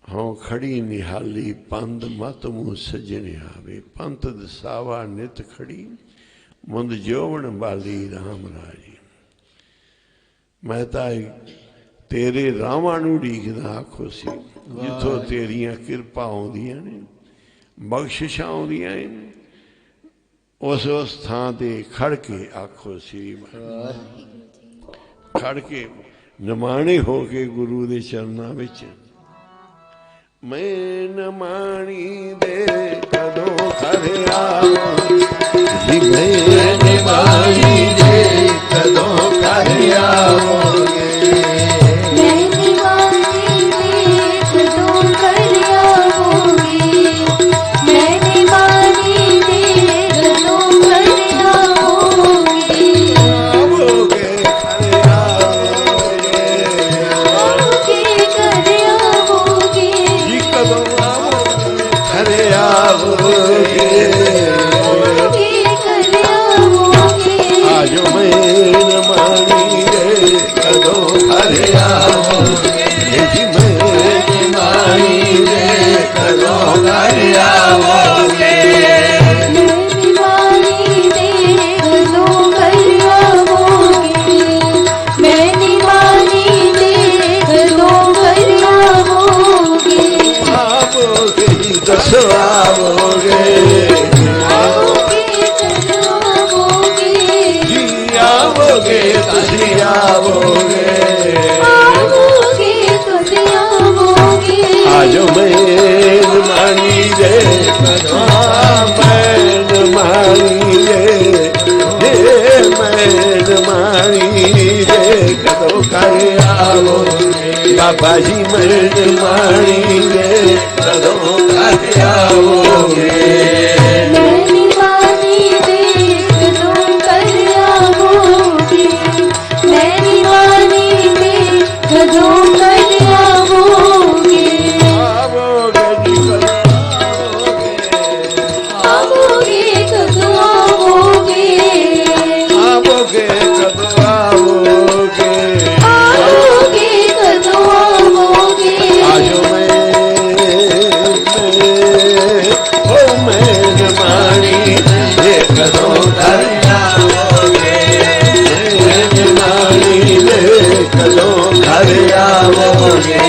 ਹਾਂ ਖੜੀ ਨਿਹਾਲੀ ਪੰਦ ਮਤ ਮੂੰਹ ਸੱਜਣ ਆਵੇ, ਪੰਥ ਦਸਾਵਾ ਨਿਤ ਖੜੀ ਮੁੰਦ ਜੋਵਣ ਬਾਲੀ ਰਾਮ ਰਾਜੀ। ਮੈਂ ਤਾਂ ਤੇਰੇ ਰਾਵਾਂ ਨੂੰ ਉਡੀਕਦਾ। ਆਖੋ ਸੀ ਜਿੱਥੋਂ ਤੇਰੀਆਂ ਕਿਰਪਾ ਆਉਂਦੀਆਂ ਨੇ, ਬਖਸ਼ਿਸ਼ਾਂ ਆਉਂਦੀਆਂ ਨੇ, ਉਸ ਥਾਂ ਤੇ ਖੜ ਕੇ ਆਖੋ ਸੀ, ਖੜ ਕੇ ਨਿਮਾਣੇ ਹੋ ਕੇ ਗੁਰੂ ਦੇ ਚਰਨਾਂ ਵਿੱਚ। ਮੈਂ ਨਿਮਾਣੀ ਦੇ ਕਦੋਂ ਖੜਿਆ ਜੀ, ਮੈਂ ਨਿਮਾਣੀ ਦੇ ਕਦੋਂ ਖੜਿਆ ਹੋਗੇ। ਮੈਂ ਨਿਮਾਣੀ ਦੇ ਕਦੋਂ ਖੜਿਆ ਹੋਗੇ। ਮੈਂ ਨਿਮਾਣੀ ਦੇ ਕਦੋਂ ਖੜਿਆ ਹੋਗੇ। ਆਵੋਗੇ ਖੜਿਆ ਹੋਗੇ, ਆਵੋਗੇ ਖੜਿਆ ਹੋਗੇ। ਜੀ ਕਦੋਂ ਆਵੋਗੇ ਖੜਿਆ ਹੋਗੇ। ਆਜੋ ਮੈਂ ਨਿਮਾਣੀ ਦੇ ਕਦੋਂ ਖੜਿਆ ਹੋਗੇ। ਜੀ ਮੈਂ ਨਿਮਾਣੀ ਦੇ ਕਦੋਂ ਖੜਿਆ ਹੋਗੇ। ਮੈਂ ਨਿਮਾਣੀ ਦੇ ਕਦੋਂ ਖੜਿਆ ਹੋਗੇ। ਮੈਂ ਨਿਮਾਣੀ ਦੇ ਕਦੋਂ ਖੜਿਆ ਹੋਗੇ। ਆਵੋਗੇ ਜੀ ਦੱਸੋ ਆਵੋਗੇ। ਆਵੋਗੇ ਤੁਸੀਂ ਆਵੋਗੇ। ਆਵੋਗੇ ਤੁਸੀਂ ਆਵੋਗੇ। ਆਜੋ ਮੈਂ ਨਿਮਾਣੀ ਦੇ बाजी मन मानी दे कदों घर आओगे मैंने मानी दे कदों कर आओगे मैंने मानी दे कदों कर आओगे आओगे जी आओगे कदों आओगे आओगे कदों आओगे आओगे कदों आओगे आजो मैं मानी दे कदों घर आओगे मानी दे कदों घर आओगे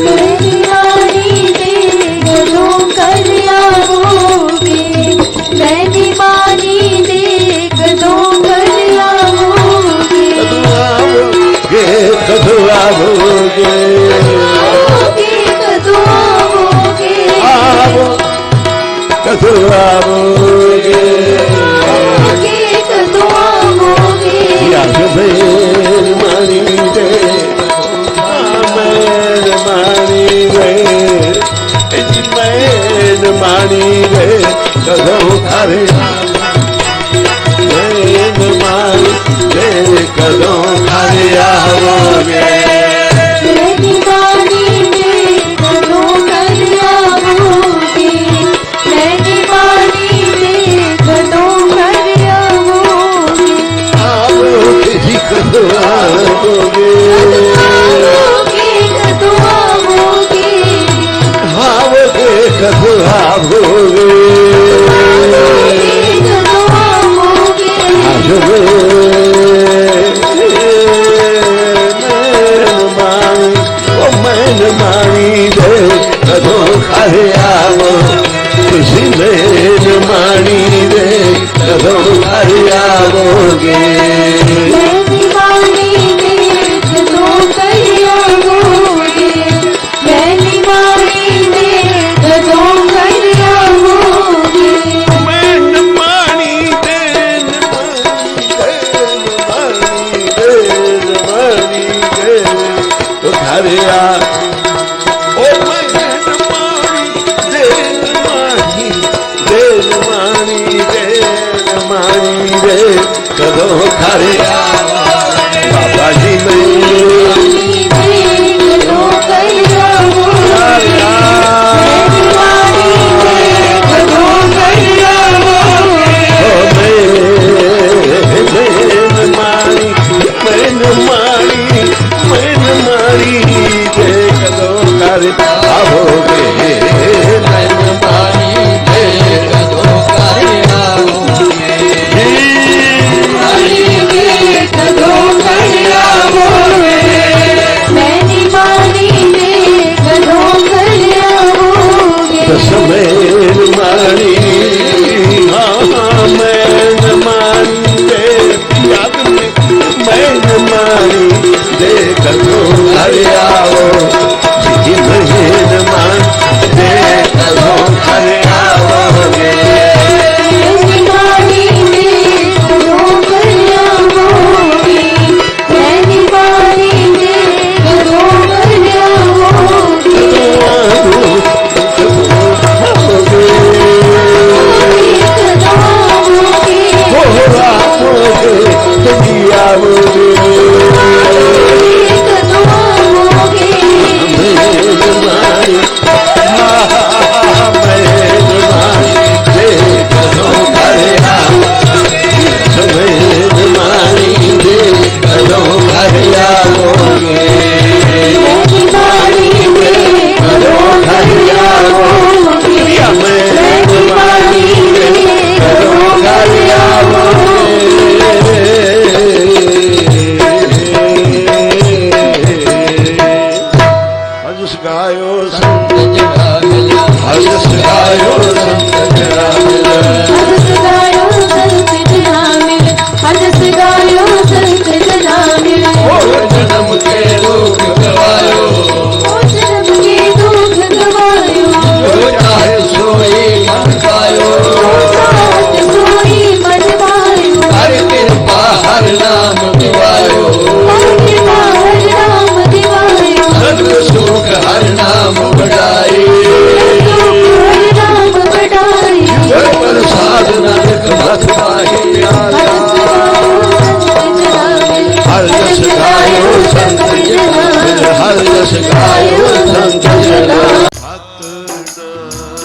मैंने मानी दे कदों कर आओगे मैंने मानी दे कदों कर आओगे कदों आओगे आओगे कदों आओगे आओ कदों आओगे आओगे कदों आओगे याद में मानी दे मैं मानी दे मैं मानी दे कदों घर मैं मानी दे कदों घर आओगे मैंने मानी दे कदों कर आओगे मैंने मानी दे कदों कर आओगे आओगे जी कदों आओगे आओगे कदों आओगे आओगे कदों आओगे कदों आओगे मैन मानी दे कदों घर आओ तुसी मैन मानी दे कदों घर आओगे मैंने मानी दे कदों कर आओगे मैंने मानी दे कदों कर आओगे मैन मानी दे तो घर आ ओ मैन मानी दे मानी दे कदों घर ਨਾਮ